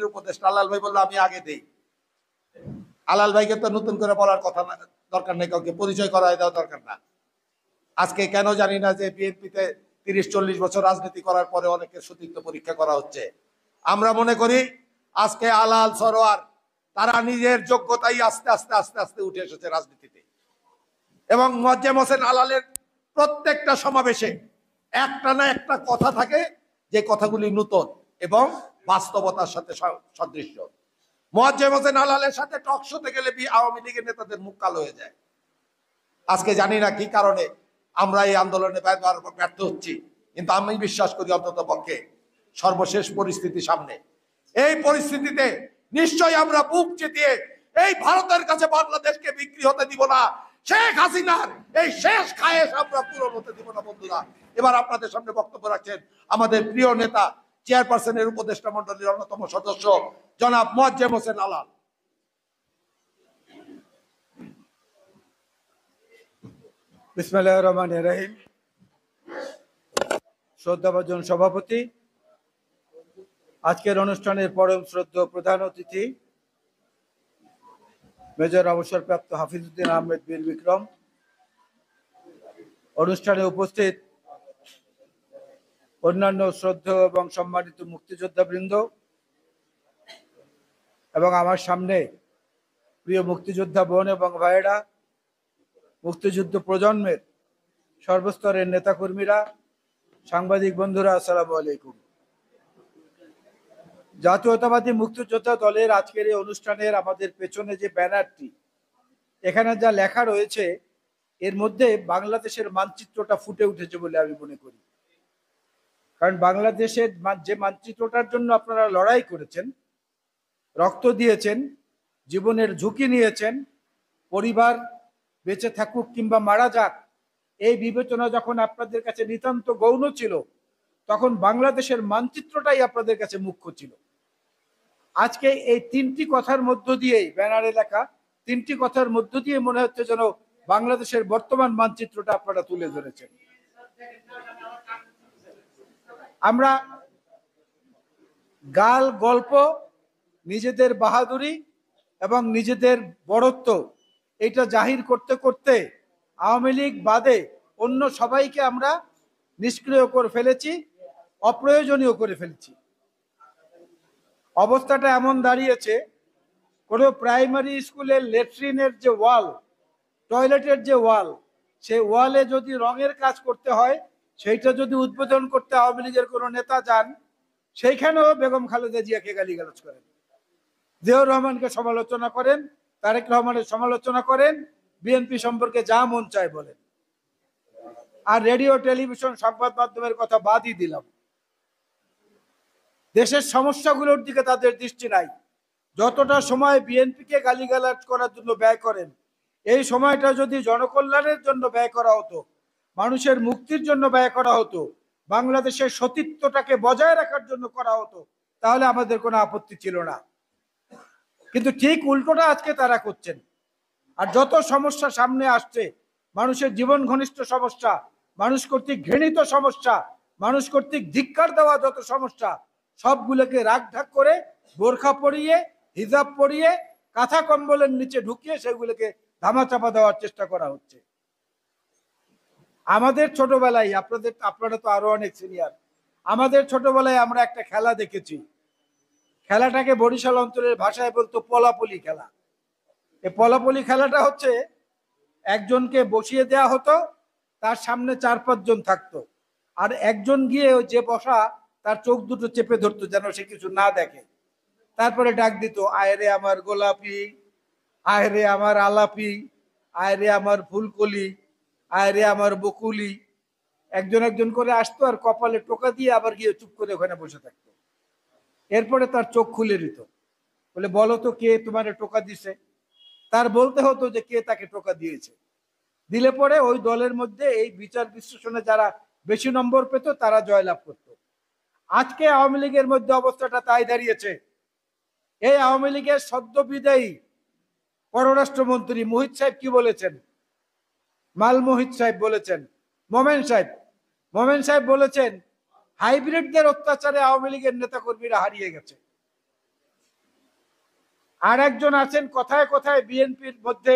উপদেষ্টা আলাল ভাই বললো আমি আগে দেই। আলাল ভাইকে তো নতুন করে বলার কথা দরকার নেই, কাউকে পরিচয় করায় দেওয়া দরকার না। আজকে কেন জানি না যে বিএনপিতে 30-40 বছর রাজনীতি করার পরে অনেকের সতীত্ব পরীক্ষা করা হচ্ছে। আমরা মনে করি আজকে আলাল সরোয়ার তারা নিজের যোগ্যতাই আস্তে আস্তে আস্তে আস্তে উঠে এসেছে রাজনীতিতে। এবং মোয়াজ্জেম হোসেন আলালের প্রত্যেকটা সমাবেশে একটা না একটা কথা থাকে যে কথাগুলি নতুন এবং বাস্তবতার সাথে সদৃশ্য। মোয়াজ্জেম হোসেন আলালের সাথে টক শোতে গেলে আওয়ামী লীগের নেতাদের মুখ কালো হয়ে যায়। আজকে জানি না কি কারণে আমরা এই আন্দোলনে ব্যর্থ হচ্ছি, কিন্তু আমি বিশ্বাস করি অন্তত পক্ষে সর্বশেষ পরিস্থিতি সামনে, এই পরিস্থিতিতে নিশ্চয়ই আমরা বুক চিতিয়ে এই ভারতের কাছে বাংলাদেশকে বিক্রি হতে দিব না। শেখ হাসিনার এই শেষ খায়েশ আমরা পূরণ হতে দিব না। বন্ধুরা, এবার আপনাদের সামনে বক্তব্য রাখছেন আমাদের প্রিয় নেতা, চেয়ারপারসনের উপদেষ্টা মন্ডলীর অন্যতম সদস্য জনাব মোয়াজ্জেম হোসেন আলাল। বিসমিল্লাহির রহমানির রহিম। শ্রদ্ধাভাজন সভাপতি, আজকের অনুষ্ঠানের পরম শ্রদ্ধেয় প্রধান অতিথি মেজর অবসরপ্রাপ্ত হাফিজউদ্দিন আহমেদ বীর বিক্রম, অনুষ্ঠানে উপস্থিত অন্যান্য শ্রদ্ধেয় এবং সম্মানিত মুক্তিযোদ্ধাবৃন্দ এবং আমার সামনে প্রিয় মুক্তিযোদ্ধা বোন এবং ভাইয়েরা, মুক্তিযুদ্ধ প্রজন্মের সর্বস্তরের নেতাকর্মীরা, সাংবাদিক বন্ধুরা, আসসালামু আলাইকুম। জাতীয়তাবাদী মুক্তিযোদ্ধা দলের আজকের এই অনুষ্ঠানের আমাদের পেছনে যে ব্যানারটি, এখানে যা লেখা রয়েছে এর মধ্যে বাংলাদেশের মানচিত্রটা ফুটে উঠেছে বলে আমি মনে করি। কারণ বাংলাদেশের যে মানচিত্রটার জন্য আপনারা লড়াই করেছেন, রক্ত দিয়েছেন, জীবনের ঝুঁকি নিয়েছেন, পরিবার বেঁচে থাকুক কিংবা মারা যাক এই বিবেচনা যখন আপনাদের কাছে নিতান্ত গৌণ ছিল, তখন বাংলাদেশের মানচিত্রটাই আপনাদের কাছে মুখ্য ছিল। আজকে এই তিনটি কথার মধ্য দিয়েই, ব্যানারে লেখা তিনটি কথার মধ্য দিয়ে মনে হচ্ছে যেন বাংলাদেশের বর্তমান মানচিত্রটা আপনারা তুলে ধরেছেন। আমরা গাল গল্প, নিজেদের বাহাদুরি এবং নিজেদের বড়ত্ব এটা জাহির করতে করতে আওয়ামী লীগ বাদে অন্য সবাইকে আমরা নিষ্ক্রিয় করে ফেলেছি, অপ্রয়োজনীয় করে ফেলেছি। অবস্থাটা এমন দাঁড়িয়েছে, কোনো প্রাইমারি স্কুলের ল্যাট্রিনের যে ওয়াল, টয়লেটের যে ওয়াল, সেই ওয়ালে যদি রঙের কাজ করতে হয়, সেইটা যদি উদ্বোধন করতে আওয়ামী লীগের কোনো নেতা যান, সেইখানেও বেগম খালেদা জিয়াকে গালিগালাজ করেন, জিয়াউর রহমানকে সমালোচনা করেন, তারেক রহমানের সমালোচনা করেন, বিএনপি সম্পর্কে যা মন চায় বলেন। আর রেডিও টেলিভিশন সংবাদ মাধ্যমের কথা বাদই দিলাম, দেশের সমস্যাগুলোর দিকে তাদের দৃষ্টি নাই। যতটা সময় বিএনপিকে গালিগালাজ করার জন্য ব্যয় করেন, এই সময়টা যদি জনকল্যাণের জন্য ব্যয় করা হতো, মানুষের মুক্তির জন্য ব্যয় করা হতো, বাংলাদেশের সতীত্বটাকে বজায় রাখার জন্য করা হতো, তাহলে আমাদের কোনো আপত্তি ছিল না। কিন্তু ঠিক উল্টোটা আজকে তারা করছেন। আর যত সমস্যা সামনে আসছে, মানুষের জীবন ঘনিষ্ঠ সমস্যা, মানুষ কর্তৃক ঘৃণিত সমস্যা, মানুষ কর্তৃক ধিক্কার দেওয়া যত সমস্যা, সবগুলোকে রাগঢাক করে বোরখা পরিয়ে, হিজাব পরিয়ে, কাঁথা কম্বলের নিচে ঢুকিয়ে সেগুলোকে ধামাচাপা দেওয়ার চেষ্টা করা হচ্ছে। আমাদের ছোটবেলায়, আপনারা তো আরো অনেক সিনিয়র, আমাদের ছোটবেলায় আমরা একটা খেলা দেখেছি। খেলাটাকে বরিশাল অঞ্চলের ভাষায় বলতো পলাপলি খেলা। এই পলাপলি খেলাটা হচ্ছে, একজনকে বসিয়ে দেয়া হতো, তার সামনে 4-5 জন থাকতো, আর একজন গিয়ে যে বসা তার চোখ দুটো চেপে ধরতো যেন সে কিছু না দেখে। তারপরে ডাক দিত, আয়রে আমার গোলাপি, আয়রে আমার আলাপি, আয়রে আমার ফুলকলি, আয়রে আমার বকুলি। একজন একজন করে আসতো আর কপালে টোকা দিয়ে আবার গিয়ে চুপ করে ওখানে বসে থাকতো। এরপরে তার চোখ খুলে দিত, বলে বলো তো কে তোমার টোকা দিছে। তার বলতে হতো যে কে তাকে টোকা দিয়েছে। দিলে পরে ওই দলের মধ্যে এই বিচার বিশ্লেষণে যারা বেশি নম্বর পেত তারা জয়লাভ করত। আজকে আওয়ামী লীগের মধ্যে অবস্থাটা তাই দাঁড়িয়েছে। এই আওয়ামী লীগের সদ্য বিদায়ী পররাষ্ট্রমন্ত্রী মোহিত সাহেব কি বলেছেন, মাল মোহিত সাহেব বলেছেন, মোমেন সাহেব বলেছেন, হাইব্রিডদের অত্যাচারে আওয়ামী লীগের নেতাকর্মীরা হারিয়ে গেছে। আর একজন আছেন কোথায় কোথায় বিএনপির মধ্যে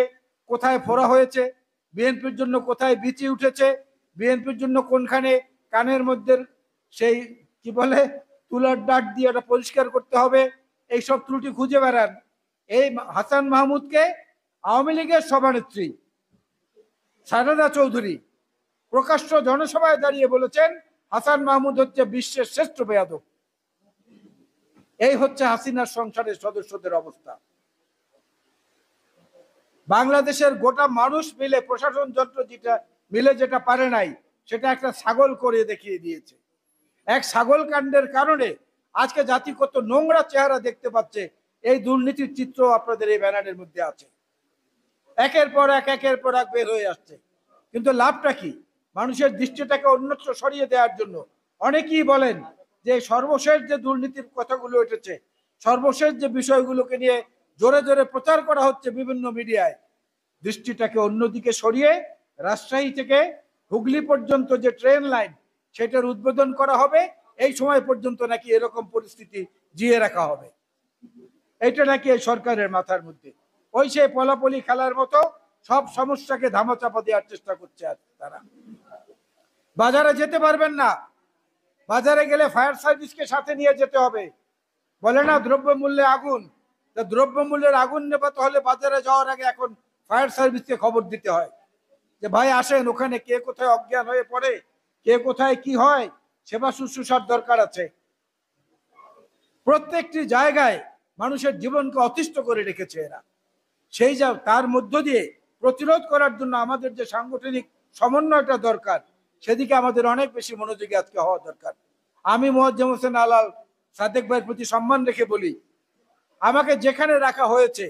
কোথায় ফোড়া হয়েছে, বিএনপির জন্য কোথায় বিচি উঠেছে, বিএনপির জন্য কোনখানে কানের মধ্যে সেই কি বলে তুলার ডাট দিয়ে ওটা পরিষ্কার করতে হবে, এইসব ত্রুটি খুঁজে বেড়ান। এই হাসান মাহমুদকে আওয়ামী লীগের সভানেত্রী সারদা চৌধুরী প্রকাশ্য জনসভায় দাঁড়িয়ে বলেছেন হাসান মাহমুদ হচ্ছে বিশ্বের শ্রেষ্ঠ বেয়াদব। এই হচ্ছে হাসিনার সংসারের সদস্যদের অবস্থা। বাংলাদেশের গোটা মানুষ মিলে, প্রশাসন যন্ত্র যেটা মিলে যেটা পারে নাই, সেটা একটা ছাগল করে দেখিয়ে দিয়েছে। এক ছাগল কাণ্ডের কারণে আজকে জাতি কত নোংরা চেহারা দেখতে পাচ্ছে। এই দুর্নীতির চিত্র আপনাদের এই ব্যানারের মধ্যে আছে, একের পর এক বের হয়ে আসছে। কিন্তু লাভটা কি? মানুষের দৃষ্টিটাকে অন্যত্র সরিয়ে দেওয়ার জন্য অনেকেই বলেন যে সর্বশেষ যে দুর্নীতির কথাগুলো উঠেছে, সর্বশেষ যে বিষয়গুলোকে নিয়ে জোরে জোরে প্রচার করা হচ্ছে বিভিন্ন মিডিয়ায়, দৃষ্টিটাকে অন্যদিকে সরিয়ে রাজশাহী থেকে হুগলি পর্যন্ত যে ট্রেন লাইন সেটার উদ্বোধন করা হবে। এই সময় পর্যন্ত নাকি এরকম পরিস্থিতি জিয়ে রাখা হবে। এইটা নাকি এই সরকারের মাথার মধ্যে। ওই সে পলাপলি খেলার মতো সব সমস্যাকে ধামাচাপা দেওয়ার চেষ্টা করছে তারা। বাজারে যেতে পারবেন না, বাজারে গেলে ফায়ার সার্ভিসকে সাথে নিয়ে যেতে হবে। বলে না দ্রব্যমূল্যে আগুন, তা দ্রব্যমূল্যের আগুন নেভাতে হলে বাজারে যাওয়ার আগে এখন ফায়ার সার্ভিসকে খবর দিতে হয় যে ভাই আসেন, ওখানে কে কোথায় অজ্ঞান হয়ে পড়ে, কে কোথায় কি হয়, সেবা শুশ্রূষার দরকার আছে। প্রত্যেকটি জায়গায় মানুষের জীবনকে অতিষ্ঠ করে রেখেছে এরা। সেই তার মধ্য দিয়ে প্রতিরোধ করার জন্য আমাদের যে সাংগঠনিক সমন্বয়টা দরকার, সেদিকে আমাদের অনেক বেশি মনোযোগী আজকে হওয়া দরকার। আমি মোয়াজ্জেম হোসেন আলাল সাদেক ভাইয়ের প্রতি সম্মান রেখে বলি, আমাকে যেখানে রাখা হয়েছে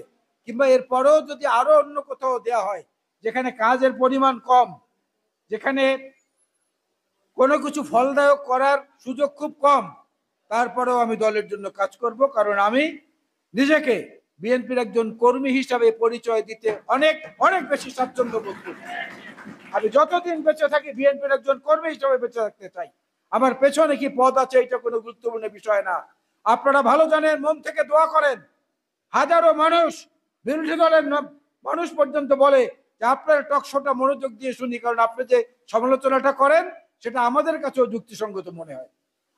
কিংবা এরপরেও যদি আরো অন্য কোথাও দেয়া হয়, যেখানে কাজের পরিমাণ কম, যেখানে কোনো কিছু ফলদায়ক করার সুযোগ খুব কম, তারপরেও আমি দলের জন্য কাজ করব। কারণ আমি নিজেকে বিএনপির একজন কর্মী হিসাবে পরিচয় দিতে অনেক অনেক বেশি স্বাচ্ছন্দ্য বোধ করি। আমি যতদিন বেঁচে থাকি বিএনপির একজন কর্মী হিসাবে বেঁচে থাকতে চাই। আমার পেছনে কি পদ আছে এটা কোনো গুরুত্বপূর্ণ বিষয় না। আপনারা ভালো জানেন, মন থেকে দোয়া করেন। হাজারো মানুষ, বিরোধী দলের মানুষ পর্যন্ত বলে যে আপনার টক শোটা মনোযোগ দিয়ে শুনি, কারণ আপনি যে সমালোচনাটা করেন সেটা আমাদের কাছেও যুক্তিসঙ্গত মনে হয়।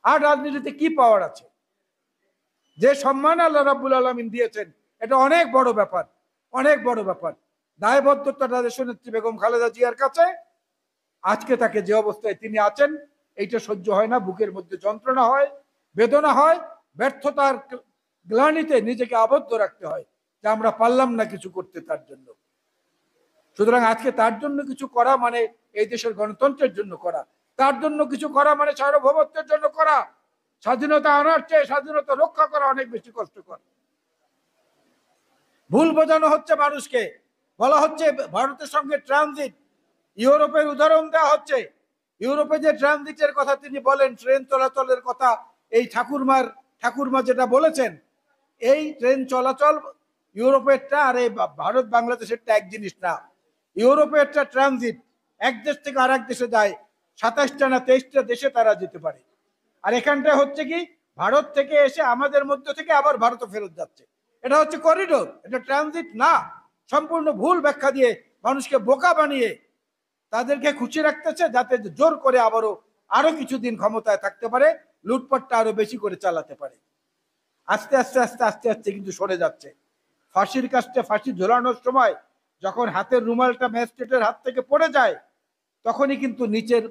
আর রাজনীতিতে কি পাওয়ার আছে? যে সম্মান আল্লাহ রাব্বুল আলামিন দিয়েছেন, এটা অনেক বড় ব্যাপার, অনেক বড় ব্যাপার। দায়বদ্ধতা দেশনেত্রী বেগম খালেদা জিয়ার কাছে। আজকে তাকে যে অবস্থায় তিনি আছেন, এইটা সহ্য হয় না। বুকের মধ্যে যন্ত্রণা হয়, বেদনা হয়, ব্যর্থতার গ্লানিতে নিজেকে আবদ্ধ রাখতে হয় যে আমরা পারলাম না কিছু করতে তার জন্য। সুতরাং আজকে তার জন্য কিছু করা মানে এই দেশের গণতন্ত্রের জন্য করা, তার জন্য কিছু করা মানে সার্বভৌমত্বের জন্য করা। স্বাধীনতা আনার চেয়ে স্বাধীনতা রক্ষা করা অনেক বেশি কষ্টকর। ভুল বোঝানো হচ্ছে মানুষকে, বলা হচ্ছে ভারতের সঙ্গে ট্রানজিট, ইউরোপের উদাহরণ দেওয়া হচ্ছে। ইউরোপে যে ট্রানজিটের কথা তিনি বলেন, ট্রেন চলাচলের কথা, এই ঠাকুরমা যেটা বলেছেন, এই ট্রেন চলাচল ইউরোপেরটা আর এই ভারত বাংলাদেশেরটা এক জিনিস না। ইউরোপেরটা ট্রানজিট, এক দেশ থেকে আর এক দেশে যায়, 27টা না 23টা দেশে তারা যেতে পারে। আর এখানটা হচ্ছে কি, ভারত থেকে এসে আমাদের মধ্য থেকে আবার ভারতে ফেরত যাচ্ছে। এটা হচ্ছে করিডোর, এটা ট্রানজিট না। সম্পূর্ণ ভুল ব্যাখ্যা দিয়ে মানুষকে বোকা বানিয়ে তাদেরকে খুশি রাখতেছে, যাতে জোর করে আরো কিছুদিন ক্ষমতায় থাকতে পারে, লুটপাটটা আরো বেশি করে চালাতে পারে। আস্তে আস্তে আস্তে আস্তে আস্তে কিন্তু সরে যাচ্ছে। ফাঁসির কাছে ফাঁসি ঝোলানোর সময় যখন হাতের রুমালটা ম্যাজিস্ট্রেটের হাত থেকে পড়ে যায়, তখনই কিন্তু নিচের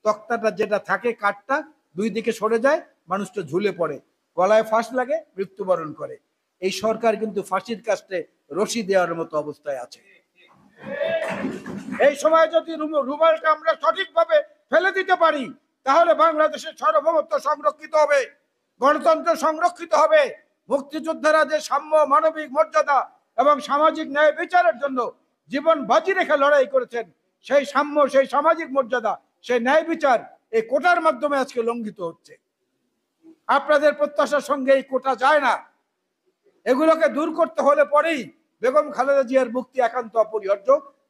তক্তাটা যেটা থাকে, কাঠটা দুই দিকে সরে যায়, মানুষটা ঝুলে পড়ে, গলায় ফাঁস লাগে, মৃত্যুবরণ করে। এই সরকার কিন্তু ফাঁসির কাছে রশি দেওয়ার মতো অবস্থায় আছে। এই সময় যদি রুমালটা আমরা সঠিকভাবে ফেলে দিতে পারি, তাহলে বাংলাদেশের সার্বভৌমত্ব সংরক্ষিত হবে, গণতন্ত্র সংরক্ষিত হবে। মুক্তিযোদ্ধারা যে সাম্য, মানবিক মর্যাদা এবং সামাজিক ন্যায় বিচারের জন্য জীবন বাজি রেখে লড়াই করেছেন, সেই সাম্য, সেই সামাজিক মর্যাদা, সেই ন্যায় বিচার এই কোটার মাধ্যমে আজকে লঙ্ঘিত হচ্ছে। আপনাদের প্রত্যাশার সঙ্গে এই কোটা যায় না। এগুলোকে দূর করতে হলে পরেই বেগম খালেদা জিয়ার মুক্তি একান্ত অপরিহার্য।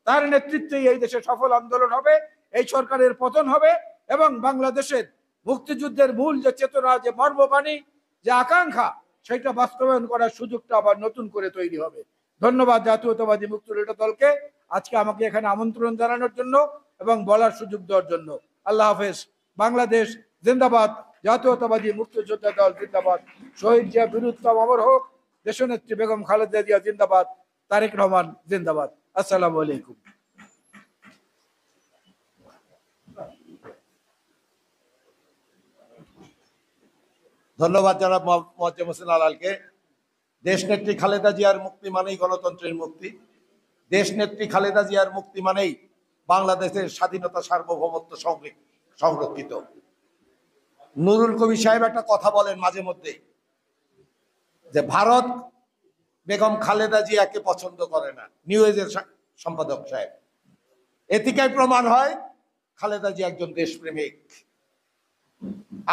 তার নেতৃত্বে এই দেশে সফল আন্দোলন হবে, এই সরকারের পতন হবে এবং বাংলাদেশের মুক্তিযুদ্ধের মূল যে চেতনা, যে মর্মবাণী, যে আকাঙ্ক্ষা, সেটা বাস্তবায়ন করার সুযোগটা আবার নতুন করে তৈরি হবে। ধন্যবাদ জাতীয়তাবাদী মুক্তিযোদ্ধা দলকে আজকে আমাকে এখানে আমন্ত্রণ জানানোর জন্য এবং বলার সুযোগ দেওয়ার জন্য। আল্লাহ হাফেজ। বাংলাদেশ জিন্দাবাদ, জাতীয়তাবাদী মুক্তিযোদ্ধা দল জিন্দাবাদ, শহীদ জিয়া বীরুত্তম অমর হোক, দেশনেত্রী বেগম খালেদা জিয়া জিন্দাবাদ, তারেক রহমান জিন্দাবাদ। আসসালামু আলাইকুম। ধন্যবাদ জনাব মোয়াজ্জেম হোসেন আলালকে। দেশনেত্রী খালেদা জিয়ার মুক্তি মানেই গণতন্ত্রের মুক্তি, দেশনেত্রী খালেদা জিয়ার মুক্তি মানেই বাংলাদেশের স্বাধীনতা সার্বভৌমত্ব সংরক্ষিত। নুরুল কবির সাহেব একটা কথা বলেন মাঝে মধ্যে যে ভারত বেগম খালেদা জিয়াকে পছন্দ করে না, নিউ এজের সম্পাদক সাহেব। এতিকায় প্রমাণ হয় খালেদা জিয়া একজন দেশপ্রেমিক।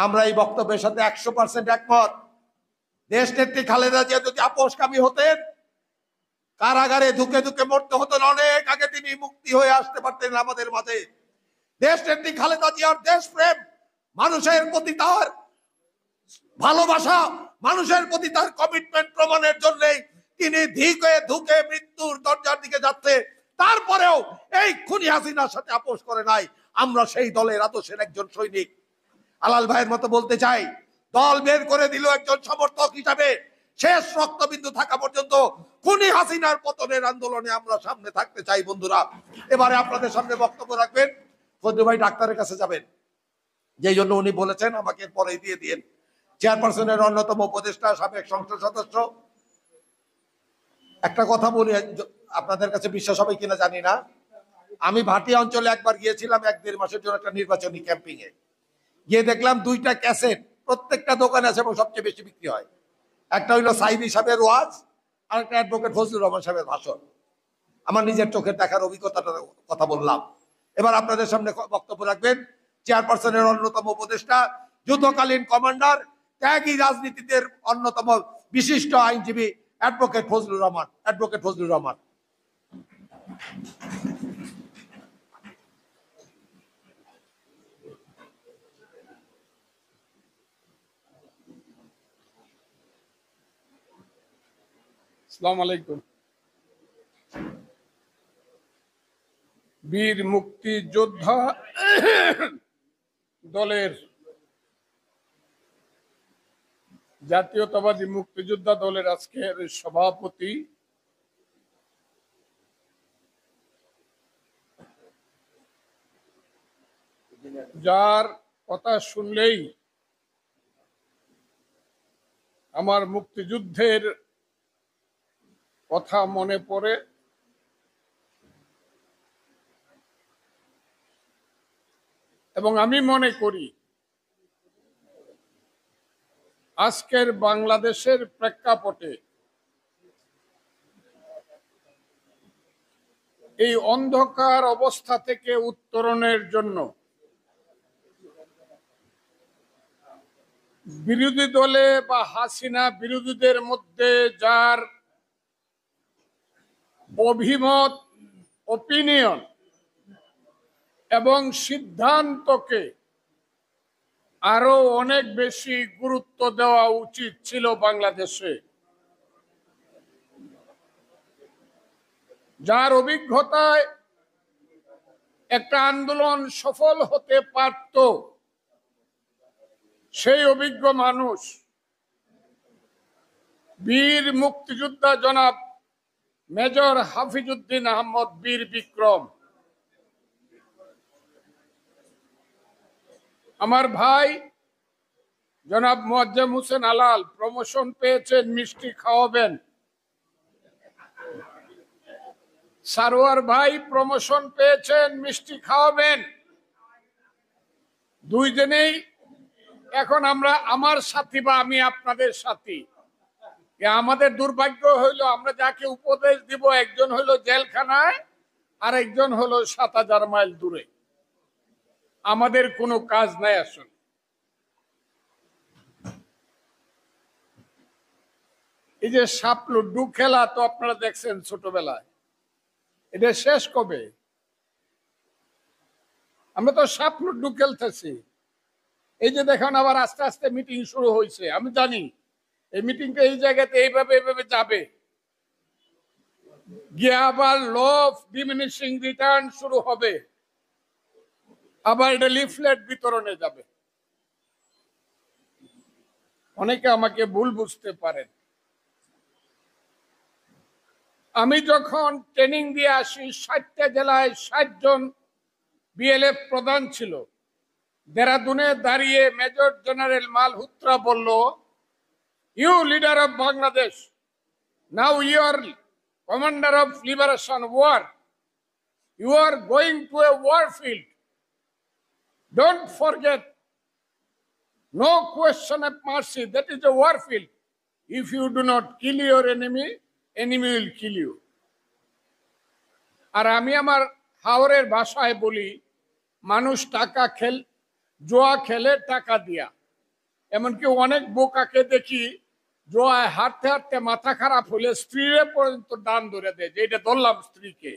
আমরা এই বক্তব্যের সাথে 100% একমত। দেশনেত্রী খালেদা জিয়া যদি আপোষকামী হতেন, কারাগারে ধুকে ধুকে মরতে হতো, অনেক আগে তিনি মুক্তি হয়ে আসতে পারতেন আমাদের মাঝে। দেশনেত্রী খালেদা জিয়ার দেশপ্রেম, মানুষের প্রতি তার ভালোবাসা, মানুষের প্রতি তার কমিটমেন্ট প্রমাণের জন্য তিনি ধুকে ধুকে মৃত্যুর দরজার দিকে যাচ্ছে, তারপরেও এই খুনি হাসিনার সাথে আপোষ করে নাই। আমরা সেই দলের আদর্শের একজন সৈনিক। আলাল ভাইয়ের মতো বলতে চাই, দল বের করে দিল একজন সমর্থক হিসাবে, শেষ রক্তবিন্দু থাকা পর্যন্ত খুনি হাসিনার পতনের আন্দোলনে আমরা সামনে থাকতে চাই। বন্ধুরা, এবারে আপনাদের সামনে বক্তব্য রাখবেন ফজলু ভাই, ডাক্তারের কাছে যাবেন, যেই জন্য উনি বলেছেন আমাকে পরে দিয়ে দিন। চেয়ারপারসনের অন্যতম উপদেষ্টা, সাবেক সংসদ সদস্য। একটা কথা বলি, আপনাদের কাছে বিশ্বাস হবে কিনা জানি না, আমি ভাটিয়া অঞ্চলে একবার গিয়েছিলাম 1-1.5 মাসের জন্য একটা নির্বাচনী ক্যাম্পিং এ। গিয়ে দেখলাম 2টা ক্যাসেট প্রত্যেকটা দোকানে আছে এবং সবচেয়ে বেশি বিক্রি হয়। একটা হইলো সাইদি সাহেবের ওয়াজ, আর একটা অ্যাডভোকেট ফজলুর রহমান সাহেবের ভাষণ। আমার নিজের চোখের দেখার অভিজ্ঞতাটার কথা বললাম। এবার আপনাদের সামনে বক্তব্য রাখবেন চেয়ারপারসনের অন্যতম উপদেষ্টা, যুদ্ধকালীন কমান্ডার, ত্যাগী রাজনীতিতে অন্যতম বিশিষ্ট আইনজীবী অ্যাডভোকেট ফজলুর রহমান। অ্যাডভোকেট ফজলুর রহমান। আসসালামু আলাইকুম। বীর মুক্তিযোদ্ধা দলের, জাতীয়তাবাদী মুক্তিযোদ্ধা দলের আজকের সভাপতি যার কথা শুনলেই আমার মুক্তিযুদ্ধের কথা মনে পড়ে, এবং আমি মনে করি আজকের বাংলাদেশের প্রেক্ষাপটে এই অন্ধকার অবস্থা থেকে উত্তরণের জন্য বিরোধী দলে বা হাসিনা বিরোধীদের মধ্যে যার অভিমত, ওপিনিয়ন এবং সিদ্ধান্তকে আরো অনেক বেশি গুরুত্ব দেওয়া উচিত ছিল বাংলাদেশে। যার অভিজ্ঞতায় একটা আন্দোলন সফল হতে পারত, সেই অভিজ্ঞ মানুষ বীর মুক্তিযোদ্ধা জনাব মেজর হাফিজউদ্দিন আহমদ বীর বিক্রম। আমার ভাই জনাব মোয়াজ্জেম হোসেন আলাল প্রমোশন পেয়েছেন, মিষ্টি খাওয়াবেন। সারোয়ার ভাই প্রমোশন পেয়েছেন, মিষ্টি খাওয়াবেন। দুইজনেই এখন আমরা আমার সাথী বা আমি আপনাদের সাথী। আমাদের দুর্ভাগ্য হইলো আমরা যাকে উপদেশ দিব একজন হইলো জেলখানায় আর একজন হলো 7000 মাইল দূরে। আমাদের কোনো কাজ নাই। আসলে এই যে সাপ লুড্ডু খেলা তো আপনারা দেখছেন ছোটবেলায়, এটা শেষ কবে? আমরা তো সাপ লুড্ডু খেলতেছি। এই যে দেখেন আবার আস্তে আস্তে মিটিং শুরু হয়েছে। আমি জানি এই মিটিংটা এই জায়গাতে এইভাবে এইভাবে যাবে, গিয়ে আবার ল অফ ডিমিনিশিং রিটার্ন শুরু হবে, আবার এটা লিফলেট বিতরণে যাবে। অনেকে আমাকে ভুল বুঝতে পারেন। আমি যখন ট্রেনিং দিয়ে আসি 60টা জেলায় 60 জন বিএলএফ প্রধান ছিল। দেরাদুনে দাঁড়িয়ে মেজর জেনারেল মালহোত্রা বলল, you leader of Bangladesh, now you are commander of liberation war, you are going to a war field, don't forget, no question of mercy, that is a war field. If you do not kill your enemy, enemy will kill you. আর আমি আমার হাওরের ভাষায় বলি, মানুষ জোয়া খেলে টাকা দিয়া। এমনকি অনেক বোকাকে দেখি জোয়ায় হাঁটতে হাঁটতে মাথা খারাপ হলে স্ত্রীরে পর্যন্ত দান ধরে দেয় যে এটা ধরলাম স্ত্রীকে।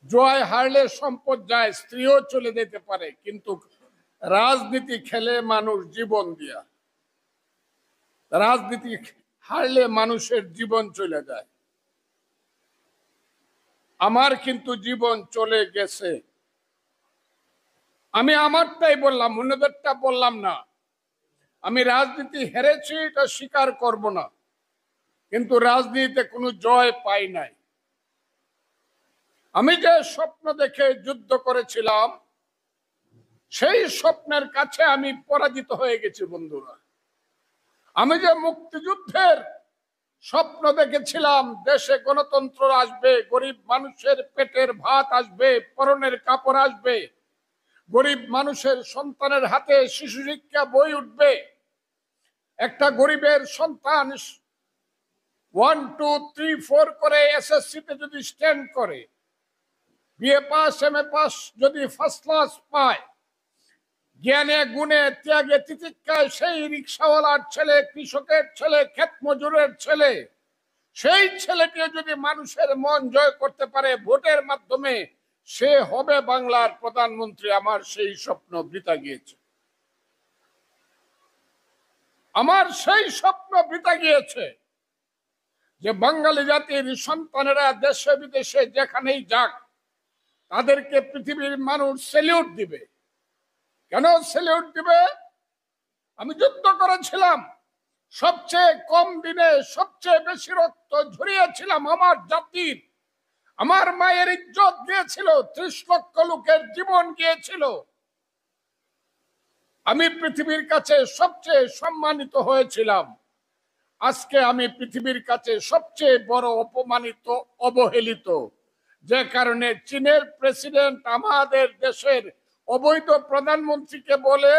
জোয়ায় হারলে সম্পদ যায়, স্ত্রীও চলে যেতে পারে, কিন্তু রাজনীতি খেলে মানুষ জীবন দিয়া, রাজনীতি হারলে মানুষের জীবন চলে যায়। আমার কিন্তু জীবন চলে গেছে। আমি আমারটাই বললাম, অন্যদেরটা বললাম না। আমি রাজনীতি হেরেছি এটা স্বীকার করব না, কিন্তু রাজনীতিতে কোনো জয় পাই নাই। আমি যে স্বপ্ন দেখে যুদ্ধ করেছিলাম, সেই স্বপ্নের কাছে আমি পরাজিত হয়ে গেছি বন্ধুরা। আমি যে মুক্তিযুদ্ধের স্বপ্ন দেখেছিলাম, দেশে গণতন্ত্র আসবে, গরিব মানুষের পেটের ভাত আসবে, পরনের কাপড় আসবে, গরিব মানুষের সন্তানের হাতে শিশু শিক্ষা বই উঠবে, একটা গরিবের সন্তান 1, 2, 3, 4 করে এসএসসিতে যদি স্ট্যান্ড করে, বিএ পাস এমএ পাস যদি ফার্স্ট ক্লাস পায়, জ্ঞানে গুণে ত্যাগে তিতিক্ষায় সেই রিক্সাওয়ালার ছেলে, কৃষকের ছেলে, ক্ষেত মজুরের ছেলে, সেই ছেলেটি যদি মানুষের মন জয় করতে পারে ভোটের মাধ্যমে, সে হবে বাংলার প্রধানমন্ত্রী। আমার সেই স্বপ্ন বৃথা গিয়েছে, আমার সেই স্বপ্ন বৃথা গিয়েছে যে বাঙালি জাতির সন্তানেরা দেশে বিদেশে যেখানেই যাক, তাদেরকে পৃথিবীর মানুষ স্যালিউট দিবে। কেন স্যালিউট দিবে? আমি যুদ্ধ করেছিলাম, সবচেয়ে কম দিনে সবচেয়ে বেশি রক্ত ঝরিয়েছিলাম আমার জাতির। আমার মায়ের ইজ্জত গিয়েছিল, 30 লক্ষ লোকের জীবন গিয়েছিল। আমি পৃথিবীর কাছে সবচেয়ে সম্মানিত হয়েছিলাম। আজকে আমি পৃথিবীর কাছে সবচেয়ে বড় অপমানিত, অবহেলিত, যে কারণে চীনের প্রেসিডেন্ট আমাদের দেশের অবৈধ প্রধানমন্ত্রীকে বলে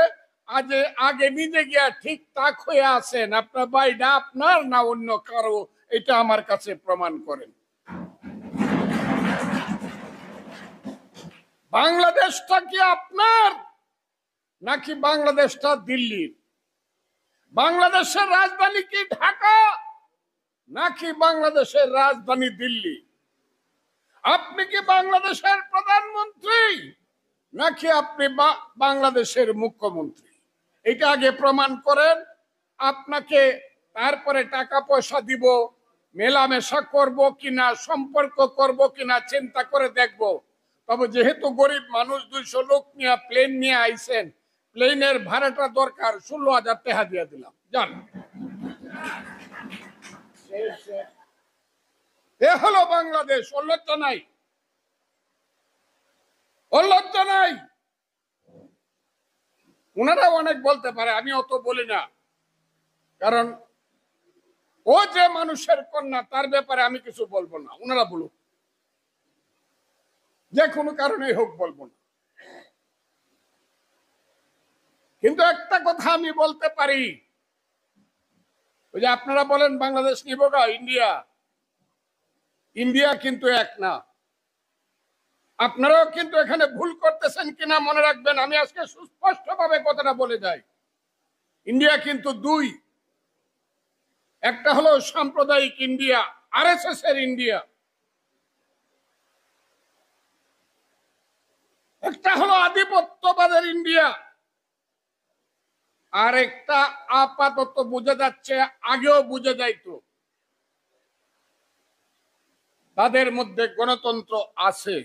আগে নিজে গিয়া ঠিকঠাক হয়ে আছেন, আপনার বাড়িটা আপনার না অন্য কারো, এটা আমার কাছে প্রমাণ করেন। বাংলাদেশটা কি আপনার নাকি বাংলাদেশটা দিল্লির? বাংলাদেশের রাজধানী কি ঢাকা নাকি বাংলাদেশের রাজধানী দিল্লি? আপনি কি বাংলাদেশের প্রধানমন্ত্রী নাকি আপনি বাংলাদেশের মুখ্যমন্ত্রী? এটা আগে প্রমাণ করেন। আপনাকে তারপরে টাকা পয়সা দিব, মেলামেশা করব কিনা, সম্পর্ক করব কিনা চিন্তা করে দেখব। তবে যেহেতু গরিব মানুষ 200 লোক নিয়ে প্লেন নিয়ে আইছেন, প্লেনের ভাড়াটা দরকার, 16,000 টাকা দিয়ে দিলাম, জান। এ হলো বাংলাদেশ। অল্লজ্জা নাই, অল্লজ্জা নাই। ওনারা অনেক বলতে পারে, আমি অত বলি না, কারণ ও যে মানুষের কন্যা তার ব্যাপারে আমি কিছু বলবো না। ওনারা বলুক, যে কোনো কারণে হোক বলবো না। কিন্তু একটা কথা আমি বলতে পারি, ওই যে আপনারা বলেন বাংলাদেশ নিব গা ইন্ডিয়া, ইন্ডিয়া কিন্তু এক না। আপনারাও কিন্তু এখানে ভুল করতেছেন কিনা মনে রাখবেন। আমি আজকে সুস্পষ্ট ভাবে কথাটা বলে যাই, ইন্ডিয়া কিন্তু 2। একটা হলো সাম্প্রদায়িক ইন্ডিয়া, আরএসএস এর ইন্ডিয়া, একটা হলো আধিপত্যবাদের ইন্ডিয়া। আর একটা আপাতত বোঝা যাচ্ছে, আগেও বুঝে যাইতো, তাদের মধ্যে গণতন্ত্র আছে,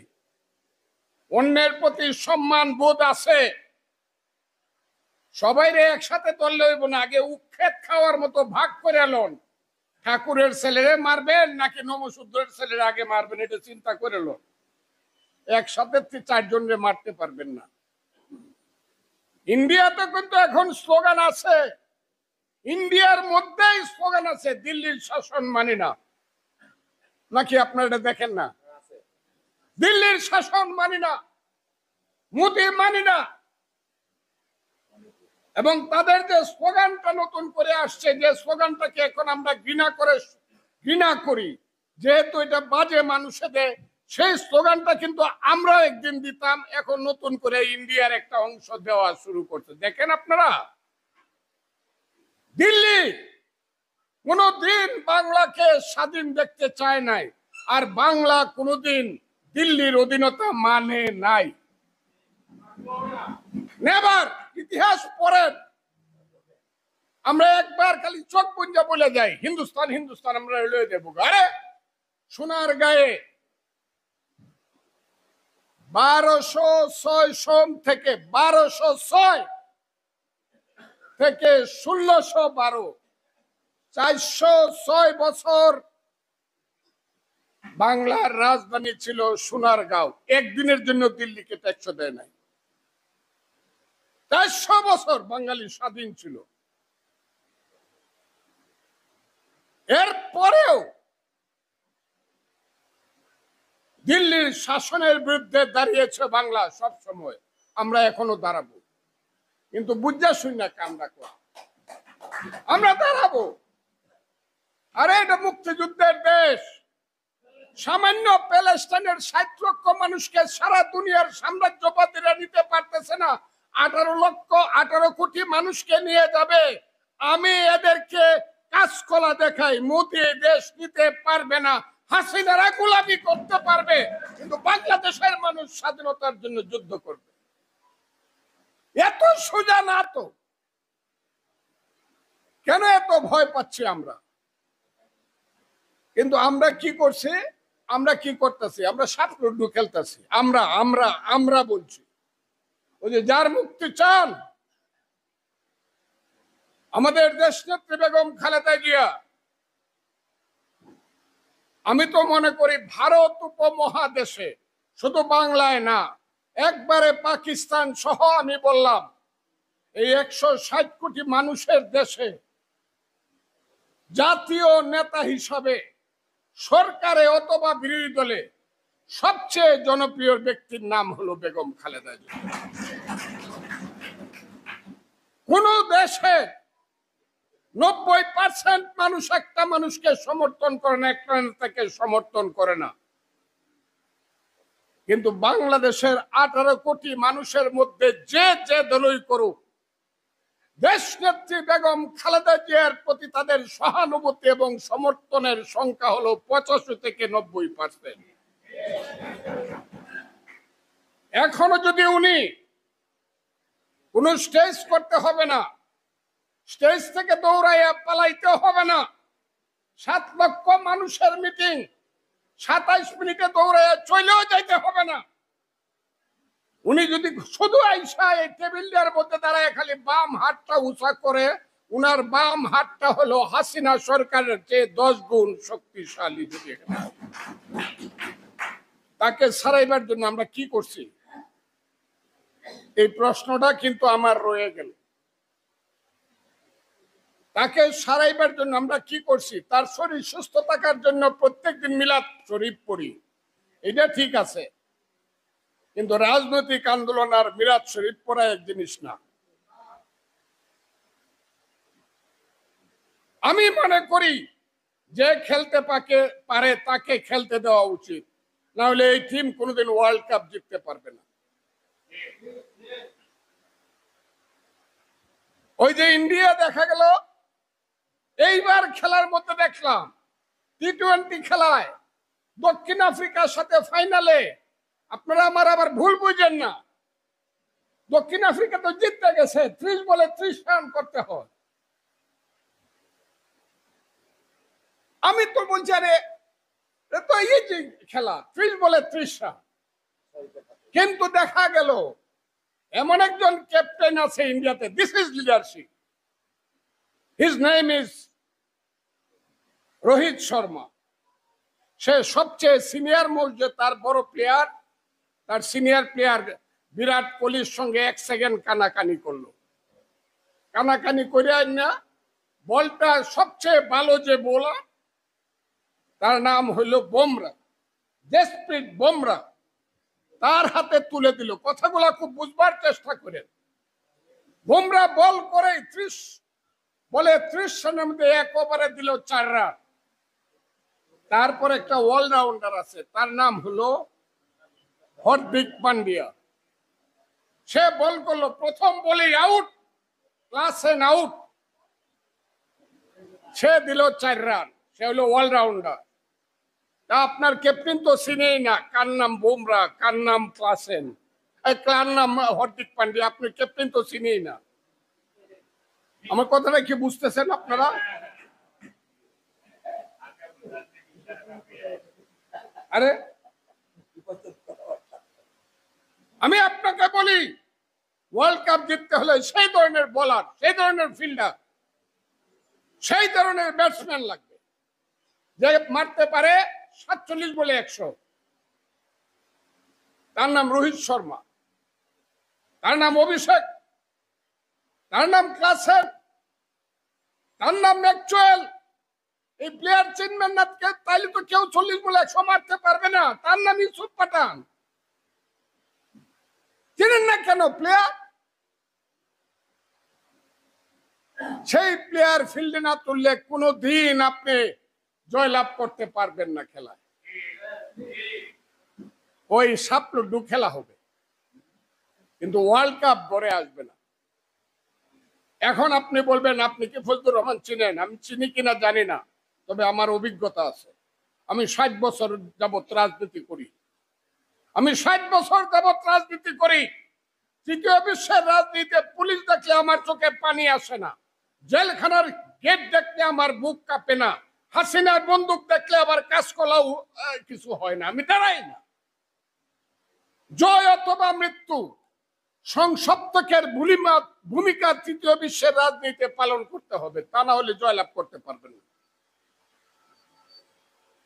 অন্যের প্রতি সম্মান বোধ আছে। সবাইরে একসাথে তুললে হইব না, আগে উৎক্ষেপ খাওয়ার মতো ভাগ করে লন। ঠাকুরের ছেলেরে মারবেন নাকি নমশূদ্রের ছেলেরে আগে মারবেন, এটা চিন্তা করে লন। একসাথে 4 জনরে মারতে পারবেন না। ইন্ডিয়াতে কিন্তু এখন স্লোগান আছে, ইন্ডিয়ার মধ্যেই স্লোগান আছে, দিল্লির শাসন মানি না। নাকি আপনারা এটা দেখেন না? দিল্লির শাসন মানি না, মোদি মানি না। এবং তাদের যে স্লোগানটা নতুন করে আসছে, যে স্লোগানটাকে এখন আমরা ঘৃণা করি, যেহেতু এটা বাজে মানুষেদের, সেই স্লোগানটা কিন্তু আমরা একদিন দিতাম, এখন নতুন করে ইন্ডিয়ার একটা অংশ দেওয়া শুরু করছে। দেখেন আপনারা, দিল্লি কোনদিন বাংলাকে স্বাধীন দেখতে চায় নাই, আর বাংলা কোনদিন দিল্লির অধীনতা মানে নাই। নেভার। ইতিহাস পড়েন, আমরা একবার খালি চোখ বুঞ্জা বলে যাই হিন্দুস্তান হিন্দুস্তান, আমরা লয়ে দেবো। আরে সোনার গায়ে 1206 সন থেকে 1206 থেকে 1612, 406 বছর বাংলার রাজধানী ছিল সোনারগাঁও। একদিনের জন্য দিল্লিকে ট্যাক্স দেয় নাই। 400 বছর বাঙালি স্বাধীন ছিল। এরপরেও দিল্লির শাসনের বিরুদ্ধে দাঁড়িয়েছে বাংলা সব সময়, আমরা এখনো দাঁড়াবো। কিন্তু বুঝা শুনি না আমরা দাঁড়াবো। আরে এটা মুক্তিযুদ্ধের দেশ। সামান্য প্যালেস্টাইনের 60 লক্ষ মানুষকে সারা দুনিয়ার সাম্রাজ্যবাদীরা নিতে পারতেছে না, 18 কোটি মানুষকে নিয়ে যাবে। আমি এদেরকে কাঁচকলা দেখাই, মোদি দেশ নিতে পারবে না, হাসিনারা গোলামি করতে পারবে, কিন্তু বাংলাদেশের মানুষ স্বাধীনতার জন্য যুদ্ধ করবে। এত সোজা না তো। কেন এত ভয় পাচ্ছি আমরা? কিন্তু আমরা কি করছি, আমরা কি করতেছি? আমরা সাপ লুডু খেলতেছি। আমরা বলছি, ওই যে যার মুক্তি চান, আমাদের দেশ নেত্রী বেগম খালেদা জিয়া, আমি তো মনে করি ভারত উপমহাদেশে, শুধু বাংলায় না, একবারে পাকিস্তান সহ, আমি বললাম এই 160 কোটি মানুষের দেশে জাতীয় নেতা হিসাবে সরকারে অথবা বিরোধী দলে সবচেয়ে জনপ্রিয় ব্যক্তির নাম হলো বেগম খালেদা জিয়া। কোন দেশে 90% মানুষ একটা মানুষকে সমর্থন করে না, একটা নেতাকে সমর্থন করে না। কিন্তু বাংলাদেশের 18 কোটি মানুষের মধ্যে যে দলই করুক, দেশ নেত্রী বেগম খালেদা জিয়ার প্রতি তাদের সহানুভূতি এবং সমর্থনের সংখ্যা হলো 85 থেকে 90%। এখনো যদি উনি কোন স্টেজ করতে হবে না, স্টেজ থেকে দৌড়াইয়া পালাইতে হবে না, 7 লক্ষ মানুষের মিটিং 27 মিনিটে দৌড়াইয়া চলেও যাইতে হবে না। উনি যদি শুধু আইসা এই টেবিলটার মধ্যে দাঁড়ায় খালি বাম হাতটা উঁচা করে, উনার বাম হাতটা হলো হাসিনা সরকারের চেয়ে 10 গুণ শক্তিশালী। যদি তাকে ছাড়াইবার জন্য আমরা কি করছি, এই প্রশ্নটা কিন্তু আমার রয়ে গেল। তাকে সারাইবার জন্য আমরা কি করছি? তার শরীর সুস্থ থাকার জন্য প্রত্যেকদিন মিলাদ শরীফ পড়ি, এটা ঠিক আছে, কিন্তু রাজনৈতিক আন্দোলন আর মিলাদ শরীফ পড়া এক জিনিস না। আমি মনে করি যে খেলতে পারে তাকে খেলতে দেওয়া উচিত, না হলে এই টিম কোনোদিন ওয়ার্ল্ড কাপ জিততে পারবে না। ওই যে ইন্ডিয়া দেখা গেল, এইবার খেলার মধ্যে দেখলাম টি-20 খেলায় দক্ষিণ আফ্রিকার সাথে ফাইনালে, আপনারা আমার আবার ভুল বুঝেন না, দক্ষিণ আফ্রিকা তো জিততে গেছে, 30 বলে 30 রান করতে হয়। আমি তো বলছি আরে তো এই যে খেলা 30 বলে 30 রান, কিন্তু দেখা গেল এমন একজন ক্যাপ্টেন আছে ইন্ডিয়াতে, this is leadership, his name is Rohit Sharma. সে সবচেয়ে সিনিয়র মোস্ট, তার বড় প্লেয়ার, তার সিনিয়র প্লেয়ার বিরাট কোহলির সঙ্গে 1 সেকেন্ড কানাকানি করলো। কানাকানি করে না, বলটা সবচেয়ে ভালো যে বোলার তার নাম হইল বুমরা, জসপ্রীত বুমরা, তার হাতে তুলে দিল। কথাগুলা খুব বুঝবার চেষ্টা করেন। বুমরা বল করে 30 বলে 30 রানের মধ্যে 1 ওভারে দিল 4 রান। তারপর একটা অলরাউন্ডার আছে, তার নাম হলো হার্দিক পান্ডিয়া। সে বল করলো, প্রথম বলে আউট, ক্লাসেন আউট, সে দিল 4 রান। সে হলো অলরাউন্ডার। তা আপনার ক্যাপ্টেন তো চিনেই না, কার নাম বুমরা, কার নাম ক্লাসেন, কার নাম হার্দিক পান্ডিয়া, আপনি ক্যাপ্টেন তো চিনেই না। আমার কথাটা কি বুঝতেছেন আপনারা? আরে আমি আপনাকে বলি, ওয়ার্ল্ড কাপ জিততে হলে সেই ধরনের বোলার, সেই ধরনের ফিল্ডার, সেই ধরনের ব্যাটসম্যান লাগবে যে মারতে পারে 47 বলে 100। তার নাম রোহিত শর্মা, তার নাম অভিষেক, তার নাম ক্লাসেন, তার নাম ম্যাকচুয়েল। এই প্লেয়ার চিনবেন না তাইলে তো কেউ 40 বলে 100 মারতে পারবে না। তার নাম ইউসুফ পাঠান, চিনেন না কেন? প্লেয়ার, সেই প্লেয়ার ফিল্ডে না তুললে কোনোদিন আপনি জয়লাভ করতে পারবেন না খেলায়। ওই সাপলুডু খেলা হবে, কিন্তু ওয়ার্ল্ড কাপ গড়ে আসবে না। এখন আপনি বলবেন আপনি কি ফজলুর রহমান চিনেন? আমি চিনি কিনা জানি না, তবে আমার অভিজ্ঞতা আছে। আমি 60 বছর যাবৎ রাজনীতি করি। আমি 60 বছর যাবৎ রাজনীতি করি। তৃতীয় বিশ্বের রাজনীতিতে পুলিশ দেখলে আমার চোখে পানি আসে না, জেলখানার গেট দেখলে আমার বুক কাঁপে না, হাসিনার বন্দুক দেখলে আবার কাজকলাও কিছু হয় না, আমি দাঁড়াই না। জয় অথবা মৃত্যু, সংসপ্তকের ভূমিকা তৃতীয় বিশ্বের রাজনীতিতে পালন করতে হবে, তা না হলে জয়লাভ করতে পারবেন না।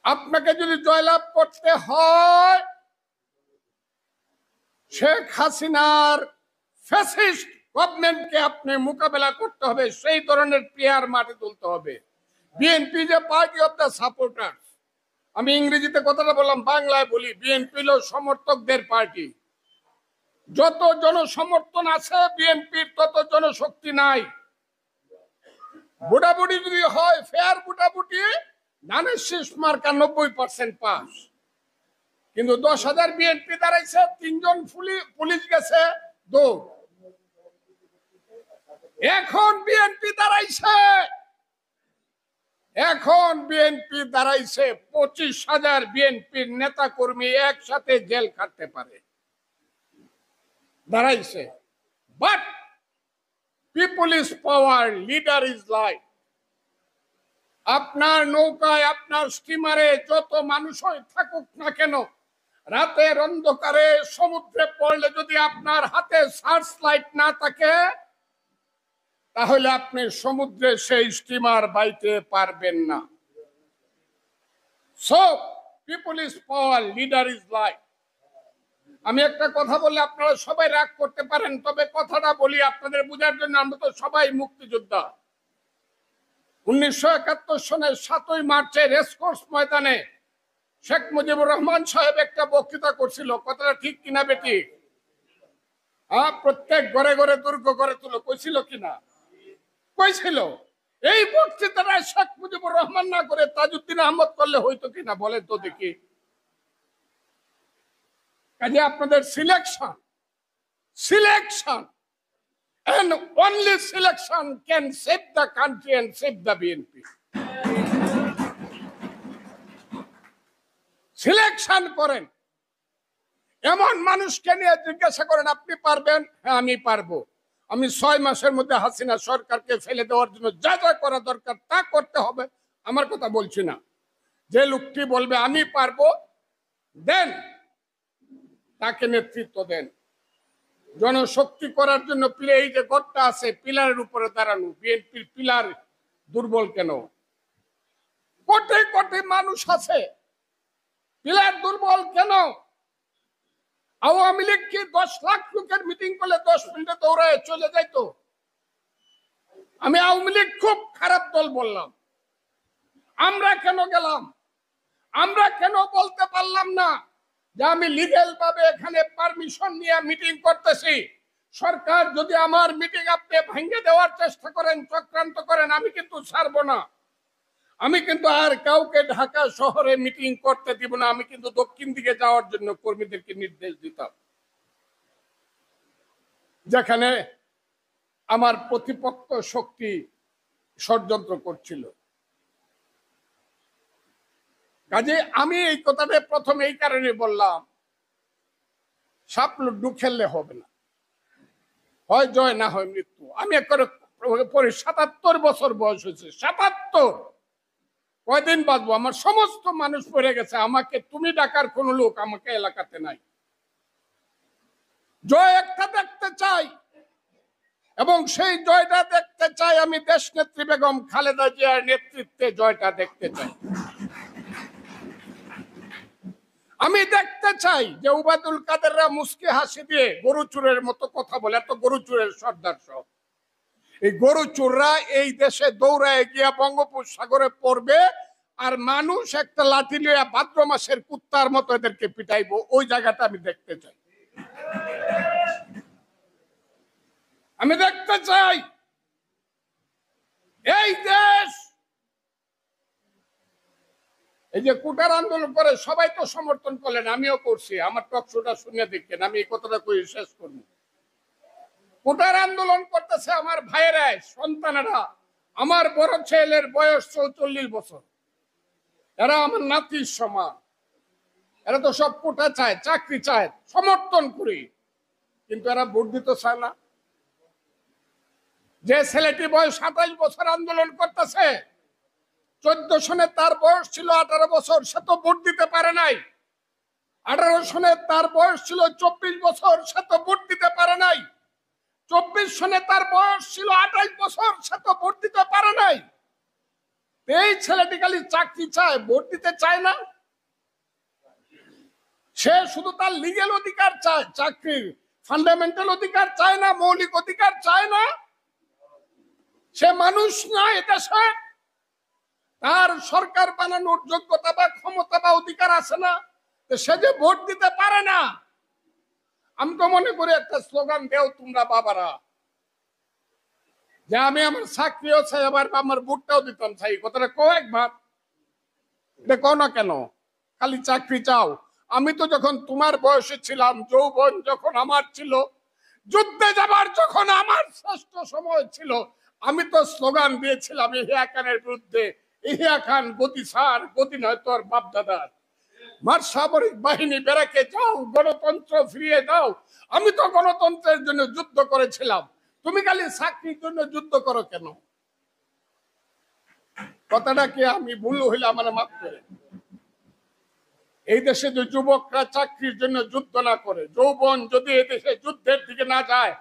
আপনাকে যদি জয়লাভ করতে হয়, শেখ হাসিনার ফ্যাসিস্ট গভর্নমেন্টকে আপনি মোকাবেলা করতে হবে, সেই ধরনের প্লেয়ার মাঠে তুলতে হবে। বিএনপি যে পার্টি অফ দ্য সাপোর্টার্স, আমি ইংরেজিতে কথাটা বললাম, বাংলায় বলি, বিএনপি হলো সমর্থকদের পার্টি। যত জনসমর্থন আছে বিএনপির তত জনশক্তি নাই। বুটাবুটি যদি হয়, ফেয়ার বুটাবুটি, ধানের শীষ মার্কা 90% পাস। কিন্তু 10,000 বিএনপি দাঁড়াইছে, 3 জন পুলিশ গেছে 2। এখন বিএনপি দাঁড়াইছে 25,000 বিএনপির নেতা কর্মী একসাথে জেল খাটতে পারে, দাঁড়াইছে। But people is power, leader is life. আপনার নৌকায়, আপনার স্টিমারে যত মানুষই থাকুক না কেন, রাতের অন্ধকারে সমুদ্রে পড়লে যদি আপনার হাতে সার্চ লাইট না থাকে, তাহলে আপনি সমুদ্রে সেই স্টিমার বাইতে পারবেন না। So people is power, leader is life. আমি একটা কথা বললে আপনারা সবাই রাগ করতে পারেন, তবে কথাটা বলি আপনাদের বোঝার জন্য। আমরা তো সবাই মুক্তিযোদ্ধা। 1971 সনের 7ই মার্চে রেসকোর্স ময়দানে শেখ মুজিবুর রহমান সাহেব একটা বক্তৃতা করছিল। কথাটা ঠিক কিনা বেটি? প্রত্যেক ঘরে ঘরে দুর্গ গড়ে তুলো, কইছিল কিনা? কইছিল। এই বক্তৃতাটা শেখ মুজিবুর রহমান না করে তাজউদ্দিন আহমদ করলে হইতো কিনা বলেন তো দেখি। কাজে আপনাদের selection and only selection can save the country and save the BNP. Selection করেন, এমন মানুষকে নিয়ে জিজ্ঞাসা করেন আপনি পারবেন? হ্যাঁ আমি পারবো। আমি 6 মাসের মধ্যে হাসিনা সরকারকে ফেলে দেওয়ার জন্য যা যা করা দরকার তা করতে হবে। আমার কথা বলছি না। যে লোকটি বলবে আমি পারবো, দেন তাকে নেতৃত্ব দেন। জনশক্তি করার জন্য এই যে গড়টা আছে পিলারের উপরে দাঁড়ানো, বিএনপির পিলার দুর্বল কেন? কোটি কোটি মানুষ আছে, পিলার দুর্বল কেন? আওয়ামী লীগ কি 10 লাখ লোকের মিটিং করলে 10 মিনিটে দৌড়ায় চলে যাইতো? আমি আওয়ামী লীগ খুব খারাপ দল বললাম। আমরা কেন গেলাম? আমরা কেন বলতে পারলাম না যে আমি লিগ্যাল ভাবে এখানে পারমিশন নিয়ে মিটিং করতেছি? সরকার যদি আমার মিটিং আপনি ভেঙে দেওয়ার চেষ্টা করেন, চক্রান্ত করেন, আমি কিন্তু ছাড়বো না। আমি কিন্তু আর কাউকে ঢাকা শহরে মিটিং করতে দিব না। আমি কিন্তু দক্ষিণ দিকে যাওয়ার জন্য কর্মীদেরকে নির্দেশ দিতাম, যেখানে আমার প্রতিপক্ষ শক্তি ষড়যন্ত্র করছিল। কাজে আমি এই কথাটা প্রথম এই কারণে বললাম, সাপ লুড্ডু খেললে হবে না, হয় জয় না হয় মৃত্যু। আমি একবারে 77 বছর বয়স হয়েছে, 77। কয়দিন বাঁচবো? আমার সমস্ত মানুষ পড়ে গেছে, আমাকে তুমি ডাকার কোন লোক আমাকে এলাকাতে নাই। জয় একটা দেখতে চাই, এবং সেই জয়টা দেখতে চাই আমি দেশ নেত্রী বেগম খালেদা জিয়ার নেতৃত্বে জয়টা দেখতে চাই। আমি দেখতে চাই যে উবায়দুল কাদেররা মুস্কি হাসি দিয়ে গরু চুরের মতো কথা বলে, এত গরু চুরের সর্দার সব। এই গরু চোররা এই দেশে দৌড়ায় গিয়া বঙ্গোপসাগরে পড়বে, আর মানুষ একটা লাঠি লিয়া ভাদ্র মাসের কুত্তার মতো এদেরকে পিটাইবো। ওই জায়গাটা আমি দেখতে চাই। আমি দেখতে চাই এই দেশ, এই যে কোটার আন্দোলন করে সবাই তো সমর্থন করলেন, আমিও করছি। আমার টক শোটা শুনে দেখেন, আমি এই কথাটা কই শেষ করব। কোটার আন্দোলন করতেছে আমার ভাইয়েরা, সন্তানেরা। আমার বড় ছেলের বয়স 44 বছর, এরা আমার নাতির সমান। এরা তো সব কোটা চায়, চাকরি চায়, সমর্থন করি, কিন্তু এরা ভোট দিতে চায় না। যে ছেলেটি বয়স 27 বছর আন্দোলন করতেছে, 14 সনে তার বয়স ছিল 18 বছর, সে তো ভোট দিতে পারে নাই। 18 সনে তার বয়স ছিল 24 বছর, সে তো ভোট দিতে পারে নাই। 24 সনে তার বয়স ছিল 28 বছর, সে তো ভোট দিতে পারে নাই। এই ছেলেটি খালি চাকরি চায়, ভোট দিতে চায় না। সে শুধু তার লিগ্যাল অধিকার চায়, চাকরির ফান্ডামেন্টাল অধিকার চায় না, মৌলিক অধিকার চায় না। সে মানুষ না, এটা সে তার সরকার বানানোর যোগ্যতা বা ক্ষমতা বা অধিকার আছে না, সে যে ভোট দিতে পারে না। আমি তো মনে করি একটা স্লোগান দেও তোমরা বাবারা, যে আমি আমার চাকরিও চাই, আবার আমার ভোটটাও দিতাম চাই। কথাটা কো একবার, এটা কও না কেন? খালি চাকরি চাও। আমি তো যখন তোমার বয়সে ছিলাম, যৌবন যখন আমার ছিল, যুদ্ধে যাবার যখন আমার শ্রেষ্ঠ সময় ছিল, আমি তো স্লোগান দিয়েছিলাম ইহিয়া খানের বিরুদ্ধে, ইহিয়া খান গতি ছাড়, গতি নয় তোর বাপ দাদার। মার সামরিক বাহিনী বেরাকে যাও, গণতন্ত্র ফিরিয়ে দাও। আমি তো গণতন্ত্রের জন্য যুদ্ধ করেছিলাম, তুমি খালি চাকরির জন্য যুদ্ধ করো কেন? কথাটা কি আমি ভুল হইলে আমার মাফ করে। এই দেশে যে যুবকরা চাকরির জন্য যুদ্ধ না করে, যৌবন যদি এই দেশে যুদ্ধের দিকে না যায়,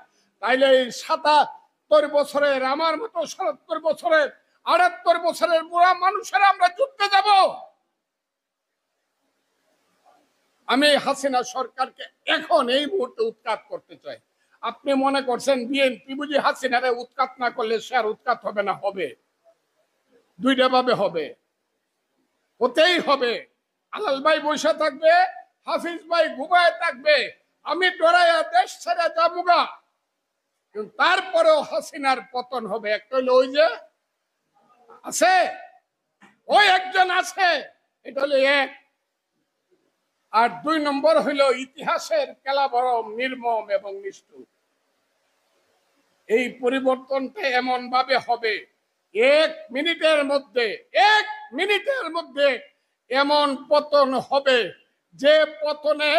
তাইলে এই 77 বছরের, আমার মতো 77 বছরের, 78 বছরের বুড়া মানুষেরা আমরা যুদ্ধে যাব। আমি হাসিনা সরকারকে এখন এই মুহূর্তে উৎখাত করতে চাই। আপনি মনে করছেন বিএনপি বুঝি হাসিনারে উৎখাত না করলে সে আর উৎখাত হবে না? হবে, দুইটা ভাবে হবে, হতেই হবে। আলাল ভাই বসে থাকবে, হাফিজ ভাই ঘুমায় থাকবে, আমি ডরাইয়া দেশ ছেড়ে যাবুগা, কিন্তু তারপরেও হাসিনার পতন হবে। একটা হলো ওই যে আছে, ওই একজন আছে, এটা হলো এক। আর 2 নম্বর হইল ইতিহাসের কেলাবরম, নির্মম এবং নিষ্ঠুর। এই পরিবর্তনটা এমন ভাবে হবে, 1 মিনিটের মধ্যে, 1 মিনিটের মধ্যে এমন পতন হবে, যে পতনে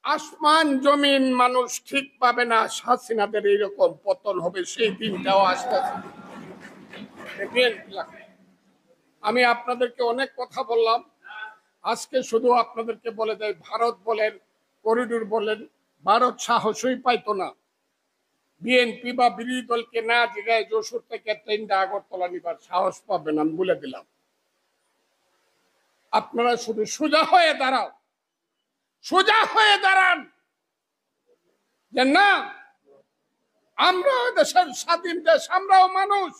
আসমান জমিন মানুষ ঠিক পাবে না, হাসিনাদের এইরকম পতন হবে, সেই দিনটাও আসতেছে। আমি আপনাদেরকে অনেক কথা বললাম, আজকে শুধু আপনাদেরকে বলে দেয়, ভারত বলেন, করিডোর বলেন, ভারত সাহসই পাইতো না বিএনপি বা বিরোধী দলকে না জিগায় যশোর থেকে ট্রেনটা আগরতলা নিবার সাহস পাবেন, আমি বলে দিলাম। আপনারা শুধু সোজা হয়ে দাঁড়াও, সোজা হয়ে দাঁড়ান যে না, আমরা দেশের স্বাধীন দেশ, আমরাও মানুষ,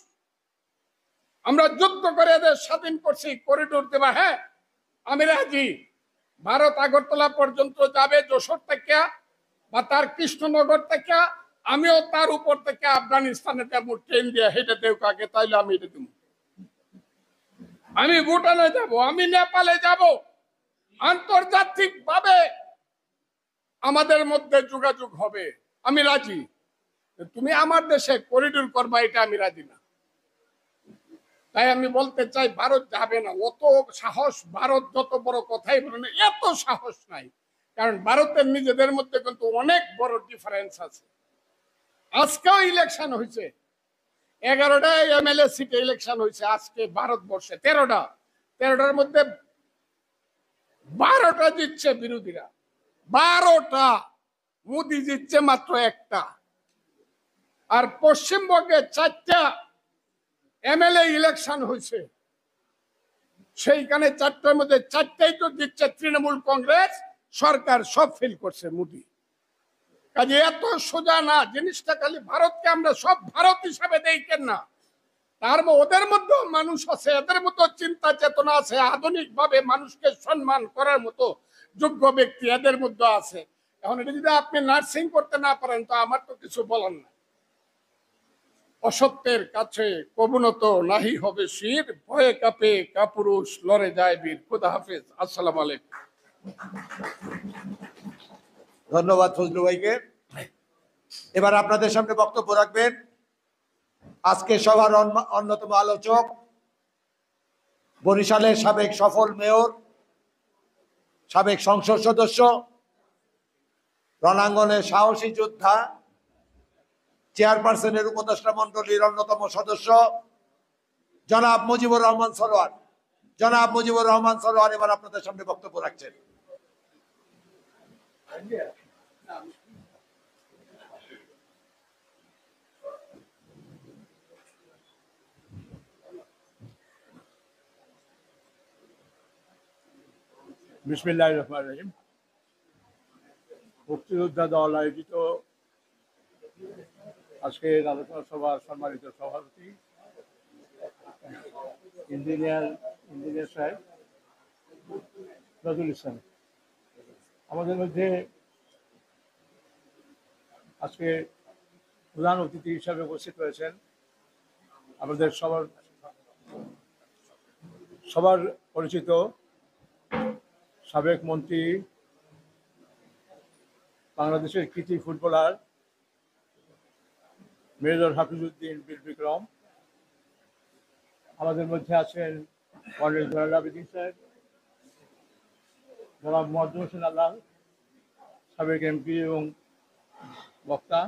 আমরা যুদ্ধ করে দেশ স্বাধীন করছি, করিডোর দেবা, হ্যাঁ আমি রাজি। ভারত আগরতলা পর্যন্ত যাবে যশোর থেকে বা তার কৃষ্ণনগর থেকে, আমিও তার উপর থেকে আফগানিস্তানে যাবো ট্রেন দিয়ে, হেঁটে দেব কাকে, তাইলে আমি এটা দেব। আমি ভুটানে যাব, আমি নেপালে যাব, আন্তর্জাতিক ভাবে আমাদের মধ্যে যোগাযোগ হবে, আমি রাজি। তুমি আমার দেশে করিডোর করবা, এটা আমি রাজি না। তাই আমি বলতে চাই, ভারত যাবে না, অত সাহস, ভারত যত বড় কথাই বলে না, এত সাহস নাই। কারণ ভারতের নিজেদের মধ্যে কিন্তু অনেক বড় ডিফারেন্স আছে। আজকেও ইলেকশন হয়েছে, 11টা এমএলএ সিটে ইলেকশন হয়েছে আজকে ভারতবর্ষে, 13টার মধ্যে 12টা জিতছে বিরোধীরা, 12টা। মোদি জিতছে মাত্র একটা। আর পশ্চিমবঙ্গে 4টা এমএলএ ইলেকশন হয়েছে, সেইখানে 4টার মধ্যে 4টাই তো দিচ্ছে তৃণমূল কংগ্রেস সরকার, সব ফেল করছে মোদি। কাজে এত সোজা না জিনিসটা, খালি ভারতকে আমরা সব ভারত হিসাবে দেখেন না, তার ওদের মধ্যেও মানুষ আছে, এদের মতো চিন্তা চেতনা আছে, আধুনিক ভাবে মানুষকে সম্মান করার মতো যোগ্য ব্যক্তি এদের মধ্যে আছে। এখন এটা যদি আপনি নার্সিং করতে না পারেন, তো আমার তো কিছু বলার না। অসত্যের কাছে কবুনত নাহি হবে শির, ভয়ে কাঁপে কাপুরুষ, লড়ে যায় বীর। খুদা হাফেজ, আসসালামু আলাইকুম। ধন্যবাদ ফজলু ভাইকে। এবার আপনাদের সামনে বক্তব্য রাখবেন আজকে সভার অন্যতম আলোচক, বরিশালের সাবেক সফল মেয়র, সাবেক সংসদ সদস্য, রণাঙ্গনের সাহসী যোদ্ধা, চেয়ারপারসনের উপদেষ্টা মন্ডলীর অন্যতম সদস্য জনাব মুজিবুর রহমান সরোয়ার। জনাব মুজিবুর রহমান সরোয়ার এবার আপনাদের সামনে বক্তব্য রাখছেন। বিসমিল্লাহির রহমানির রহিম। মুক্তিযোদ্ধা দল আয়োজিত আজকের আলোচনা সভার সম্মানিত সভাপতি ইঞ্জিনিয়ার সাহেব নজরুল ইসলাম, আমাদের মধ্যে আজকে প্রধান অতিথি হিসাবে উপস্থিত রয়েছেন আমাদের সবার পরিচিত সাবেক মন্ত্রী, বাংলাদেশের কৃতি ফুটবলার মেজর হাফিজউদ্দিন বীর বিক্রম। আমাদের মধ্যে আছেন কর্নেল জয়নাল আবেদীন সাহেব, জনাব মোয়াজ্জেম হোসেন আল্লাহ, সাবেক এমপি এবং বক্তা,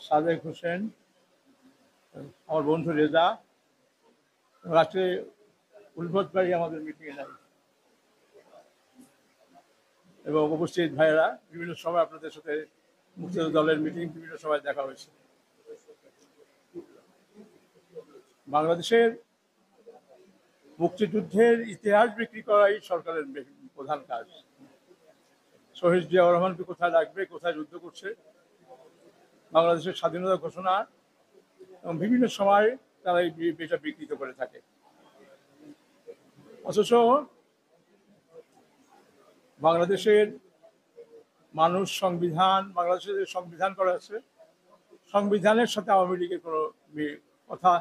সাদেক হোসেন, আমার বন্ধু রেজা, আজকে উলফত ভাই আমাদের মিটিংয়ে নাই, এবং উপস্থিত ভাইয়েরা। বিভিন্ন সময় আপনাদের সাথে মুক্তিযোদ্ধা দলের মিটিং বিভিন্ন সময় দেখা হয়েছে। বাংলাদেশের মুক্তিযুদ্ধের ইতিহাস বিক্রি করাই সরকারের প্রধান কাজ। শহীদ জিয়াউর রহমানকে কোথায় রাখবে, কোথায় যুদ্ধ করছে, বাংলাদেশের স্বাধীনতা ঘোষণা, এবং বিভিন্ন সময় তারা এই বিষয়টা বিকৃত করে থাকে। অথচ বাংলাদেশের মানুষ বাংলাদেশের যে সংবিধান করা আছে, সংবিধানের সাথে আওয়ামী লীগের কোনো কথা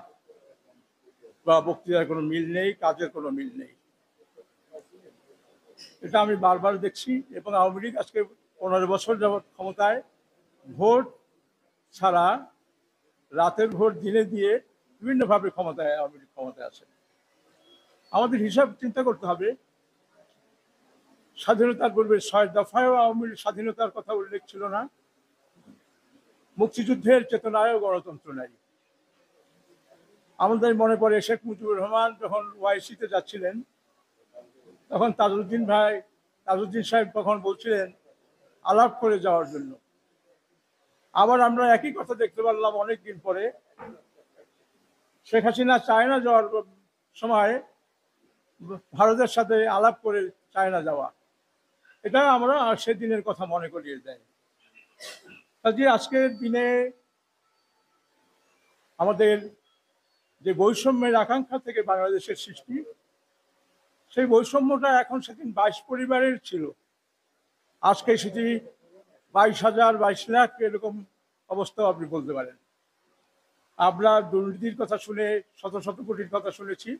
বা বক্তৃতার কোনো মিল নেই, কাজের কোনো মিল নেই। এটা আমি বারবার দেখছি। এবং আওয়ামী লীগ আজকে 15 বছর যাবৎ ক্ষমতায়, ভোট ছাড়া রাতের ভোট দিনে দিয়ে বিভিন্নভাবে আওয়ামী লীগ ক্ষমতায় আছে। আমাদের হিসাব চিন্তা করতে হবে, স্বাধীনতার পূর্বে 6 দফায়ও আওয়ামী লীগ স্বাধীনতার কথা উল্লেখ ছিল না, মুক্তিযুদ্ধের চেতনায়ও গণতন্ত্র নাই। আমাদের মনে পড়ে শেখ মুজিবুর রহমান যখন ওআইসিতে যাচ্ছিলেন, তখন তাজউদ্দিন সাহেব তখন বলছিলেন আলাপ করে যাওয়ার জন্য। আবার আমরা একই কথা দেখতে পারলাম অনেকদিন পরে, শেখ হাসিনা চায়না যাওয়ার সময় ভারতের সাথে আলাপ করে চায়না যাওয়া, এটা আমরা সেদিনের কথা মনে করিয়ে দেয়। কাজে আজকের দিনে আমাদের যে বৈষম্যের আকাঙ্ক্ষা থেকে বাংলাদেশের সৃষ্টি, সেই বৈষম্যটা এখন সেদিন 22 পরিবারের ছিল, আজকে সেটি 22,000 22 লাখ এরকম অবস্থাও আপনি বলতে পারেন। আমরা দুর্নীতির কথা শুনে শত শত কোটির কথা শুনেছি,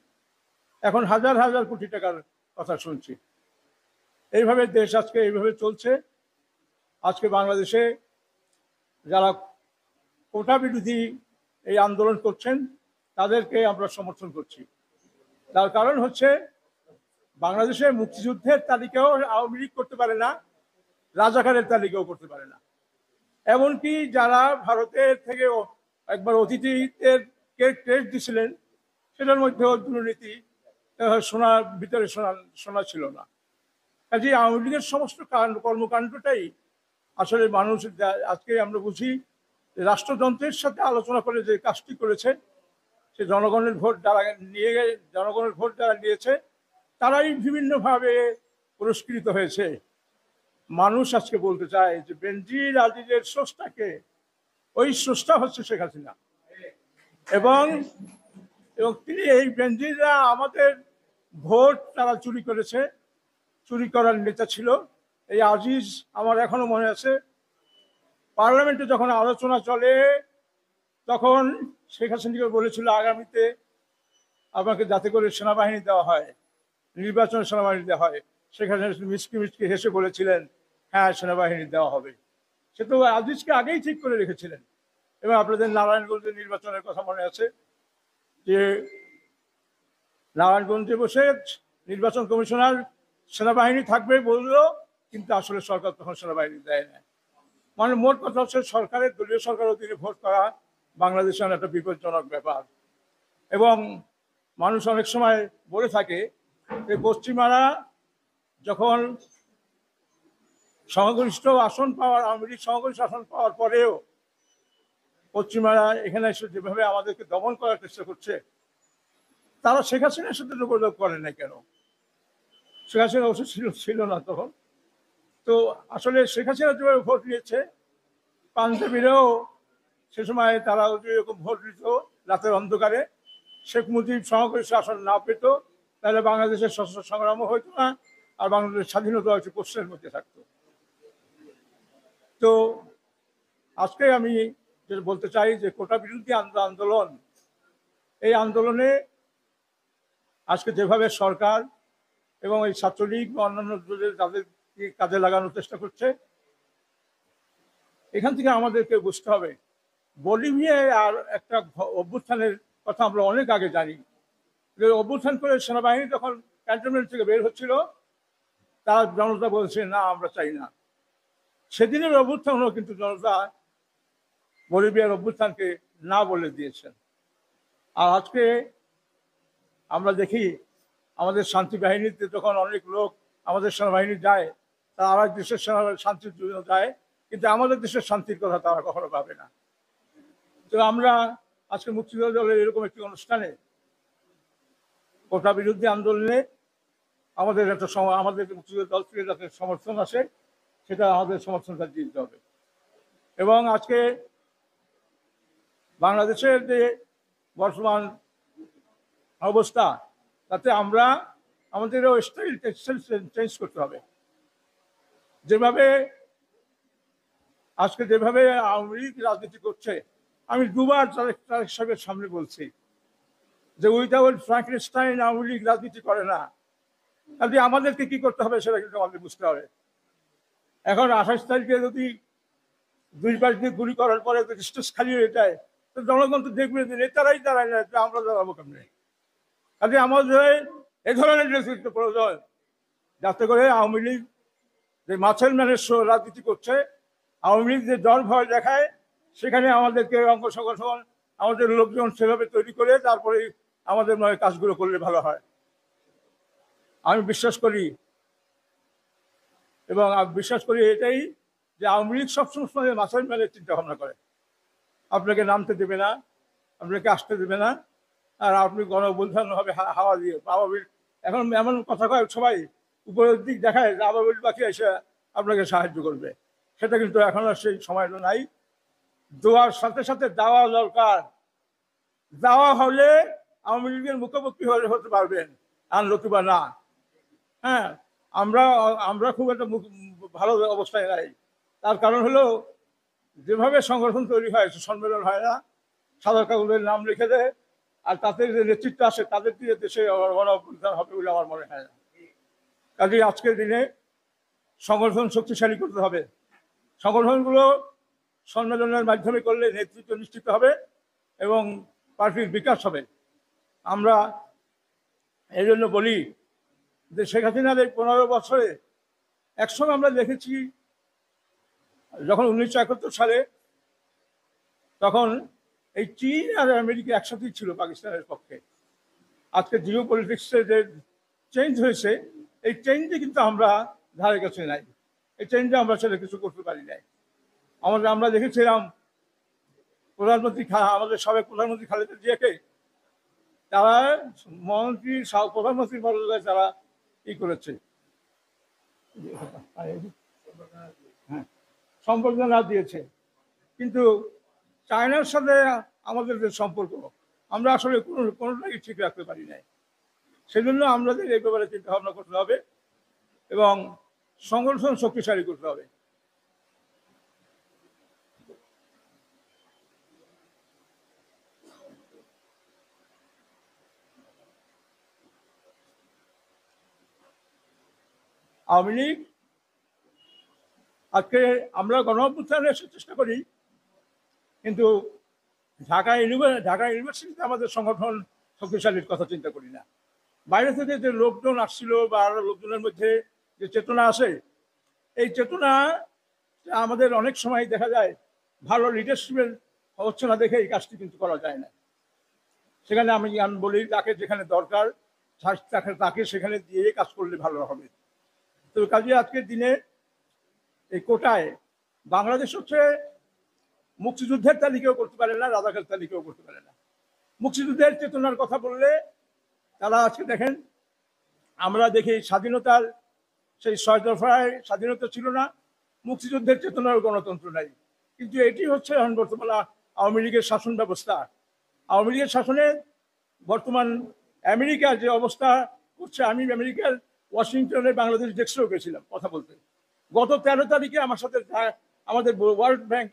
এখন হাজার হাজার কোটি টাকার কথা শুনছি। এইভাবে দেশ আজকে এইভাবে চলছে। আজকে বাংলাদেশে যারা কোটা বিরোধী এই আন্দোলন করছেন তাদেরকে আমরা সমর্থন করছি। তার কারণ হচ্ছে বাংলাদেশে মুক্তিযুদ্ধের তালিকাও আওয়ামী লীগ করতে পারে না, রাজাকারের তালিকাও করতে পারে না। এমনকি যারা ভারতের থেকে একবার অতিথিদের ক্রেডিট দিছিলেন, সেটার মধ্যেও দুর্নীতি শোনার ভিতরে শোনা ছিল না। কাজে আওয়ামী লীগের সমস্ত কর্মকাণ্ডটাই আসলে মানুষ আজকে আমরা বুঝি রাষ্ট্রযন্ত্রের সাথে আলোচনা করে যে কাজটি করেছে, সে জনগণের ভোট যারা নিয়েছে তারাই বিভিন্নভাবে পুরস্কৃত হয়েছে। মানুষ আজকে বলতে চায় যে বেনজির আজিজের স্রষ্টাকে, ওই স্রষ্টা হচ্ছে শেখ হাসিনা, এবং তিনি এই বেনজিররা আমাদের ভোট তারা চুরি করেছে, চুরি করার নেতা ছিল এই আজিজ। আমার এখনো মনে আছে, পার্লামেন্টে যখন আলোচনা চলে তখন শেখ হাসিনাকে বলেছিল আগামীতে আমাকে যাতে করে সেনাবাহিনী দেওয়া হয়, নির্বাচনে সেনাবাহিনী দেওয়া হয়। শেখ হাসিনা মিচকি হেসে বলেছিলেন হ্যাঁ সেনাবাহিনী দেওয়া হবে। সে তো আজিজকে আগেই ঠিক করে রেখেছিলেন। এবং আপনাদের নারায়ণগঞ্জের নির্বাচনের কথা মনে আছে যে নারায়ণগঞ্জে বসে নির্বাচন কমিশনার সেনাবাহিনী থাকবে বললো, কিন্তু আসলে সরকার তখন সেনাবাহিনী দেয় না। মানে মোট কথা হচ্ছে সরকারের, দলীয় সরকার অধীনে ভোট করা বাংলাদেশের একটা বিপজ্জনক ব্যাপার। এবং মানুষ অনেক সময় বলে থাকে যে পশ্চিমারা যখন সংখ্যাগরিষ্ঠ আসন পাওয়ার, আওয়ামী লীগ সংখ্যাগরিষ্ঠ আসন পাওয়ার পরেও পশ্চিমারা এখানে এসে যেভাবে আমাদেরকে দমন করার চেষ্টা করছে, তারা শেখ হাসিনার সাথে যোগাযোগ করে না কেন? শেখ হাসিনা অবশ্য ছিল না তখন। তো আসলে শেখ হাসিনা যেভাবে ভোট নিয়েছে, পাঞ্জাবিরাও সে সময় তারা এরকম ভোট নিত রাতের অন্ধকারে, শেখ মুজিব সংখ্যাগরিষ্ঠ আসন না পেত, তাহলে বাংলাদেশের সশস্ত্র সংগ্রামও হইতো না, আর বাংলাদেশের স্বাধীনতা হচ্ছে প্রশ্নের মধ্যে থাকতো। তো আজকে আমি যেটা বলতে চাই যে কোটা বিরোধী আন্দোলন, এই আন্দোলনে আজকে যেভাবে সরকার এবং এই ছাত্রলীগ বা অন্যান্য তাদের কাজে লাগানোর চেষ্টা করছে, এখান থেকে আমাদেরকে বুঝতে হবে বলিভিয়ায় আর একটা অভ্যুত্থানের কথা আমরা অনেক আগে জানি। যে অভ্যুত্থান করে সেনাবাহিনী যখন ক্যান্টনমেন্ট থেকে বের হচ্ছিল, তার জনতা বলছে না আমরা চাই না। সেদিনের অভ্যুত্থানও কিন্তু জনতা বলিভিয়ার অভ্যুত্থানকে না বলে দিয়েছেন। আর আজকে আমরা দেখি আমাদের শান্তি বাহিনীতে যখন অনেক লোক আমাদের সেনাবাহিনী যায়, তারা আর এক দেশের শান্তির জন্য যায়, কিন্তু আমাদের দেশের শান্তির কথা তারা কখনো ভাবে না। তো আমরা আজকে মুক্তিযোদ্ধা দলের এরকম একটি অনুষ্ঠানে কোটা বিরোধী আন্দোলনে আমাদের একটা আমাদের মুক্তিযোদ্ধা দল থেকে যাতে সমর্থন আসে, সেটা আমাদের সমর্থনটা দিতে হবে। এবং আজকে বাংলাদেশের যে বর্তমান অবস্থা, তাতে আমরা আমাদেরও স্টাইল চেঞ্জ করতে হবে। যেভাবে আজকে যেভাবে আওয়ামী লীগ রাজনীতি করছে, আমি দুবার তারেক সাহেবের সামনে বলছি যে উইদাউট ফ্রাঙ্কেনস্টাইন আওয়ামী লীগ রাজনীতি করে না। তাহলে আমাদেরকে কি করতে হবে সেটা কিন্তু আমাদের বুঝতে হবে। এখন 28 তারিখে যদি 2 পাশ দিয়ে গুলি করার পরে স্টেজ খালি হয়ে যায়, তো জনগণ তো দেখবে যে নেতারাই দাঁড়ায় না, আমরা দাঁড়াবো কেমনে? কাজে আমাদের এ ধরনের নেতৃত্ব প্রয়োজন, যাতে করে আওয়ামী লীগ যে মাছের ম্যানের রাজনীতি করছে, আওয়ামী লীগ যে দল ভয় দেখায়, সেখানে আমাদেরকে অঙ্গ সংগঠন আমাদের লোকজন সেভাবে তৈরি করে তারপরে আমাদের কাজগুলো করলে ভালো হয়। আমি বিশ্বাস করি এবং বিশ্বাস করি এটাই যে আওয়ামী লীগ সবসময় মাছের ম্যানের চিন্তা ভাবনা করে। আপনাকে নামতে দেবে না, আপনাকে আসতে দেবে না, আর আপনি গণঅভ্যুত্থান হবে হাওয়া দিয়ে আবাবিল। এখন এমন কথা কয় সবাই উপরের দিক দেখায় যে আবাবিল পাখি এসে আপনাকে সাহায্য করবে, সেটা কিন্তু এখন আর সেই সময়টা নাই। দোয়ার সাথে সাথে দাওয়া দরকার। দাওয়া হলে আওয়ামী লীগের মুখোমুখি হতে পারবেন, আর নতুবা না। হ্যাঁ, আমরা খুব একটা ভালো অবস্থায় নাই। তার কারণ হলো যেভাবে সংগঠন তৈরি হয়, সম্মেলন হয় না, সাদা কাগজের নাম লিখে দেয়, আর তাদের যে নেতৃত্ব আসে তাদের দিয়ে দেশে গণঅভ্যুত্থান হবে বলে আমার মনে হয় না। কাজেই আজকের দিনে সংগঠন শক্তিশালী করতে হবে। সংগঠনগুলো সম্মেলনের মাধ্যমে করলে নেতৃত্ব নিশ্চিত হবে এবং পার্টির বিকাশ হবে। আমরা এই জন্য বলি যে শেখ হাসিনার এই 15 বছরে একসময় আমরা দেখেছি, যখন 1971 সালে, তখন এই চীন আর আমেরিকা একসাথেই ছিল পাকিস্তানের পক্ষে। আজকে জিও পলিটিক্সে যে চেঞ্জ হয়েছে, এই চেঞ্জে কিন্তু আমরা ধারে কাছে নাই, এই চেঞ্জে আমরা সেটা কিছু করতে পারি নাই। আমরা দেখেছিলাম প্রধানমন্ত্রী আমাদের সাবেক প্রধানমন্ত্রী খালেদা জিয়াকে তারা প্রধানমন্ত্রীর মর্যাদায় তারা করেছে, হ্যাঁ, সম্বর্ধনা দিয়েছে। কিন্তু চায়নার সাথে আমাদের যে সম্পর্ক, আমরা আসলে কোনোটাই ঠিক রাখতে পারি নাই। সেজন্য আমাদের এই ব্যাপারে চিন্তা ভাবনা করতে হবে এবং সংগঠন শক্তিশালী করতে হবে। আওয়ামী লীগ আজকে আমরা গণঅভ্যুত্থানের চেষ্টা করি, কিন্তু ঢাকা ইউনিভার্সিটিতে আমাদের সংগঠন শক্তিশালীর কথা চিন্তা করি না। বাইরে থেকে যে লোকজন আসছিল বা আরো লোকজনের মধ্যে যে চেতনা আসে, এই চেতনা আমাদের অনেক সময় দেখা যায় ভালো লিডারশিপের হচ্ছে না দেখে এই কাজটি কিন্তু করা যায় না। সেখানে আমি বলি তাকে যেখানে দরকার তাকে সেখানে দিয়ে কাজ করলে ভালো হবে। তো কাজে আজকের দিনে এই কোটায় বাংলাদেশ হচ্ছে মুক্তিযুদ্ধের তালিকাও করতে পারে না, রাজাকার তালিকাও করতে পারে না। মুক্তিযুদ্ধের চেতনার কথা বললে তারা আজকে দেখেন, আমরা দেখি স্বাধীনতার সেই 6 দফায় স্বাধীনতা ছিল না, মুক্তিযুদ্ধের চেতনার গণতন্ত্র নাই। কিন্তু এটি হচ্ছে এখন বর্তমান আওয়ামী লীগের শাসন ব্যবস্থা। আওয়ামী লীগের শাসনে বর্তমান আমেরিকার যে অবস্থা করছে, আমি আমেরিকার ওয়াশিংটনে বাংলাদেশ ডেস্কেও গেছিলাম কথা বলতে। গত 13 তারিখে আমার সাথে আমাদের ওয়ার্ল্ড ব্যাংক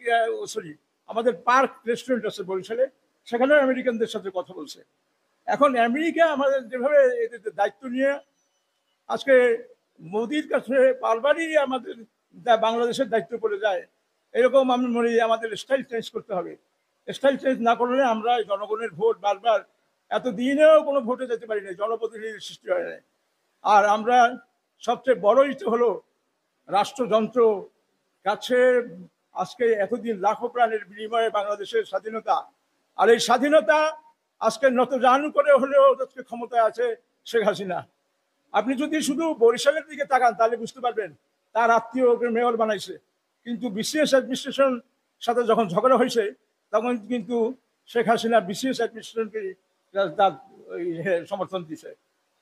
আমাদের পার্ক রেস্টুরেন্ট আছে বরিশালে, সেখানেও আমেরিকানদের সাথে কথা বলছে। এখন আমেরিকা আমাদের যেভাবে এদের দায়িত্ব নিয়ে আজকে মোদির কাছে বারবারই আমাদের বাংলাদেশের দায়িত্ব পড়ে যায়, এরকম আমি মনে করি আমাদের স্টাইল চেঞ্জ করতে হবে। স্টাইল চেঞ্জ না করলে আমরা জনগণের ভোট বারবার এতদিনেও কোনো ভোটে যেতে পারি না, জনপ্রতিনিধির সৃষ্টি হয় না। আর আমরা সবচেয়ে বড় ইস্যু হলো রাষ্ট্রযন্ত্র কাছে আজকে এতদিন লাখো প্রাণের বিনিময়ে বাংলাদেশের স্বাধীনতা, আর এই স্বাধীনতা আজকে নতজানু করে হলেও আজকে ক্ষমতায় আছে শেখ হাসিনা। আপনি যদি শুধু বরিশালের দিকে তাকান তাহলে বুঝতে পারবেন তার আত্মীয় ওকে মেয়র বানাইছে, কিন্তু বিসিএস অ্যাডমিনিস্ট্রেশন সাথে যখন ঝগড়া হয়েছে তখন কিন্তু শেখ হাসিনা বিসিএস অ্যাডমিনিস্ট্রেশনকে তার সমর্থন দিছে।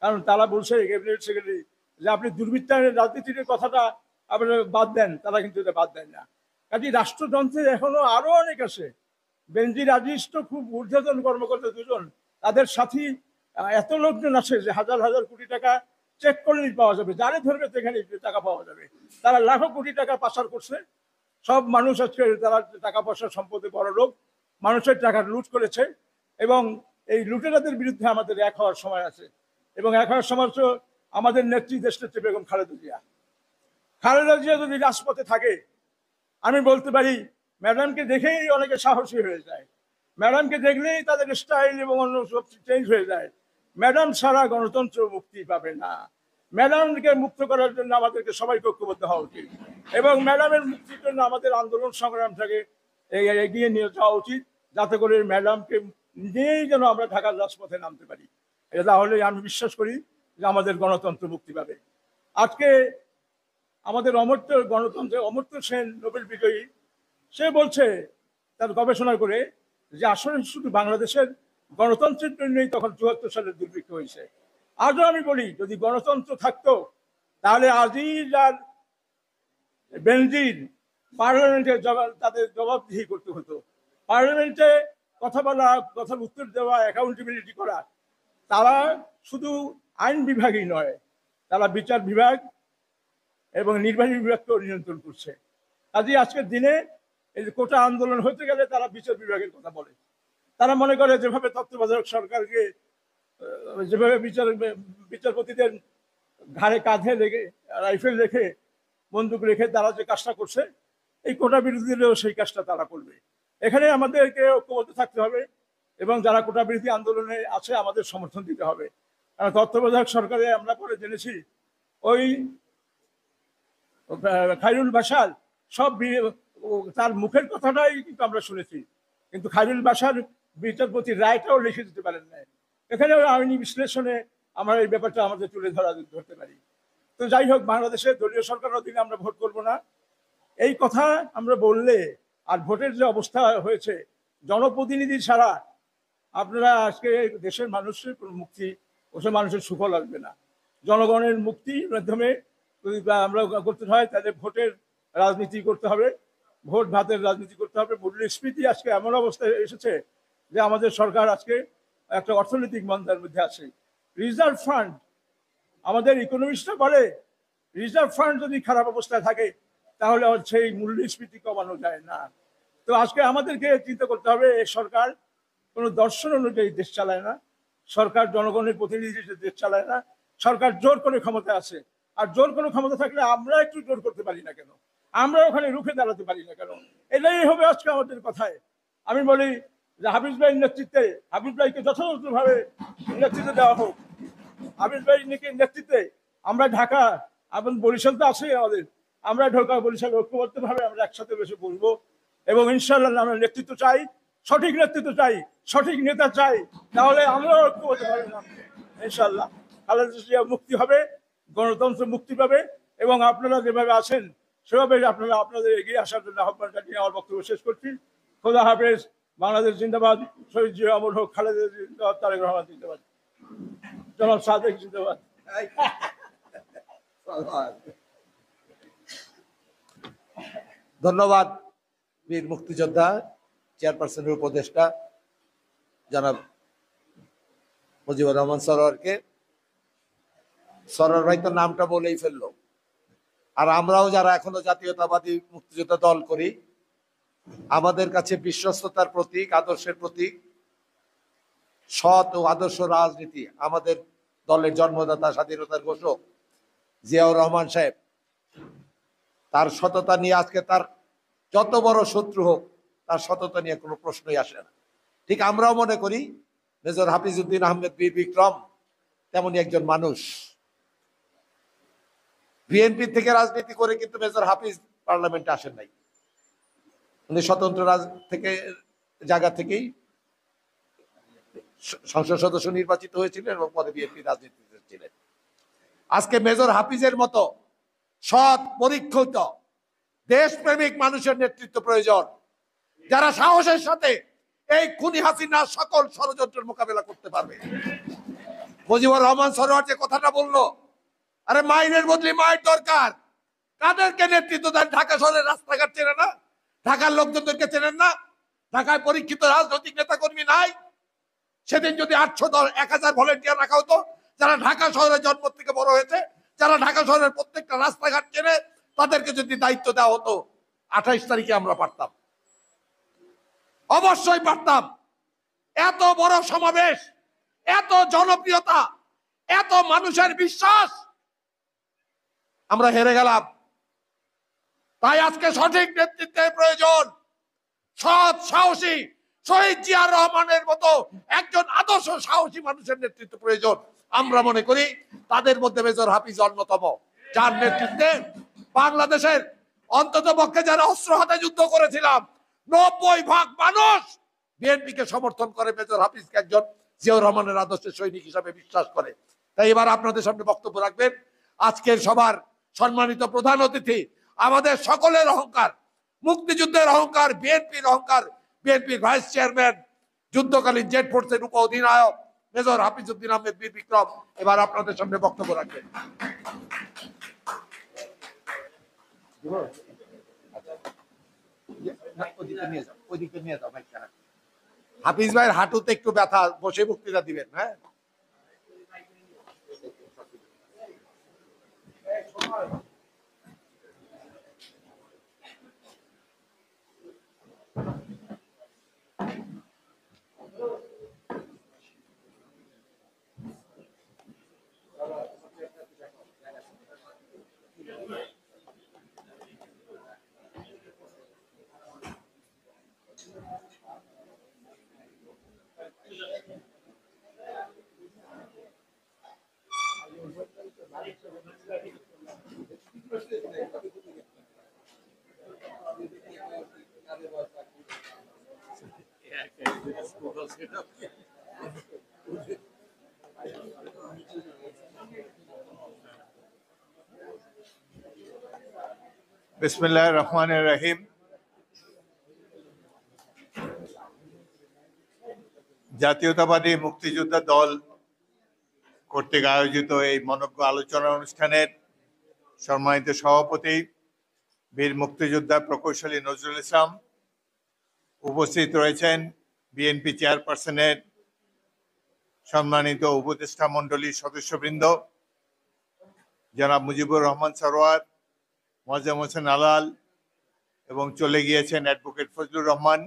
কারণ তারা বলছে ক্যাবিনেট সেক্রেটারি যে আপনি দুর্বৃত্তায়নের রাজনীতির কথাটা আপনারা বাদ দেন, তারা কিন্তু এটা বাদ দেন না। কাজে রাষ্ট্রযন্ত্রের এখনো আরো অনেক আছে। বেনজির আজিজ তো খুব ঊর্ধ্বতন কর্মকর্তা দুজন, তাদের সাথী এত লোকজন আছে যে হাজার হাজার কোটি টাকা চেক করলেই পাওয়া যাবে, যারে ধরবে সেখানে টাকা পাওয়া যাবে। তারা লাখো কোটি টাকা পাচার করছে। সব মানুষ আজকে তারা টাকা পয়সা সম্পদে বড় লোক, মানুষের টাকা লুট করেছে এবং এই লুটেরাদের বিরুদ্ধে আমাদের এক হওয়ার সময় আছে। এবং এক হওয়ার সময় আমাদের নেত্রী দেশনেত্রী বেগম খালেদা জিয়া। খালেদা জিয়া যদি রাজপথে থাকে, আমি বলতে পারি ম্যাডামকে দেখেই অনেকে সাহসী হয়ে যায়, ম্যাডামকে দেখলেই তাদের স্টাইল এবং অন্য সব চেঞ্জ হয়ে যায়। ম্যাডাম ছাড়া গণতন্ত্র মুক্তি পাবে না, ম্যাডামকে মুক্ত করার জন্য আমাদেরকে সবাইকে ঐক্যবদ্ধ হওয়া উচিত এবং ম্যাডামের মুক্তির জন্য আমাদের আন্দোলন সংগ্রামটাকে এগিয়ে নিয়ে যাওয়া উচিত, যাতে করে ম্যাডামকে নিয়েই যেন আমরা ঢাকার রাজপথে নামতে পারি। এটা তাহলে আমি বিশ্বাস করি যে আমাদের গণতন্ত্র মুক্তি পাবে। আজকে আমাদের অমর্ত্য সেন নোবেল বিজয়ী, সে বলছে তার গবেষণা করে যে আসলে শুধু বাংলাদেশের গণতন্ত্রের জন্যই তখন ৭৪ সালের দুর্ভিক্ষ হয়েছে। আজও আমি বলি, যদি গণতন্ত্র থাকতো তাহলে আজই যার বেনজির পার্লামেন্টে তাদের জবাবদিহি করতে হতো। পার্লামেন্টে কথা বলা, কথার উত্তর দেওয়া, অ্যাকাউন্টেবিলিটি করা, তারা শুধু আইন বিভাগই নয়, তারা বিচার বিভাগ এবং নির্বাহী বিভাগকেও নিয়ন্ত্রণ করছে। কাজেই আজকের দিনে এই যে কোটা আন্দোলন হতে গেলে তারা বিচার বিভাগের কথা বলে। তারা মনে করে যেভাবে তত্ত্বাবধায়ক সরকারকে, যেভাবে বিচারপতিদের ঘাড়ে কাঁধে রেখে, রাইফেল রেখে, বন্দুক রেখে তারা যে কাজটা করছে, এই কোটা বিরোধীদেরও সেই কাজটা তারা করবে। এখানে আমাদেরকে ঐক্যবদ্ধ থাকতে হবে এবং যারা কোটা বিরোধী আন্দোলনে আছে আমাদের সমর্থন দিতে হবে। কারণ তত্ত্বাবধায়ক সরকারে আমরা পরে জেনেছি ওই খায়রুল বাশার সব তার মুখের কথাটাই কিন্তু আমরা শুনেছি, কিন্তু খায়রুল বাশার বিচারপতির রায়টাও লিখে দিতে পারেন না। এখানে আইনি বিশ্লেষণে আমরা এই ব্যাপারটা আমাদের তুলে ধরতে পারি। তো যাই হোক, বাংলাদেশে দলীয় সরকারের অধীনে আমরা ভোট করব না, এই কথা আমরা বললে, আর ভোটের যে অবস্থা হয়েছে, জনপ্রতিনিধি ছাড়া আপনারা আজকে দেশের মানুষের কোনো মুক্তি, ওসব মানুষের সুফল আসবে না। জনগণের মুক্তির মাধ্যমে যদি আমরা করতে হয় তাহলে ভোটের রাজনীতি করতে হবে, ভোট ভাতের রাজনীতি করতে হবে। মূল্যস্ফীতি আজকে এমন অবস্থায় এসেছে যে আমাদের সরকার আজকে একটা অর্থনৈতিক মন্দার মধ্যে আছে। রিজার্ভ ফান্ড, আমাদের ইকোনমিস্টরা বলে রিজার্ভ ফান্ড যদি খারাপ অবস্থায় থাকে তাহলে সেই মূল্যস্ফীতি কমানো যায় না। তো আজকে আমাদেরকে চিন্তা করতে হবে, এই সরকার কোনো দর্শন অনুযায়ী দেশ চালায় না, সরকার জনগণের প্রতিনিধি দেশ চালায় না, সরকার জোর করে ক্ষমতা আছে। আর জোর করে ক্ষমতা থাকলে আমরা একটু জোর করতে পারি না কেন, আমরা ওখানে রুখে দাঁড়াতে পারি না কেন? এটাই হবে আজকে আমাদের কথায়। আমি বলি যে হাফিজ ভাইয়ের নেতৃত্বে, হাফিজ ভাইকে যথাযথভাবে নেতৃত্ব দেওয়া হোক। হাফিজ ভাইয়ের নেতৃত্বে আমরা ঢাকা এবং বরিশাল তো আছেই আমাদের, আমরা ঢাকা বরিশাল ঐক্যবদ্ধভাবে আমরা একসাথে বসে বলবো এবং ইনশাআল্লাহ আমরা নেতৃত্ব চাই, সঠিক নেতৃত্ব চাই, সঠিক নেতা চাই, তাহলে আমরা ঐক্যবদ্ধভাবে ইনশাআল্লাহ খালেদা জিয়া মুক্তি হবে, গণতন্ত্র মুক্তি পাবে এবং আপনারা যেভাবে আছেন সেভাবে আপনারা আপনাদের এগিয়ে আসার জন্য আহ্বান জানিয়ে আমার বক্তব্য শেষ করছি। খোদা হাফেজ। বাংলাদেশ জিন্দাবাদ। শহীদ জিয়া অমর হোক। খালেদা জিন্দাবাদ। তারেক রহমান জিন্দাবাদ। জনাব সাদেক জিন্দাবাদ। ধন্যবাদ বীর মুক্তিযোদ্ধা, চেয়ারপারসনের উপদেষ্টা জনাব মুজিবুর রহমান সরোয়ারকে। সরোয়ার ভাই তো নামটা বলেই ফেললো। আর আমরাও যারা এখনো জাতীয়তাবাদী মুক্তিযোদ্ধা দল করি, আমাদের কাছে বিশ্বস্ততার প্রতীক, আদর্শের প্রতীক, সৎ ও আদর্শ রাজনীতি আমাদের দলের জন্মদাতা, স্বাধীনতার ঘোষক জিয়াউর রহমান সাহেব, তার সততা নিয়ে আজকে তার যত বড় শত্রু হোক তার সততা নিয়ে কোনো প্রশ্নই আসে না। ঠিক আমরাও মনে করি মেজর হাফিজউদ্দিন আহমেদ বীর বিক্রম তেমনই একজন মানুষ। বিএনপি থেকে রাজনীতি করে কিন্তু মেজর হাফিজ পার্লামেন্টে আসেন নাই, উনি স্বতন্ত্র জায়গা থেকেই সংসদ সদস্য নির্বাচিত হয়েছিলেন এবং পরে বিএনপি রাজনীতিতে ছিলেন। আজকে মেজর হাফিজের মতো সৎ, পরীক্ষিত, দেশপ্রেমিক মানুষের নেতৃত্ব প্রয়োজন, যারা সাহসের সাথে এই খুনি হাসিনার সকল ষড়যন্ত্রের মোকাবেলা করতে পারবে। মুজিবুর রহমান সরোয়ার যে কথাটা বললো, আরে মাইনের বদলে মায়ের দরকার। কাদেরকে নেতৃত্ব দেন? ঢাকা শহরের রাস্তাঘাট চেনে না, ঢাকার লোকজনদেরকে চেনেন না, ঢাকায় পরীক্ষিত রাজনৈতিক নেতা কর্মী নাই। সেদিন যদি 800-1000 ভলেন্টিয়ার রাখা হতো, যারা ঢাকা শহরে জন্ম থেকে বড় হয়েছে, যারা ঢাকা শহরের প্রত্যেকটা রাস্তাঘাট চেনে, তাদেরকে যদি দায়িত্ব দেওয়া হতো, 28 তারিখে আমরা পারতাম, অবশ্যই পারতাম। এত বড় সমাবেশ, এত জনপ্রিয়তা, এত মানুষের বিশ্বাস, আমরা হেরে গেলাম। তাই আজকে সঠিক নেতৃত্বের প্রয়োজন, সৎ, সাহসী, শহীদ জিয়া রহমানের মতো একজন আদর্শ সাহসী মানুষের নেতৃত্ব প্রয়োজন। আমরা মনে করি তাদের মধ্যে মেজর হাফিজ অন্যতম, যার নেতৃত্বে বাংলাদেশের অন্তত পক্ষে যারা অস্ত্র হাতে যুদ্ধ করেছিলাম 90% মানুষ বিএনপিকে সমর্থন করে, মেজর হাফিজকে একজন জিয়াউর রহমানের আদর্শের সৈনিক হিসাবে বিশ্বাস করে। তাই এবার আপনাদের সামনে বক্তব্য রাখবেন আজকের সবার সম্মানিত প্রধান অতিথি, আমাদের সকলের অহংকার, মুক্তিযুদ্ধের অহংকার, বিএনপির অহংকার, বিএনপির ভাইস চেয়ারম্যান, যুদ্ধকালীন জেড ফোর্সের উপ অধিনায়ক মেজর হাফিজউদ্দিন আহমেদ বীর বিক্রম এবার আপনাদের সামনে বক্তব্য রাখবেন। হাফিজ ভাইয়ের হাঁটুতে একটু ব্যথা, বসে বক্তৃতা দিবেন। হ্যাঁ, বিসমিল্লাহির রহমানির রহিম। জাতীয়তাবাদী মুক্তিযোদ্ধা দল কর্তৃক আয়োজিত এই মনোজ্ঞ আলোচনা অনুষ্ঠানের সম্মানিত সভাপতি বীর মুক্তিযোদ্ধা প্রকৌশলী নজরুল ইসলাম, উপস্থিত রয়েছেন বিএনপি চেয়ারপারসনের সম্মানিত উপদেষ্টা মণ্ডলীর সদস্যবৃন্দ, জনাব মুজিবুর রহমান সরোয়ার, মোয়াজ্জেম হোসেন আলাল এবং চলে গিয়েছেন অ্যাডভোকেট ফজলুর রহমান।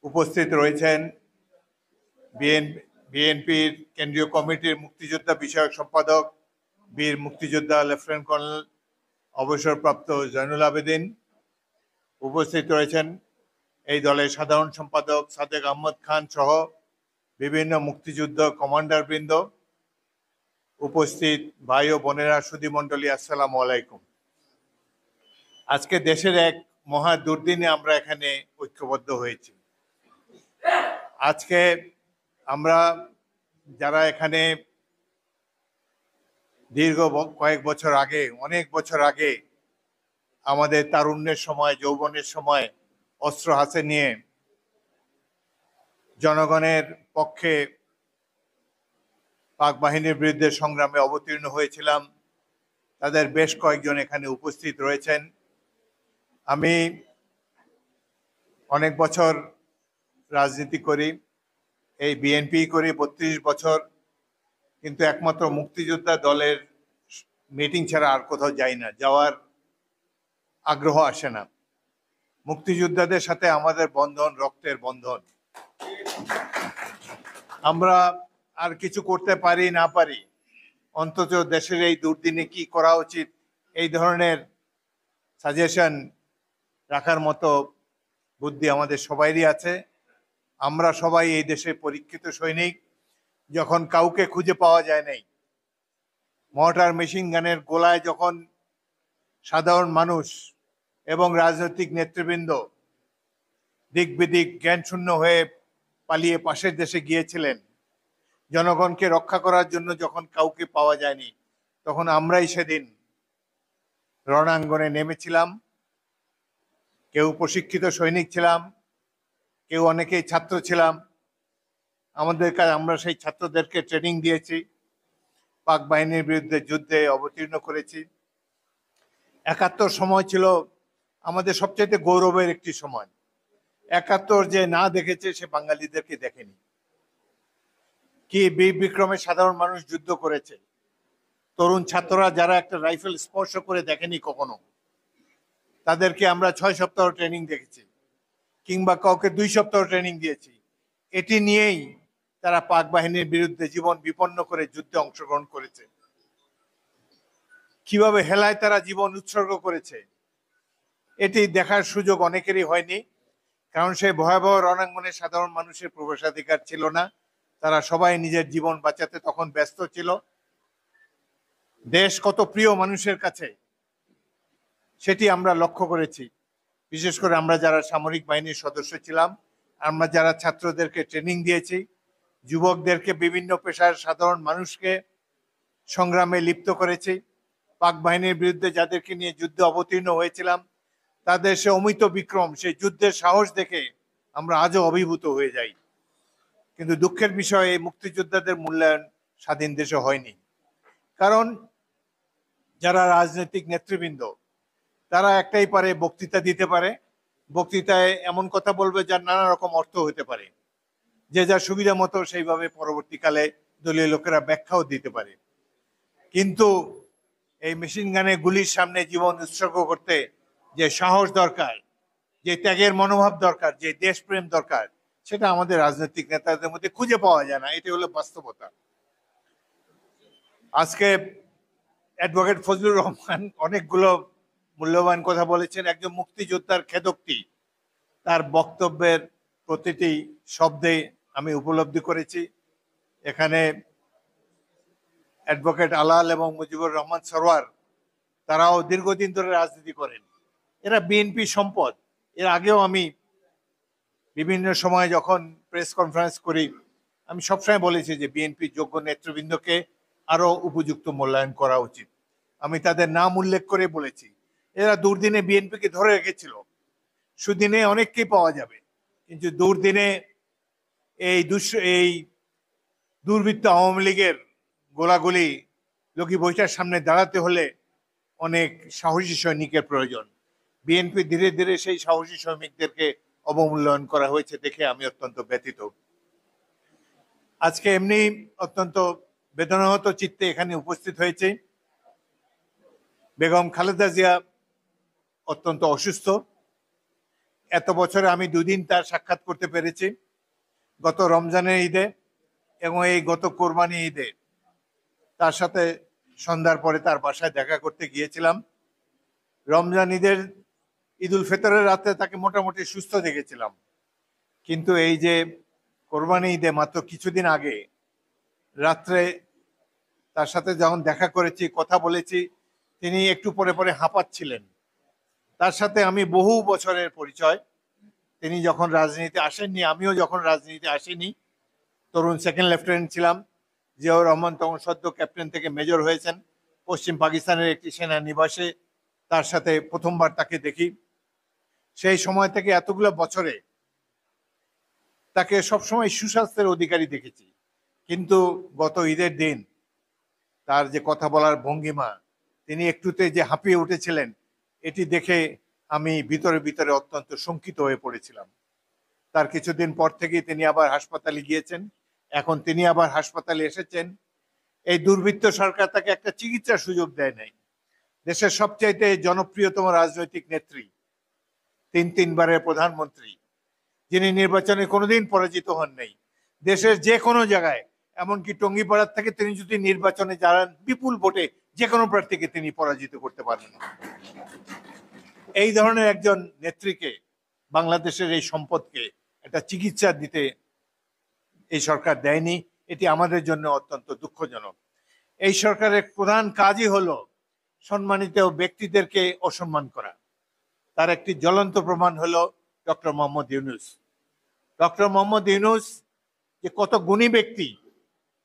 উপস্থিত রয়েছেন বিএনপির কেন্দ্রীয় কমিটির মুক্তিযোদ্ধা বিষয়ক সম্পাদক বীর মুক্তিযোদ্ধা লেফটেন্যান্ট কর্নেল অবসরপ্রাপ্ত জয়নুল আবেদিন। উপস্থিত রয়েছেন এই দলের সাধারণ সম্পাদক সাদেক আহমদ খান সহ বিভিন্ন মুক্তিযুদ্ধ কমান্ডার বৃন্দ। উপস্থিত ভাই ও বোনেরা, সুধী মণ্ডলী, আসসালামু আলাইকুম। আজকে দেশের এক মহা দুর্দিনে আমরা এখানে ঐক্যবদ্ধ হয়েছি। আজকে আমরা যারা এখানে দীর্ঘ কয়েক বছর আগে, অনেক বছর আগে আমাদের তারুণ্যের সময়, যৌবনের সময় অস্ত্র হাতে নিয়ে জনগণের পক্ষে পাক বাহিনীর বিরুদ্ধে সংগ্রামে অবতীর্ণ হয়েছিলাম, তাদের বেশ কয়েকজন এখানে উপস্থিত রয়েছেন। আমি অনেক বছর রাজনীতি করি, এই বিএনপি করি 32 বছর, কিন্তু একমাত্র মুক্তিযোদ্ধা দলের মিটিং ছাড়া আর কোথাও যাই না, যাওয়ার আগ্রহ আসে না। মুক্তিযোদ্ধাদের সাথে আমাদের বন্ধন রক্তের বন্ধন। আমরা আর কিছু করতে পারি না পারি, অন্তত দেশের এই দুর্দিনে কি করা উচিত এই ধরনের সাজেশন রাখার মতো বুদ্ধি আমাদের সবাইরই আছে। আমরা সবাই এই দেশে পরীক্ষিত সৈনিক। যখন কাউকে খুঁজে পাওয়া যায় নাই, মর্টার মেশিন গানের গোলায় যখন সাধারণ মানুষ এবং রাজনৈতিক নেতৃবৃন্দ দিক বিদিক জ্ঞানশূন্য হয়ে পালিয়ে পাশের দেশে গিয়েছিলেন, জনগণকে রক্ষা করার জন্য যখন কাউকে পাওয়া যায়নি, তখন আমরাই সেদিন রণাঙ্গনে নেমেছিলাম। কেউ প্রশিক্ষিত সৈনিক ছিলাম, কেউ অনেকেই ছাত্র ছিলাম। আমরা সেই ছাত্রদেরকে ট্রেনিং দিয়েছি, পাক বাহিনীর বিরুদ্ধে যুদ্ধে অবতীর্ণ করেছি। 71 সময় ছিল আমাদের সবচেয়ে গৌরবের একটি সময়। 71 যে না দেখেছে সে বাঙালিদেরকে দেখেনি। কি বীর বিক্রমে সাধারণ মানুষ যুদ্ধ করেছে, তরুণ ছাত্ররা যারা একটা রাইফেল স্পর্শ করে দেখেনি কখনো, তাদেরকে আমরা 6 সপ্তাহ ট্রেনিং দেখেছি, কিংবা কাউকে 2 সপ্তাহ ট্রেনিং দিয়েছি। এটি নিয়েই তারা পাক বাহিনীর বিরুদ্ধে জীবন বিপন্ন করে যুদ্ধে অংশগ্রহণ করেছে। কিভাবে হেলায় তারা জীবন উৎসর্গ করেছে এটি দেখার সুযোগ অনেকেরই হয়নি, কারণ সেই ভয়াবহ রণাঙ্গনে সাধারণ মানুষের প্রবেশাধিকার ছিল না, তারা সবাই নিজের জীবন বাঁচাতে তখন ব্যস্ত ছিল। দেশ কত প্রিয় মানুষের কাছে সেটি আমরা লক্ষ্য করেছি। বিশেষ করে আমরা যারা সামরিক বাহিনীর সদস্য ছিলাম, আমরা যারা ছাত্রদেরকে ট্রেনিং দিয়েছি, যুবকদেরকে বিভিন্ন পেশার সাধারণ মানুষকে সংগ্রামে লিপ্ত করেছি, পাক বাহিনীর বিরুদ্ধে যাদেরকে নিয়ে যুদ্ধে অবতীর্ণ হয়েছিলাম, তাদের সে অমিত বিক্রম, সেই যুদ্ধের সাহস দেখে আমরা আজও অভিভূত হয়ে যাই। কিন্তু দুঃখের বিষয়, এই মুক্তিযোদ্ধাদের মূল্যায়ন স্বাধীন দেশে হয়নি। কারণ যারা রাজনৈতিক নেতৃবৃন্দ, তারা একটাই পারে, বক্তৃতা দিতে পারে, বক্তৃতায় এমন কথা বলবে যার নানা রকম অর্থ হতে পারে, যে যার সুবিধা মতো সেইভাবে পরবর্তীকালে দলীয় লোকেরা ব্যাখ্যাও দিতে পারে। কিন্তু এই মেশিন গানে গুলির সামনে জীবন উৎসর্গ করতে যে সাহস দরকার, যে ত্যাগের মনোভাব দরকার, যে দেশপ্রেম দরকার, সেটা আমাদের রাজনৈতিক নেতাদের মধ্যে খুঁজে পাওয়া যায় না। এটা হলো বাস্তবতা। আজকে অ্যাডভোকেট ফজলুর রহমান অনেকগুলো মূল্যবান কথা বলেছেন। একজন মুক্তিযোদ্ধার খেদোক্তি, তার বক্তব্যের প্রতিটি শব্দে আমি উপলব্ধি করেছি। এখানে অ্যাডভোকেট আলাল এবং মুজিবুর রহমান সরওয়ার, তারাও দীর্ঘদিন ধরে রাজনীতি করেন। এরা বিএনপি সম্পদ। এর আগেও আমি বিভিন্ন সময় যখন প্রেস কনফারেন্স করি, আমি সবসময় বলেছি যে বিএনপি যোগ্য নেতৃবৃন্দকে আরো উপযুক্ত মূল্যায়ন করা উচিত। আমি তাদের নাম উল্লেখ করে বলেছি, এরা দুর্দিনে বিএনপিকে ধরে রেখেছিল। সুদিনে অনেককেই পাওয়া যাবে, কিন্তু দুর্দিনে এই দুর্বৃত্ত আওয়ামী লীগের গোলাগুলি লগি বইটার সামনে দাঁড়াতে হলে অনেক সাহসী সৈনিকের প্রয়োজন। বিএনপি ধীরে ধীরে সেই সাহসী সৈনিকদেরকে অবমূল্যায়ন করা হয়েছে দেখে আমি অত্যন্ত ব্যথিত। আজকে এমনি অত্যন্ত বেদনাহত চিত্তে এখানে উপস্থিত হয়েছে। বেগম খালেদা জিয়া অত্যন্ত অসুস্থ। এত বছরে আমি দুদিন তার সাক্ষাৎ করতে পেরেছি, গত রমজানের ঈদে এবং এই গত কোরবানি ঈদে তার সাথে সন্ধ্যার পরে তার বাসায় দেখা করতে গিয়েছিলাম। রমজান ঈদের ঈদুল ফিতরের রাতে তাকে মোটামুটি সুস্থ দেখেছিলাম, কিন্তু এই যে কোরবানি ঈদে মাত্র কিছুদিন আগে রাত্রে তার সাথে যখন দেখা করেছি, কথা বলেছি, তিনি একটু পরে পরে হাঁপাচ্ছিলেন। তার সাথে আমি বহু বছরের পরিচয়। তিনি যখন রাজনীতিতে আসেননি, আমিও যখন রাজনীতিতে আসিনি, তরুণ সেকেন্ড লেফটেন্যান্ট ছিলাম। জিয়াউর রহমান তখন সদ্য ক্যাপ্টেন থেকে মেজর হয়েছেন। পশ্চিম পাকিস্তানের একটি সেনা নিবাসে তার সাথে প্রথমবার তাকে দেখি। সেই সময় থেকে এতগুলো বছরে তাকে সবসময় সুস্বাস্থ্যের অধিকারী দেখেছি, কিন্তু গত ঈদের দিন তার যে কথা বলার ভঙ্গিমা, তিনি একটুতে যে হাঁপিয়ে উঠেছিলেন, এটি দেখে আমি ভিতরে ভিতরে অত্যন্ত শঙ্কিত হয়ে পড়েছিলাম। তার কিছুদিন পর থেকেই তিনি আবার হাসপাতালে গিয়েছেন। এখন তিনি আবার হাসপাতালে এসেছেন। এই দুর্বৃত্ত সরকার তাকে একটা চিকিৎসার সুযোগ দেয় নাই। দেশের সবচাইতে জনপ্রিয়তম রাজনৈতিক নেত্রী, তিনবারের প্রধানমন্ত্রী, যিনি নির্বাচনে কোনোদিন পরাজিত হন নাই, দেশের যে কোনো জায়গায়, এমনকি টঙ্গিপাড়ার থেকে তিনি যদি নির্বাচনে যান, বিপুল ভোটে যে কোনো প্রার্থীকে তিনি পরাজিত করতে পারবেন। এই ধরনের একজন নেত্রীকে, বাংলাদেশের এই সম্পদকে একটা চিকিৎসা দিতে এই সরকার দেয়নি। এটি আমাদের জন্য অত্যন্ত দুঃখজনক। এই সরকারের প্রধান কাজই হলো সম্মানিত ব্যক্তিদেরকে অসম্মান করা। তার একটি জ্বলন্ত প্রমাণ হলো ডক্টর মোহাম্মদ ইউনূস। ডক্টর মোহাম্মদ ইউনূস যে কত গুণী ব্যক্তি,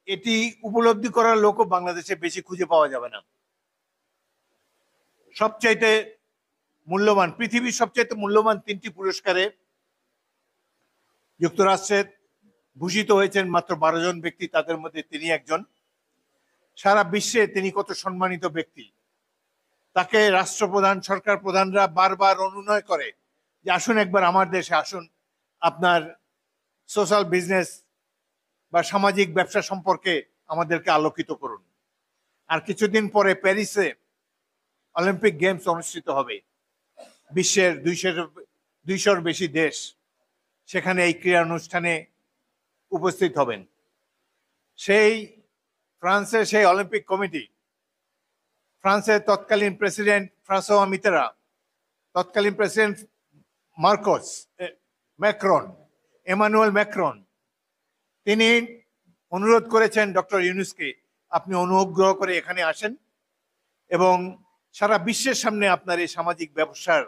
এটি উপলব্ধি করার লোকও বাংলাদেশে বেশি খুঁজে পাওয়া যাবে না। সবচাইতে মূল্যবান, পৃথিবীর সবচাইতে মূল্যবান 3টি পুরস্কারে যুক্তরাষ্ট্রের ভূষিত হয়েছেন মাত্র 12 জন ব্যক্তি, তাদের মধ্যে তিনি একজন। সারা বিশ্বে তিনি কত সম্মানিত ব্যক্তি। তাকে রাষ্ট্রপ্রধান, সরকার প্রধানরা বারবার অনুনয় করে যে আসুন একবার আমার দেশে আসুন, আপনার সোশ্যাল বিজনেস বা সামাজিক ব্যবসা সম্পর্কে আমাদেরকে আলোকিত করুন। আর কিছুদিন পরে প্যারিসে অলিম্পিক গেমস অনুষ্ঠিত হবে। বিশ্বের 200-র বেশি দেশ সেখানে এই ক্রীড়া অনুষ্ঠানে উপস্থিত হবেন। সেই ফ্রান্সের সেই অলিম্পিক কমিটি, ফ্রান্সের তৎকালীন প্রেসিডেন্ট ফ্রাঁসোয়া মিতেরা, তৎকালীন প্রেসিডেন্ট ম্যাক্রন, এমানুয়েল ম্যাক্রন, তিনি অনুরোধ করেছেন ডক্টর ইউনূসকে, আপনি অনুগ্রহ করে এখানে আসেন এবং সারা বিশ্বের সামনে আপনার এই সামাজিক ব্যবসার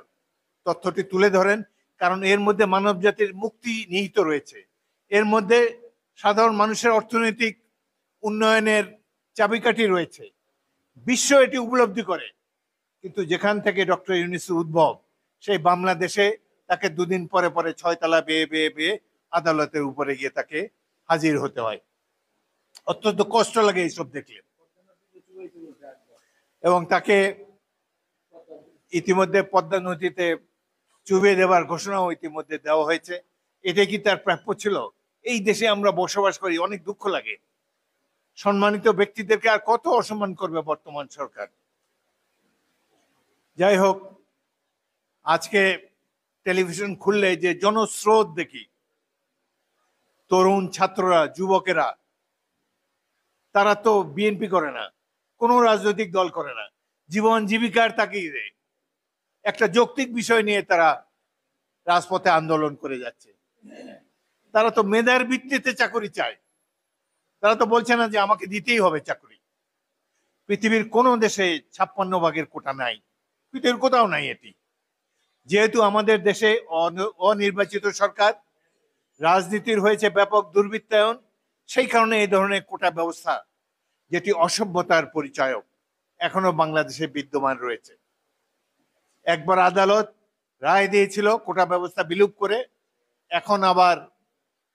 তথ্যটি তুলে ধরেন, কারণ এর মধ্যে মানব জাতির মুক্তি নিহিত রয়েছে, এর মধ্যে সাধারণ মানুষের অর্থনৈতিক উন্নয়নের চাবিকাঠি রয়েছে। বিশ্ব এটি উপলব্ধি করে, কিন্তু যেখান থেকে ডক্টর ইউনূসের উদ্ভব সেই বাংলাদেশে তাকে দুদিন পরে পরে 6 তলা বেয়ে বেয়ে বেয়ে আদালতের উপরে গিয়ে তাকে হাজির হতে হয়। অত্যন্ত কষ্ট লাগে এইসব দেখলে। এবং তাকে ইতিমধ্যে পদ্মা নদীতে চুবিয়ে দেওয়ার ঘোষণাও ইতিমধ্যে দেওয়া হয়েছে। এটা কি তার প্রাপ্য ছিল? এই দেশে আমরা বসবাস করি, অনেক দুঃখ লাগে। সম্মানিত ব্যক্তিদেরকে আর কত অসম্মান করবে বর্তমান সরকার। যাই হোক, আজকে টেলিভিশন খুললে যে জনস্রোত দেখি, তরুণ ছাত্ররা, যুবকেরা, তারা তো বিএনপি করে না, কোনো রাজনৈতিক দল করে না, জীবন জীবিকার তাগিদে একটা যৌক্তিক বিষয় নিয়ে তারা রাজপথে আন্দোলন করে যাচ্ছে। তারা তো মেধার ভিত্তিতে চাকরি চায়, তারা তো বলছে না যে আমাকে দিতেই হবে চাকরি। পৃথিবীর কোনো দেশে 56 ভাগের কোটা নাই, পৃথিবীর কোথাও নাই এটি। যেহেতু আমাদের দেশে অনির্বাচিত সরকার, রাজনীতির হয়েছে ব্যাপক দুর্বৃত্তায়ন, সেই কারণে এই ধরনের কোটা ব্যবস্থা, যেটি অসভ্যতার পরিচায়ক, এখনো বাংলাদেশে বিদ্যমান রয়েছে। একবার আদালত রায় দিয়েছিল কোটা ব্যবস্থা বিলুপ করে, এখন আবার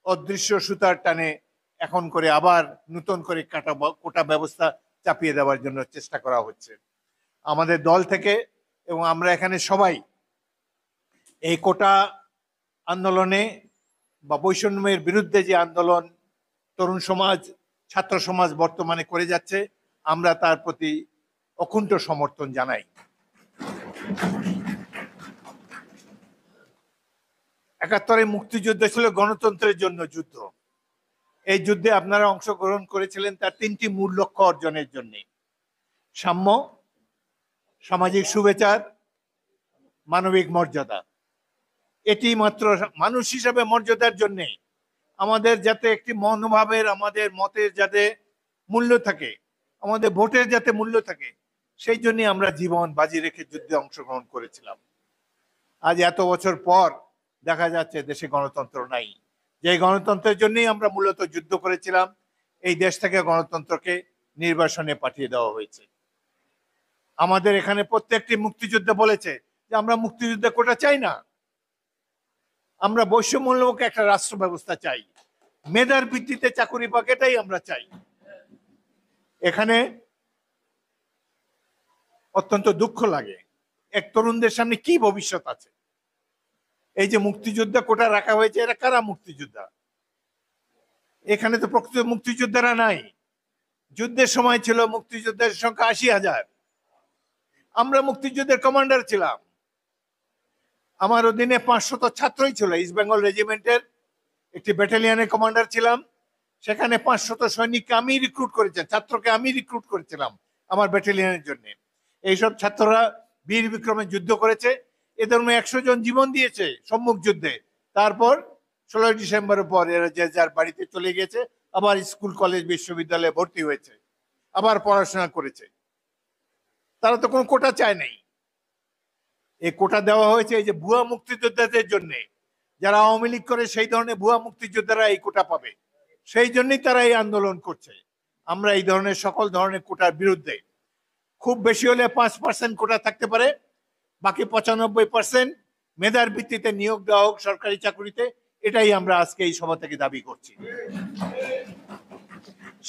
অদৃশ্য সুতার টানে এখন করে আবার নতুন করে কোটা ব্যবস্থা চাপিয়ে দেওয়ার জন্য চেষ্টা করা হচ্ছে। আমাদের দল থেকে এবং আমরা এখানে সবাই এই কোটা আন্দোলনে বা বৈষম্যের বিরুদ্ধে যে আন্দোলন তরুণ সমাজ, ছাত্র সমাজ বর্তমানে করে যাচ্ছে, আমরা তার প্রতি অকুণ্ঠ সমর্থন জানাই। 71 মুক্তিযুদ্ধ ছিল গণতন্ত্রের জন্য যুদ্ধ। এই যুদ্ধে আপনারা অংশগ্রহণ করেছিলেন তার 3টি মূল লক্ষ্য অর্জনের জন্য: সাম্য, সামাজিক সুবিচার, মানবিক মর্যাদা। এটি মাত্র মানুষ হিসাবে মর্যাদার জন্য আমাদের যাতে একটি মনোভাবের, আমাদের মতের যাতে মূল্য থাকে, আমাদের ভোটের যাতে মূল্য থাকে, সেই জন্য আমরা জীবন বাজি রেখে যুদ্ধে অংশগ্রহণ করেছিলাম। আজ এত বছর পর দেখা যাচ্ছে দেশে গণতন্ত্র নাই। যে গণতন্ত্রের জন্যই আমরা মূলত যুদ্ধ করেছিলাম, এই দেশ থেকে গণতন্ত্রকে নির্বাসনে পাঠিয়ে দেওয়া হয়েছে। আমাদের এখানে প্রত্যেকটি মুক্তিযোদ্ধা বলেছে যে আমরা মুক্তিযুদ্ধে কোটা চাই না, আমরা বৈষম্যমূলক একটা রাষ্ট্র ব্যবস্থা চাই, মেধার ভিত্তিতে চাকরি পাক, এটাই আমরা চাই। এখানে অত্যন্ত দুঃখ লাগে, এক তরুণদের সামনে কি ভবিষ্যৎ আছে? এই যে মুক্তিযোদ্ধা কোটা রাখা হয়েছে, এরা কারা মুক্তিযোদ্ধা? এখানে তো প্রকৃত মুক্তিযোদ্ধারা নাই। যুদ্ধের সময় ছিল মুক্তিযোদ্ধার সংখ্যা 80,000। আমরা মুক্তিযুদ্ধের কমান্ডার ছিলাম। আমার অধীনে 500 ছাত্রই ছিল। ইস্ট বেঙ্গল রেজিমেন্টের একটি ব্যাটালিয়নের কমান্ডার ছিলাম। সেখানে 500 সৈনিককে আমি রিক্রুট করেছিলাম, ছাত্রকে আমি রিক্রুট করেছিলাম আমার ব্যাটালিয়নের জন্য। এইসব ছাত্ররা বীর বিক্রমে যুদ্ধ করেছে, এদের 100 জন জীবন দিয়েছে সম্মুখ যুদ্ধে। তারপর 16 ডিসেম্বরের পর এরা যে যার বাড়িতে চলে গেছে, আবার স্কুল কলেজ বিশ্ববিদ্যালয়ে ভর্তি হয়েছে, আবার পড়াশোনা করেছে। তারা তো কোনো কোটা চায় নাই। এই কোটা দেওয়া হয়েছে এই যে ভুয়া মুক্তিযোদ্ধাদের জন্য, যারা আওয়ামী লীগ করে সেই ধরনের ভুয়া মুক্তিযোদ্ধারা এই কোটা পাবে, সেই জন্যই তারা এই আন্দোলন করছে। আমরা এই ধরনের সকল ধরনের কোটার বিরুদ্ধে। খুব বেশি হলে 5% কোটা থাকতে পারে, বাকি 95% মেধার ভিত্তিতে নিয়োগ দেওয়া হোক সরকারি চাকরিতে। এটাই আমরা আজকে এই সভা থেকে দাবি করছি।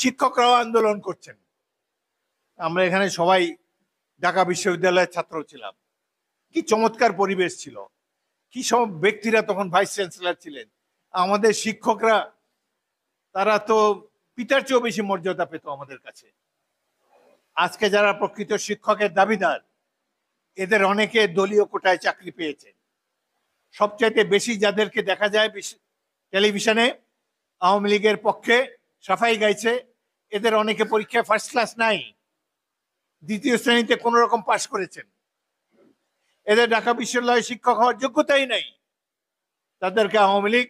শিক্ষকরাও আন্দোলন করছেন। আমরা এখানে সবাই ঢাকা বিশ্ববিদ্যালয়ের ছাত্র ছিলাম। কি চমৎকার পরিবেশ ছিল, কি সব ব্যক্তিরা তখন ভাইস চ্যান্সেলর ছিলেন। আমাদের শিক্ষকরা, তারা তো পিতার চেয়েও বেশি মর্যাদা পেত আমাদের কাছে। আজকে যারা প্রকৃত শিক্ষকের দাবিদার, এদের অনেকে দলীয় কোটায় চাকরি পেয়েছে। সবচাইতে বেশি যাদেরকে দেখা যায় টেলিভিশনে আওয়ামী লীগের পক্ষে সাফাই গাইছে, এদের অনেকে পরীক্ষায় ফার্স্ট ক্লাস নাই, দ্বিতীয় শ্রেণীতে কোন রকম পাশ করেছেন। এদের ঢাকা বিশ্ববিদ্যালয়ে শিক্ষক হওয়ার যোগ্যতাই নাই, তাদেরকে আওয়ামী লীগ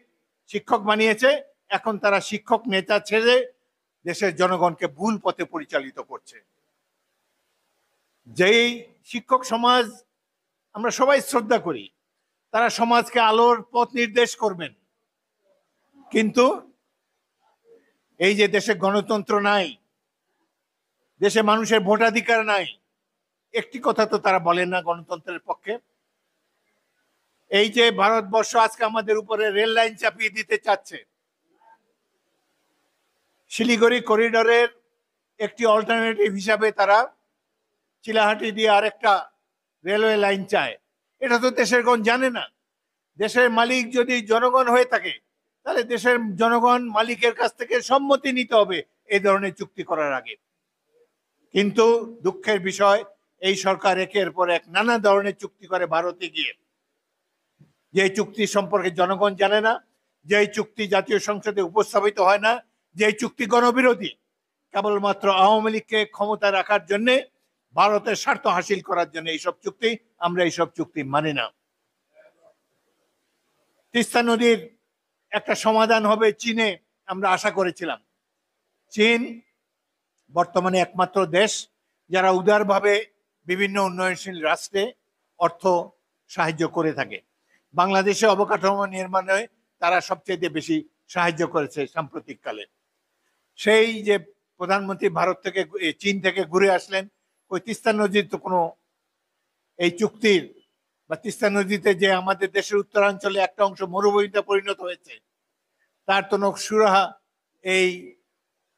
শিক্ষক বানিয়েছে। এখন তারা শিক্ষক নেতা ছেড়ে দেশের জনগণকে ভুল পথে পরিচালিত করছে। যেই শিক্ষক সমাজ আমরা সবাই শ্রদ্ধা করি, তারা সমাজকে আলোর পথ নির্দেশ করবেন, কিন্তু এই যে দেশে গণতন্ত্র নাই, দেশে মানুষের ভোটাধিকার নাই, একটি কথা তো তারা বলেন না গণতন্ত্রের পক্ষে। এই যে ভারতবর্ষ আজকে আমাদের উপরে রেল লাইন চাপিয়ে দিতে চাচ্ছে, শিলিগুড়ি করিডোরের একটি অল্টারনেটিভ হিসাবে তারা চিলাহাটি দিয়ে আরেকটা রেলওয়ে লাইন চায়। এটা তো দেশের গণ জানে না। দেশের মালিক যদি জনগণ হয়ে থাকে, তাহলে দেশের জনগণ মালিকের কাছ থেকে সম্মতি নিতে হবে এই ধরনের চুক্তি করার আগে। কিন্তু দুঃখের বিষয়, এই সরকার একের পর এক নানা ধরনের চুক্তি করে ভারতে গিয়ে, যে চুক্তি সম্পর্কে জনগণ জানে না, যে চুক্তি জাতীয় সংসদে উপস্থাপিত হয় না, যে চুক্তি গণবিরোধী, কেবলমাত্র আওয়ামী লীগকে ক্ষমতা রাখার জন্য, ভারতের স্বার্থ হাসিল করার জন্য এইসব চুক্তি। আমরা এইসব চুক্তি মানি না। তিস্তা নদীর একটা সমাধান হবে চীনে, আমরা আশা করেছিলাম। চীন বর্তমানে একমাত্র দেশ যারা উদারভাবে বিভিন্ন উন্নয়নশীল রাষ্ট্রে অর্থ সাহায্য করে থাকে। বাংলাদেশে অবকাঠামো নির্মাণে তারা সবচেয়ে বেশি সাহায্য করেছে সাম্প্রতিককালে। সেই যে প্রধানমন্ত্রী ভারত থেকে চীন থেকে ঘুরে আসলেন, ওই তিস্তা নদীর তো কোনো এই চুক্তির বা তিস্তা নদীতে যে আমাদের দেশের উত্তরাঞ্চলে একটা অংশ মরুভূমিতে পরিণত হয়েছে, তার তো সুরাহা এই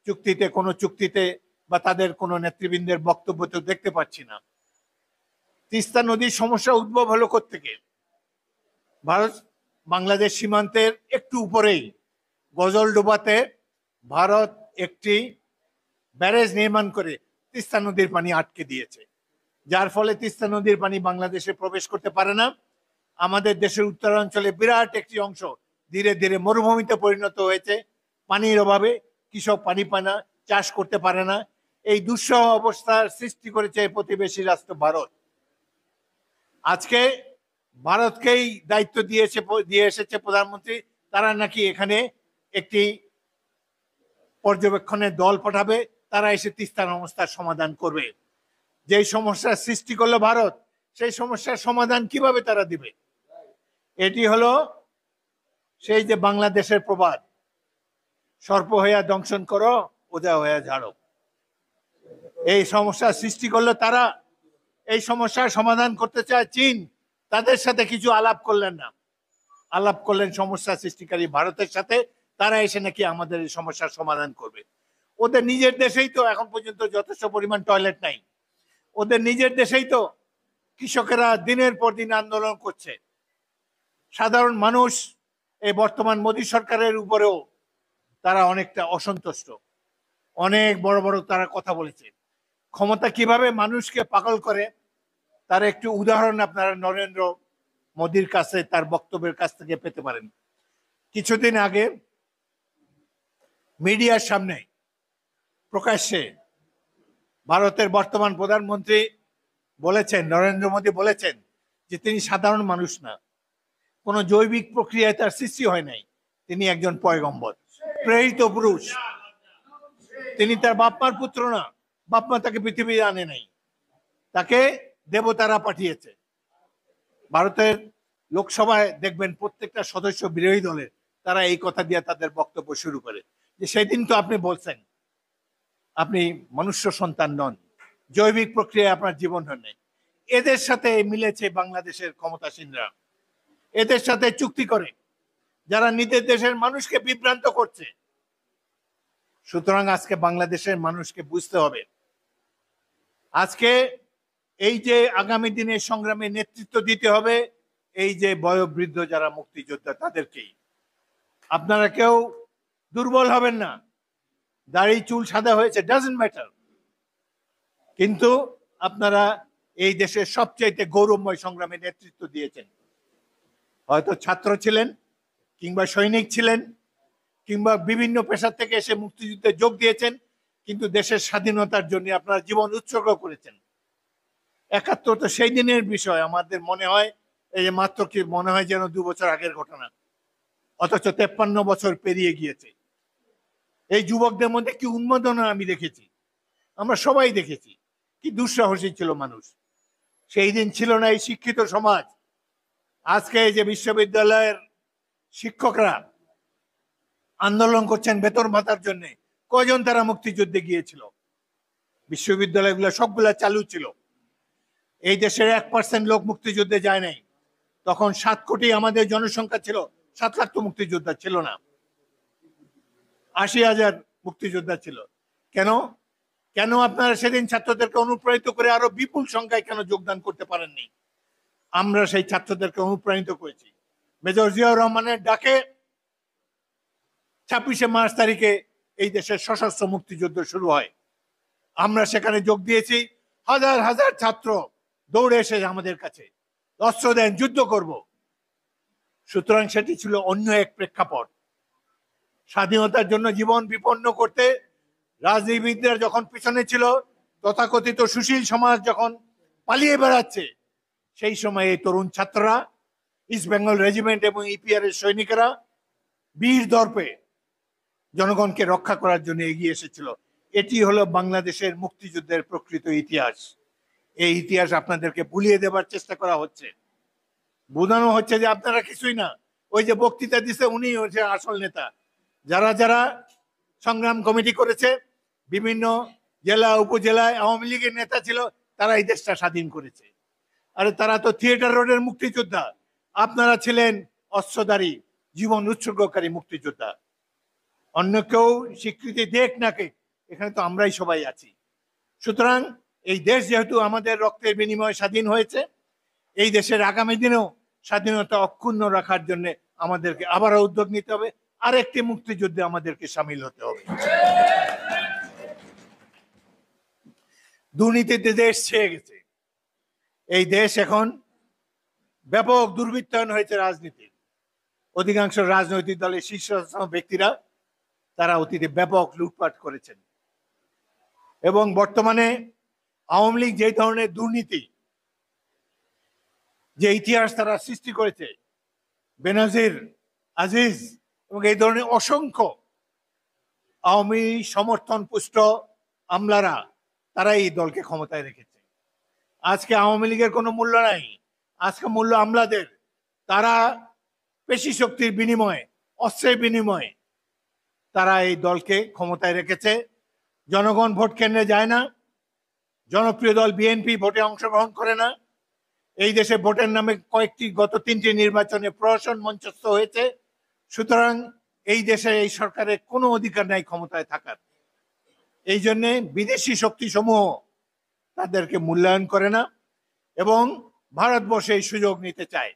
চুক্তিতে, কোনো চুক্তিতে বা তাদের কোনো নেতৃবৃন্দের বক্তব্য তো দেখতে পাচ্ছি না। তিস্তা নদীর সমস্যা উদ্ভব হলো কোত্থেকে? ভারত বাংলাদেশ সীমান্তের একটু উপরেই গজলডোবাতে ভারত একটি ব্যারেজ নির্মাণ করে তিস্তা নদীর পানি আটকে দিয়েছে, যার ফলে তিস্তা নদীর পানি বাংলাদেশে প্রবেশ করতে পারে না। আমাদের দেশের উত্তরাঞ্চলে বিরাট একটি অংশ ধীরে ধীরে মরুভূমিতে পরিণত হয়েছে। পানির অভাবে কৃষক পানি পায় না, চাষ করতে পারে না। এই দুঃসহ অবস্থার সৃষ্টি করেছে প্রতিবেশী রাষ্ট্র ভারত। আজকে ভারতকেই দায়িত্ব দিয়ে এসেছে প্রধানমন্ত্রী, তারা নাকি এখানে একটি পর্যবেক্ষণের দল পাঠাবে, তারা এসে তিস্তার সমস্যার সমাধান করবে। যেই সমস্যার সৃষ্টি করলো ভারত, সেই সমস্যার সমাধান কিভাবে তারা দিবে? এটি হলো সেই যে বাংলাদেশের প্রবাদ, সর্প হইয়া দংশন করো, ওজা হইয়া ঝাড়ো। এই সমস্যার সৃষ্টি করলো তারা, এই সমস্যার সমাধান করতে চায় চীন। তাদের সাথে কিছু আলাপ করলেন না, আলাপ করলেন সমস্যা সৃষ্টিকারী ভারতের সাথে। তারা এসে নাকি আমাদের এই সমস্যার সমাধান করবে। ওদের নিজের দেশেই তো এখন পর্যন্ত যথেষ্ট পরিমাণ টয়লেট নাই। ওদের নিজের দেশেই তো কৃষকেরা দিনের পর দিন আন্দোলন করছে। সাধারণ মানুষ এই বর্তমান মোদী সরকারের উপরেও তারা অনেকটা অসন্তুষ্ট। অনেক বড় বড় তারা কথা বলেছে। ক্ষমতা কিভাবে মানুষকে পাগল করে তার একটু উদাহরণ আপনারা নরেন্দ্র মোদীর কাছে তার বক্তব্যের কাছ থেকে পেতে পারেন। কিছুদিন আগে মিডিয়ার সামনে প্রকাশ্যে ভারতের বর্তমান প্রধানমন্ত্রী বলেছেন, নরেন্দ্র মোদী বলেছেন যে তিনি সাধারণ মানুষ না, কোনো জৈবিক প্রক্রিয়ায় তার সৃষ্টি হয় নাই, তিনি একজন পয়গম্বর, প্রেরিত পুরুষ। তিনি তার বাপমার পুত্র না, বাপমা তাকে পৃথিবীতে আনে নাই, তাকে দেবতারা পাঠিয়েছে। ভারতের লোকসভায় দেখবেন প্রত্যেকটা সদস্য বিরোধী দলের, তারা এই কথা দিয়ে তাদের বক্তব্য শুরু করে যে সেদিন তো আপনি বলছেন আপনি মনুষ্য সন্তান নন, জৈবিক প্রক্রিয়ায় আপনার জীবন নেই। এদের সাথে মিলেছে বাংলাদেশের ক্ষমতাসীনরা, এদের সাথে চুক্তি করে যারা নিজের দেশের মানুষকে বিভ্রান্ত করছে। সুতরাং আজকে বাংলাদেশের মানুষকে বুঝতে হবে, আজকে এই যে আগামী দিনের সংগ্রামে নেতৃত্ব দিতে হবে এই যে বয়োবৃদ্ধ যারা মুক্তিযোদ্ধা, তাদেরকেই। আপনারা কেউ দুর্বল হবেন না, দাড়ি চুল সাদা হয়েছে, ডাজন্ট ম্যাটার, কিন্তু আপনারা এই দেশের সবচাইতে গৌরবময় সংগ্রামে নেতৃত্ব দিয়েছেন। হয়তো ছাত্র ছিলেন, কিংবা সৈনিক ছিলেন, কিংবা বিভিন্ন পেশা থেকে এসে মুক্তিযুদ্ধে যোগ দিয়েছেন, কিন্তু দেশের স্বাধীনতার জন্য আপনারা জীবন উৎসর্গ করেছেন। ৭১ তো সেই দিনের বিষয়, আমাদের মনে হয় এই যে মাত্র কি মনে হয় যেন ২ বছর আগের ঘটনা, অথচ ৫৩ বছর পেরিয়ে গিয়েছে। এই যুবকদের মধ্যে কি উন্মাদনা আমি দেখেছি, আমরা সবাই দেখেছি। কি দুঃসাহসী ছিল মানুষ। সেই দিন ছিল না এই শিক্ষিত সমাজ। আজকে এই যে বিশ্ববিদ্যালয়ের শিক্ষকরা আন্দোলন করছেন বেতন ভাতার জন্য, কজন তারা মুক্তিযুদ্ধে গিয়েছিল? বিশ্ববিদ্যালয়গুলো সবগুলা চালু ছিল। এই দেশের 1% লোক মুক্তিযুদ্ধে যায় নাই। তখন 7 কোটি আমাদের জনসংখ্যা ছিল, 7 লাখ তো মুক্তিযোদ্ধা ছিল না, 80,000 মুক্তিযোদ্ধা ছিল। কেন কেন আপনারা সেদিন ছাত্রদেরকে অনুপ্রাণিত করে আরো বিপুল সংখ্যায় কেন যোগদান করতে পারেননি? আমরা সেই ছাত্রদেরকে অনুপ্রাণিত করেছি। মেজর জিয়াউর রহমানের ডাকে 26শে মার্চ তারিখে এই দেশের সশস্ত্র মুক্তিযুদ্ধ শুরু হয়। আমরা সেখানে যোগ দিয়েছি। হাজার হাজার ছাত্র দৌড়ে এসে আমাদের কাছে অস্ত্র দেন, যুদ্ধ করব। সুতরাং সেটি ছিল অন্য এক প্রেক্ষাপট। স্বাধীনতার জন্য জীবন বিপন্ন করতে রাজনীতিবিদরা যখন পিছনে ছিল, তথাকথিত সুশীল সমাজ যখন পালিয়ে বেড়াচ্ছে, সেই সময় এই তরুণ ছাত্ররা, ইস্ট বেঙ্গল রেজিমেন্ট এবং ইপিআর এর সৈনিকেরা বীর দর্পে জনগণকে রক্ষা করার জন্য এগিয়ে এসেছিল। এটি হলো বাংলাদেশের মুক্তিযুদ্ধের প্রকৃত ইতিহাস। এই ইতিহাস আপনাদেরকে ভুলিয়ে দেবার চেষ্টা করা হচ্ছে। বোঝানো হচ্ছে যে আপনারা কিছুই না। ওই যে বক্তৃতা দিছে উনি হচ্ছে আসল নেতা। যারা যারা সংগ্রাম কমিটি করেছে, বিভিন্ন জেলা উপজেলায় আওয়ামী লীগের নেতা ছিল, তারা এই দেশটা স্বাধীন করেছে। আরে তারা তো থিয়েটার রোডের মুক্তিযোদ্ধা, আপনারা ছিলেন অস্ত্রধারী জীবন উৎসর্গকারী মুক্তিযোদ্ধা। অন্য কেউ স্বীকৃতি দেখ না কে, এখানে তো আমরাই সবাই আছি। সুতরাং এই দেশ যেহেতু আমাদের রক্তের বিনিময়ে স্বাধীন হয়েছে, এই দেশের আগামী দিনেও স্বাধীনতা অক্ষুণ্ণ রাখার জন্য আমাদেরকে আবারও উদ্যোগ নিতে হবে। আরেকটি মুক্তিযুদ্ধে আমাদেরকে সামিল হতে হবে। দুর্নীতিতে দেশ ছেয়ে গেছে। এই দেশ এখন ব্যাপক দুর্বৃত্তায়ন হয়েছে রাজনীতির। অধিকাংশ রাজনৈতিক দলের শীর্ষস্থানীয় ব্যক্তিরা তারা অতীতে ব্যাপক লুটপাট করেছেন এবং বর্তমানে আওয়ামী লীগ যে ধরনের দুর্নীতি, যে ইতিহাস তারা সৃষ্টি করেছে, বেনজির, আজিজ এবং এই ধরনের অসংখ্য আওয়ামী সমর্থন পুষ্ট আমলারা, তারা এই দলকে ক্ষমতায় রেখেছে। আজকে আওয়ামী লীগের কোনো মূল্য নাই, আজকে মূল্য আমলাদের। তারা পেশি শক্তির বিনিময়ে, অস্ত্রের বিনিময়ে তারা এই দলকে ক্ষমতায় রেখেছে। জনগণ ভোট কেন্দ্রে যায় না, জনপ্রিয় দল বিএনপি ভোটে অংশগ্রহণ করে না। এই দেশে ভোটের নামে গত 3টি নির্বাচনে প্রহসন মঞ্চস্থ হয়েছে। সুতরাং এই দেশে এই সরকারের কোনো অধিকার নাই ক্ষমতায় থাকার। এই জন্যে বিদেশি শক্তি সমূহ তাদেরকে মূল্যায়ন করে না এবং ভারতবর্ষে এই সুযোগ নিতে চায়।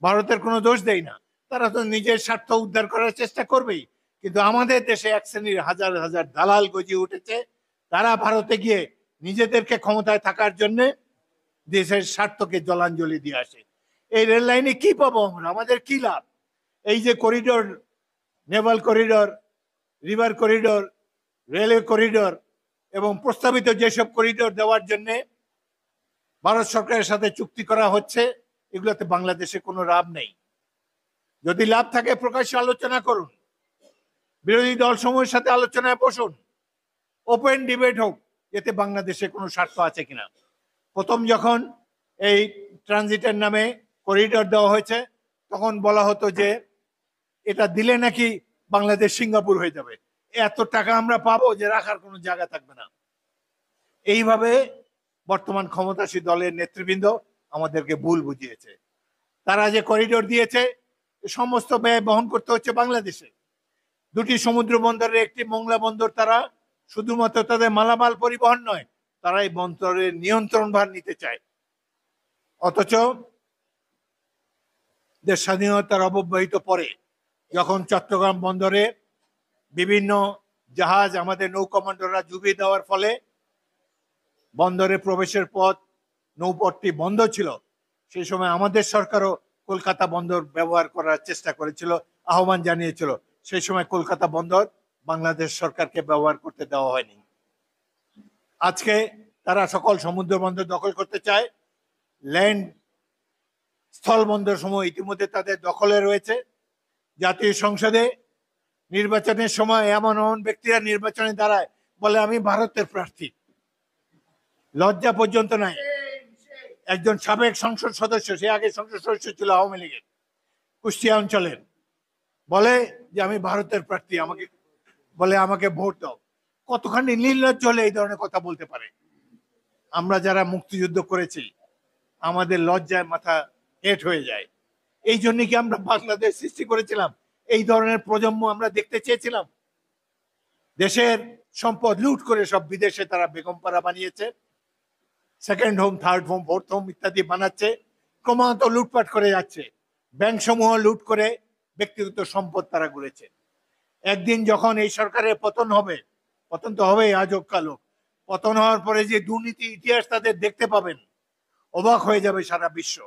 ভারতের কোনো দোষ দেয় না, তারা তো নিজের স্বার্থ উদ্ধার করার চেষ্টা করবেই। কিন্তু আমাদের দেশে এক শ্রেণীর হাজার হাজার দালাল গজিয়ে উঠেছে। তারা ভারতে গিয়ে নিজেদেরকে ক্ষমতায় থাকার জন্য দেশের স্বার্থকে জলাঞ্জলি দিয়ে আসে। এই রেল লাইনে কি পাবো আমরা? আমাদের কি লাভ? এই যে corridor, Naval corridor, river corridor, railway corridor এবং প্রস্তাবিত যেসব করিডোর দেওয়ার জন্য ভারত সরকারের সাথে চুক্তি করা হচ্ছে, এগুলোতে বাংলাদেশে কোনো লাভ নেই। যদি লাভ থাকে প্রকাশ্যে আলোচনা করুন, বিরোধী দল সমূহের সাথে আলোচনায় বসুন, ওপেন ডিবেট হোক, এতে বাংলাদেশে কোনো স্বার্থ আছে কিনা। প্রথম যখন এই ট্রানজিটের নামে করিডোর দেওয়া হয়েছে, তখন বলা হতো যে এটা দিলে নাকি বাংলাদেশ সিঙ্গাপুর হয়ে যাবে, এত টাকা আমরা পাবো যে রাখার কোনো জায়গা থাকবে না। এইভাবে বর্তমান ক্ষমতাসীন দলের নেতৃবৃন্দ আমাদেরকে ভুল বুঝিয়েছে। তারা যে করিডোর দিয়েছে, সমস্ত ব্যয় বহন করতে হচ্ছে বাংলাদেশে। 2টি সমুদ্র বন্দরের একটি মোংলা বন্দর, তারা শুধুমাত্র তাদের মালামাল পরিবহন নয়, তারা এই বন্দরের নিয়ন্ত্রণ ভার নিতে চায়। অথচ দেশ স্বাধীনতার অব্যবহিত পরে যখন চট্টগ্রাম বন্দরে বিভিন্ন জাহাজ আমাদের নৌ কমান্ডাররা ডুবিয়ে দেওয়ার ফলে বন্দরে প্রবেশের পথ, নৌপথটি বন্ধ ছিল, সেই সময় আমাদের সরকারও কলকাতা বন্দর ব্যবহার করার চেষ্টা করেছিল, আহ্বান জানিয়েছিল। সেই সময় কলকাতা বন্দর বাংলাদেশ সরকারকে ব্যবহার করতে দেওয়া হয়নি। আজকে তারা সকল সমুদ্র বন্দর দখল করতে চায়। ল্যান্ড, স্থল বন্দর সমূহ ইতিমধ্যে তাদের দখলে রয়েছে। জাতীয় সংসদে নির্বাচনের সময় এমন এমন ব্যক্তিরা নির্বাচনে দাঁড়ায়, বলে আমি ভারতের প্রার্থী। লজ্জা পর্যন্ত নাই। একজন সাবেক সংসদ সদস্য, সে আগে সংসদ সদস্য ছিল আওয়ামী লীগের, কুষ্টিয়া অঞ্চলের, বলে যে আমি ভারতের প্রার্থী, আমাকে ভোট দাও। কতখানি নির্লজ্জ হলে এই ধরনের কথা বলতে পারে? আমরা যারা মুক্তিযুদ্ধ করেছি আমাদের লজ্জায় মাথা হেট হয়ে যায়। এই জন্য কি আমরা বাংলাদেশ সৃষ্টি করেছিলাম? এই ধরনের প্রজন্ম আমরা দেখতে চেয়েছিলাম? দেশের সম্পদ লুট করে সব বিদেশে তারা বেগমপাড়া বানিয়েছে, second home, third home, fourth home ইত্যাদি বানাচ্ছে, ক্রমাগত লুটপাট করে যাচ্ছে। ব্যাংক সমূহ লুট করে ব্যক্তিগত সম্পদ তারা গড়েছে। একদিন যখন এই সরকারের পতন হবে, পতন তো হবে আজব কালো, পতন হওয়ার পরে যে দুর্নীতি ইতিহাস তাদের দেখতে পাবেন, অবাক হয়ে যাবে সারা বিশ্ব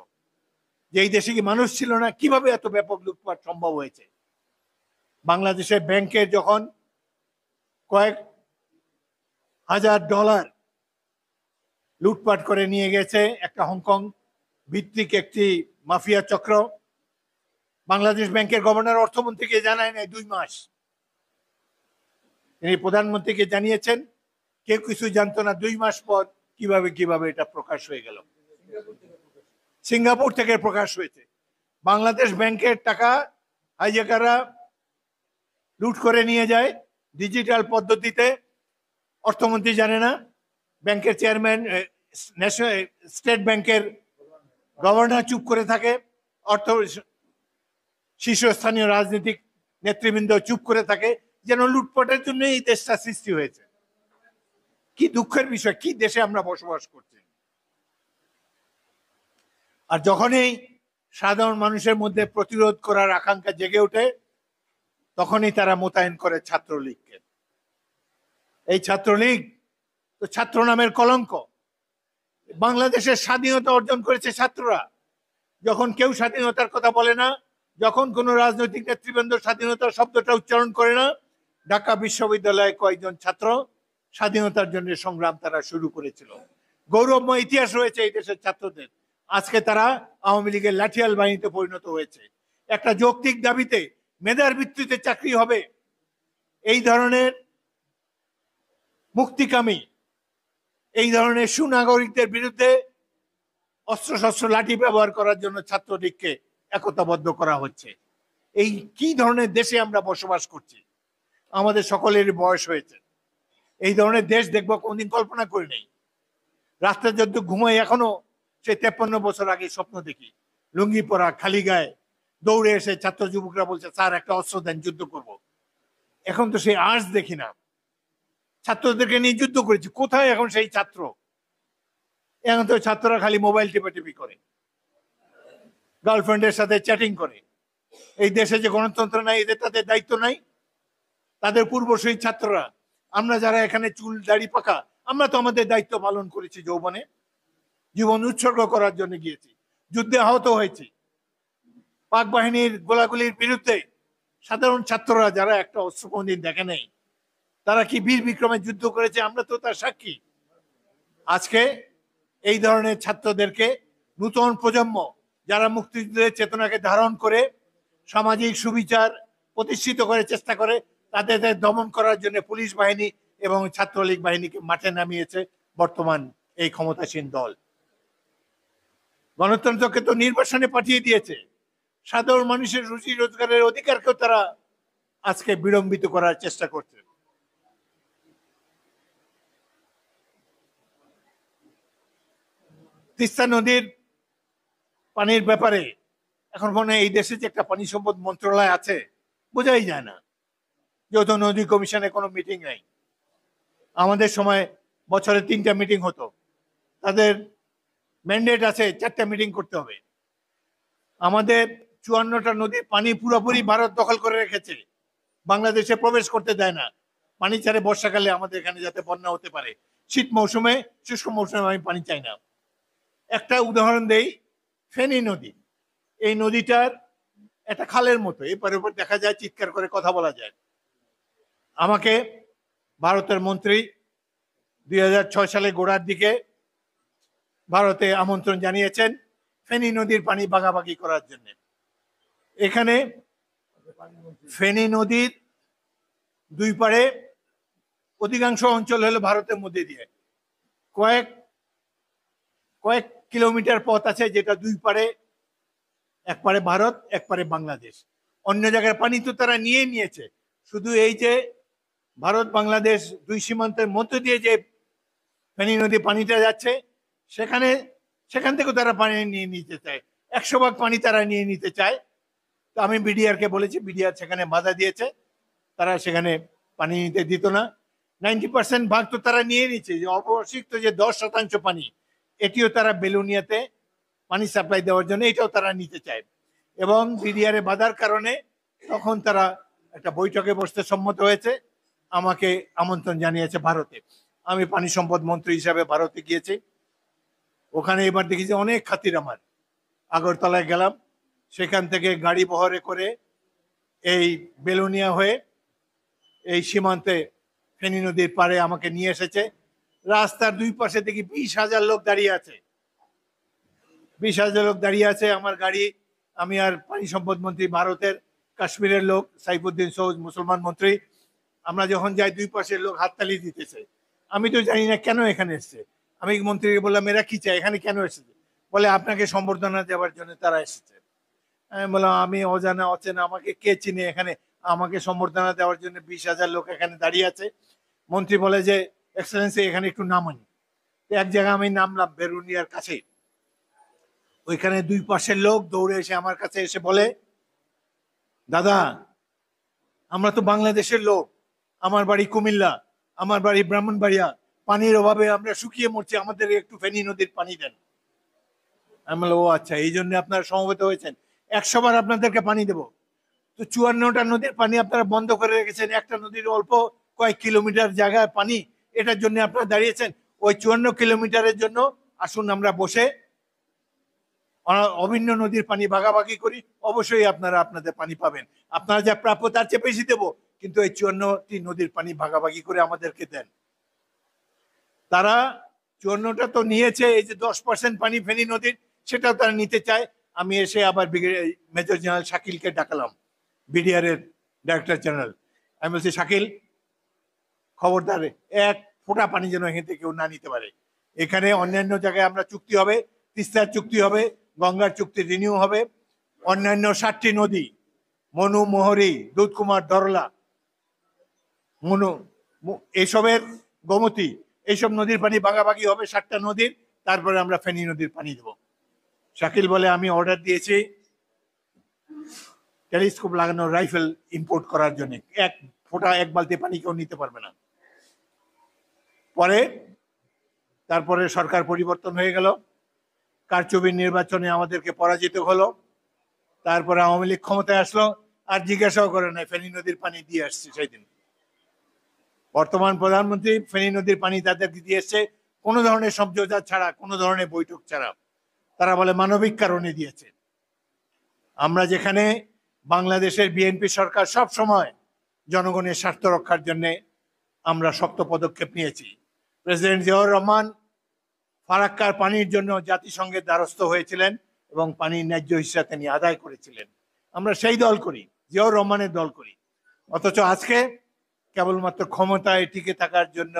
যে এই দেশে কি মানুষ ছিল না, কিভাবে এত ব্যাপক লুটপাট সম্ভব হয়েছে। বাংলাদেশের ব্যাংকের যখন কয়েক হাজার ডলার লুটপাট করে নিয়ে গেছে একটা হংকং ভিত্তিক একটি মাফিয়া চক্র, বাংলাদেশ ব্যাংকের গভর্নর অর্থমন্ত্রীকে জানায় নাই 2 মাস। তিনি প্রধানমন্ত্রীকে জানিয়েছেন, কেউ কিছু জানতো না। 2 মাস পর কিভাবে এটা প্রকাশ হয়ে গেল। সিঙ্গাপুর থেকে প্রকাশ হয়েছে। বাংলাদেশ ব্যাংকের টাকা হাইজ্যাকাররা লুট করে নিয়ে যায় ডিজিটাল পদ্ধতিতে। অর্থমন্ত্রী জানে না, ব্যাংকের চেয়ারম্যান, স্টেট ব্যাংকের গভর্নর চুপ করে থাকে, শীর্ষস্থানীয় রাজনৈতিক নেতৃবৃন্দ চুপ করে থাকে, যেন লুটপাটের জন্য এই দেশটা সৃষ্টি হয়েছে। কি দুঃখের বিষয়, কি দেশে আমরা বসবাস করছি। আর যখনই সাধারণ মানুষের মধ্যে প্রতিরোধ করার আকাঙ্ক্ষা জেগে ওঠে, তখনই তারা মোতায়েন করে ছাত্রলীগকে। এই ছাত্রলীগ তো ছাত্র নামের কলঙ্ক। বাংলাদেশের স্বাধীনতা অর্জন করেছে ছাত্ররা। যখন কেউ স্বাধীনতার কথা বলে না, যখন কোনো রাজনৈতিক নেতৃবৃন্দ স্বাধীনতার শব্দটা উচ্চারণ করে না, ঢাকা বিশ্ববিদ্যালয়ে কয়েকজন ছাত্র স্বাধীনতার জন্য সংগ্রাম তারা শুরু করেছিল। গৌরবময় ইতিহাস রয়েছে এই দেশের ছাত্রদের। আজকে তারা আওয়ামী লীগের লাঠিয়াল বাহিনীতে পরিণত হয়েছে। একটা যৌক্তিক দাবিতে মেধার ভিত্তিতে চাকরি হবে, এই ধরনের মুক্তিকামী, এই ধরনের সুনাগরিকদের বিরুদ্ধে অস্ত্রশস্ত্র লাঠি ব্যবহার করার জন্য ছাত্রলীগকে একতাবদ্ধ করা হচ্ছে। এই কি ধরনের দেশে আমরা বসবাস করছি? আমাদের সকলেরই বয়স হয়েছে, এই ধরনের দেশ দেখবো কোনদিন কল্পনা করি নেই। রাস্তায় যত ঘুমাই এখনো সেই 53 বছর আগে স্বপ্ন দেখি, লুঙ্গি পরা, খালি গায়ে দৌড়ে এসে ছাত্র যুবকরা বলছে স্যার একটা অস্ত্র দেন, যুদ্ধ করব। এখন তো সেই আর্জ দেখি না। ছাত্রদেরকে নিয়ে যুদ্ধ করেছি, কোথায় এখন সেই ছাত্র? এখন তো ছাত্ররা খালি মোবাইল টিপাটিপি করে, গার্লফ্রেন্ডের সাথে চ্যাটিং করে। এই দেশে যে গণতন্ত্র নাই, এদের তাদের দায়িত্ব নাই? তাদের পূর্বসূরি ছাত্ররা, আমরা যারা এখানে চুল দাড়ি পাকা, আমরা তো আমাদের দায়িত্ব পালন করেছি। যৌবনে জীবন উৎসর্গ করার জন্য গিয়েছি, যুদ্ধে আহত হয়েছি। পাক বাহিনীর গোলাগুলির বিরুদ্ধে সাধারণ ছাত্ররা যারা একটা অস্ত্র কোনদিন দেখে নেই, তারা কি বীর বিক্রমে যুদ্ধ করেছে, আমরা তো তার সাক্ষী। আজকে এই ধরনের ছাত্রদেরকে, নূতন প্রজন্ম যারা মুক্তিযুদ্ধের চেতনাকে ধারণ করে সামাজিক সুবিচার প্রতিষ্ঠিত করে চেষ্টা করে, তাদের দমন করার জন্য পুলিশ বাহিনী এবং ছাত্রলীগ বাহিনীকে মাঠে নামিয়েছে বর্তমান এই ক্ষমতাসীন দল। গণতন্ত্রকে তো নির্বাসনে পাঠিয়ে দিয়েছে। সাধারণ মানুষের রুজি রোজগারের অধিকারকেও তারা আজকে বিলম্বিত করার চেষ্টা করছে। তিস্তা নদীর পানির ব্যাপারে এখন মনে হয় এই দেশে যে একটা পানি সম্পদ মন্ত্রণালয় আছে, বোঝাই যায় না। যেহেতু নদী কমিশনে কোনো মিটিং নেই। আমাদের সময় বছরে 3টা মিটিং হতো, তাদের ম্যান্ডেট আছে 4টা মিটিং করতে হবে। আমাদের 54টা নদীর পানি পুরোপুরি ভারত দখল করে রেখেছে, বাংলাদেশে প্রবেশ করতে দেয় না। পানি ছাড়ে বর্ষাকালে আমাদের এখানে যাতে বন্যা হতে পারে, শীত মৌসুমে, শুষ্ক মৌসুমে আমি পানি চাই না। একটা উদাহরণ দেই, ফেনী নদী। এই নদীটার একটা খালের মতো, এপার ওপর দেখা যায়, চিৎকার করে কথা বলা যায়। আমাকে ভারতের মন্ত্রী 2006 সালে গোড়ার দিকে ভারতে আমন্ত্রণ জানিয়েছেন ফেনী নদীর পানি ভাগাভাগি করার জন্য। এখানে ফেনী নদীর দুই পারে অধিকাংশ অঞ্চল হলো ভারতের মধ্যে দিয়ে, কয়েক কয়েক কিলোমিটার পথ আছে যেটা দুই পারে, এক পারে ভারত এক পারে বাংলাদেশ। অন্য জায়গার পানি তো তারা নিয়ে নিয়েছে, শুধু এই যে ভারত বাংলাদেশ দুই সীমান্তের মধ্য দিয়ে যে ফেনী নদী পানিটা যাচ্ছে সেখান থেকেও তারা পানি নিয়ে নিতে চায়, 100 ভাগ পানি তারা নিয়ে নিতে চায়। তো আমি বিডিআর কে বলেছি, বিডিআর সেখানে বাধা দিয়েছে, তারা সেখানে পানি নিতে দিত না। 90% ভাগ তো তারা নিয়ে নিচ্ছে, যে অবশিষ্ট যে 10% পানি এটিও তারা বেলুনিয়াতে পানি সাপ্লাই দেওয়ার জন্য এটাও তারা নিতে চায়। এবং বিডিআর এ বাধার কারণে তখন তারা একটা বৈঠকে বসতে সম্মত হয়েছে, আমাকে আমন্ত্রণ জানিয়েছে ভারতে। আমি পানি সম্পদ মন্ত্রী হিসাবে ভারতে গিয়েছি। ওখানে এবার দেখেছি অনেক খাতির আমার। আগরতলায় গেলাম, সেখান থেকে গাড়ি বহরে করে এই বেলুনিয়া হয়ে এই সীমান্তে ফেনী নদীর পাড়ে আমাকে নিয়ে এসেছে। রাস্তার দুই পাশে দেখি 20,000 লোক দাঁড়িয়ে আছে, 20,000 লোক দাঁড়িয়ে আছে। আমার গাড়ি, আমি আর পানি সম্পদ মন্ত্রী ভারতের, কাশ্মীরের লোক সাইফুদ্দিন সৌদ মুসলমান মন্ত্রী, আমরা যখন যাই দুই পাশের লোক হাততালি দিতেছে। আমি তো জানি না কেন এখানে এসছে। আমি মন্ত্রীকে বললাম, এরা কি চায়, এখানে কেন এসেছে? বলে আপনাকে সম্বর্ধনা দেওয়ার জন্য তারা এসেছে। আমি বললাম, আমি অজানা অচেনা, আমাকে কে চিনে এখানে? আমাকে সম্বর্ধনা দেওয়ার জন্য 20,000 লোক এখানে দাঁড়িয়ে আছে। মন্ত্রী বলে যে এক্সেলেন্সি এখানে একটু নামান। এক জায়গায় আমি নামলাম বেরুনিয়ার কাছে, ওইখানে দুই পাশের লোক দৌড়ে এসে আমার কাছে এসে বলে, দাদা আমরা তো বাংলাদেশের লোক, আমার বাড়ি কুমিল্লা, আমার বাড়ি ব্রাহ্মণবাড়িয়া, পানির অভাবে আমরা শুকিয়ে মরছি, আমাদের একটু ফেনী নদীর পানি দেন। আমি বললাম, ও আচ্ছা, এই জন্য আপনারা সমবেত হয়েছেন, 100 বার আপনাদেরকে পানি দেব। তো 54টা নদীর পানি আপনারা বন্ধ করে রেখেছেন, একটা নদীর অল্প কয়েক কিলোমিটার জায়গায় পানি, এটার জন্য আপনারা দাঁড়িয়েছেন। ওই 54 কিলোমিটারের জন্য আসুন আমরা বসে অভিন্ন নদীর পানি ভাগাভাগি করি, অবশ্যই আপনারা আপনাদের পানি পাবেন। আপনারা যা প্রাপ্য তার চেয়ে বেশি দেবো, কিন্তু এই 54টি নদীর পানি ভাগাভাগি করে আমাদেরকে দেন। তারা 54টা তো নিয়েছে, এই যে 10% পানি ফেনী নদীর সেটাও তারা নিতে চায়। আমি এসে আবার মেজর জেনারেল শাকিলকে ডাকালাম, বিডিআর এর ডাইরেক্টর জেনারেল। আমি বলছি, শাকিল খবরদার, এক ফোঁটা পানি যেন এখান থেকে কেউ না নিতে পারে। এখানে অন্যান্য জায়গায় আমরা চুক্তি হবে, তিস্তার চুক্তি হবে, গঙ্গার চুক্তি রিনিউ হবে, অন্যান্য 7টি নদী, মনু, মোহরী, দুধকুমার, ধরলা, মনু, এসবের গোমতী, এইসব নদীর পানি ভাগাভাগি হবে 7টা নদীর, তারপরে আমরা ফেনী নদীর পানি দেব। শাকিল বলে, আমি অর্ডার দিয়েছি টেলিস্কোপ লাগানো রাইফেল ইম্পোর্ট করার জন্য, এক ফোঁটা এক বালতি পানি কেউ নিতে পারবে না। তারপরে সরকার পরিবর্তন হয়ে গেল, কারচুপির নির্বাচনে আমাদেরকে পরাজিত হলো, তারপরে আওয়ামী লীগ ক্ষমতায় আসলো, আর জিজ্ঞাসাও করে নাই, ফেনী নদীর পানি দিয়ে আসছে সেই দিন। বর্তমান প্রধানমন্ত্রী ফেনী নদীর পানি তাদেরকে দিয়ে এসছে কোনো ধরনের সমঝোতা ছাড়া, কোনো ধরনের বৈঠক ছাড়া। তারা বলে মানবিক কারণে দিয়েছে। আমরা যেখানে বাংলাদেশের বিএনপি সরকার সব সময় জনগণের স্বার্থ রক্ষার জন্য আমরা শক্ত পদক্ষেপ নিয়েছি। প্রেসিডেন্ট জিয়াউর রহমান ফারাক্কার পানির জন্য জাতিসংঘের দ্বারস্থ হয়েছিলেন এবং পানির ন্যায্য হিস্সা তিনি আদায় করেছিলেন। আমরা সেই দল করি, জিয়াউর রহমানের দল করি। অথচ আজকে কেবলমাত্র ক্ষমতায় টিকে থাকার জন্য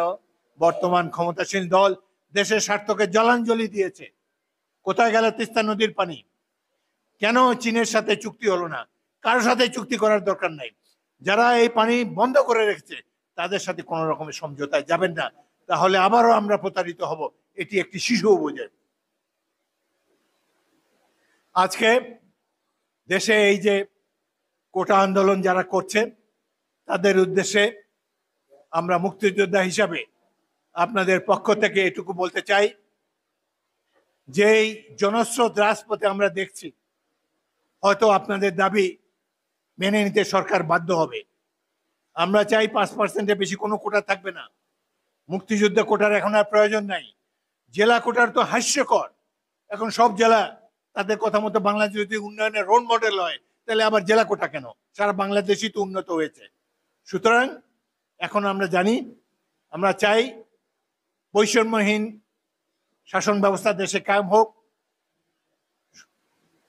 বর্তমান ক্ষমতাসীন দল দেশের স্বার্থকে জলাঞ্জলি দিয়েছে। কোথায় গেল তিস্তা নদীর পানি? কেন চীনের সাথে চুক্তি হলো না? কারোর সাথে চুক্তি করার দরকার নাই। যারা এই পানি বন্ধ করে রেখেছে তাদের সাথে কোনো রকমের সমঝোতায় যাবেন না, তাহলে আবারও আমরা প্রতারিত হব। এটি একটি শিশুও বোঝে। আজকে দেশে এই যে কোটা আন্দোলন যারা করছে তাদের উদ্দেশ্যে আমরা মুক্তিযোদ্ধা হিসাবে আপনাদের পক্ষ থেকে এটুকু বলতে চাই, যে এই জনস্রোত রাজপথে আমরা দেখছি, হয়তো আপনাদের দাবি মেনে নিতে সরকার বাধ্য হবে। আমরা চাই 5%-এর বেশি কোনো কোটা থাকবে না। মুক্তিযুদ্ধ কোটার এখন আর প্রয়োজন নাই। জেলা কোটার তো হাস্যকর। এখন সব জেলা তাদের কথা মতো বাংলাদেশ যদি উন্নয়নের রোল মডেল হয়, তাহলে আবার জেলা কোটা কেন? সারা বাংলাদেশই তো উন্নত হয়েছে। সুতরাং এখন আমরা জানি, আমরা চাই বৈষম্যহীন শাসন ব্যবস্থা দেশে কায়েম হোক,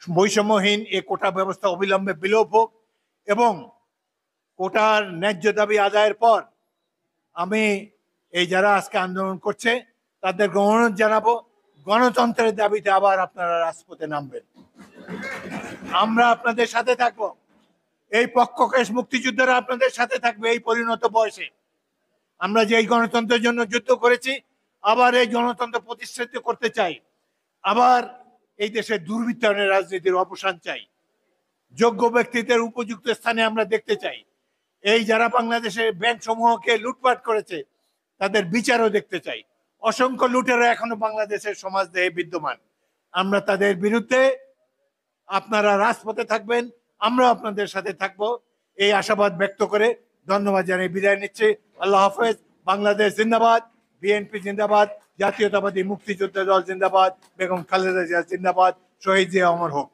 বৈষম্যহীন এ কোটা ব্যবস্থা অবিলম্বে বিলোপ হোক, এবং কোটার ন্যায্য দাবি আদায়ের পর আমি এই যারা আজকে আন্দোলন করছে তাদেরকে অনুরোধ জানাবো, গণতন্ত্রের দাবিতে আবার আপনারা রাজপথে নামবেন। আমরা আপনাদের সাথে থাকবো, এই পক্ষকেশ মুক্তিযোদ্ধারা আপনাদের সাথে থাকবে। এই পরিণত বয়সে আমরা যে এই গণতন্ত্রের জন্য যুদ্ধ করেছি, আবার এই গণতন্ত্র প্রতিষ্ঠিত করতে চাই। আবার এই দেশে দুর্বৃত্তায়নের রাজনীতির অবসান চাই। যোগ্য ব্যক্তিদের উপযুক্ত স্থানে আমরা দেখতে চাই। এই যারা বাংলাদেশের ব্যাংক সমূহকে লুটপাট করেছে তাদের বিচারও দেখতে চাই। অসংখ্য লুটেরা এখনো বাংলাদেশের সমাজ দেহে বিদ্যমান। আমরা তাদের বিরুদ্ধে, আপনারা রাজপথে থাকবেন, আমরা আপনাদের সাথে থাকবো, এই আশাবাদ ব্যক্ত করে ধন্যবাদ জানিয়ে বিদায় নিচ্ছি। আল্লাহ হাফেজ। বাংলাদেশ জিন্দাবাদ, বিএনপি জিন্দাবাদ, জাতীয়তাবাদী মুক্তিযোদ্ধা দল জিন্দাবাদ, বেগম খালেদা জিয়া জিন্দাবাদ, শহীদ জিয়া অমর হোক।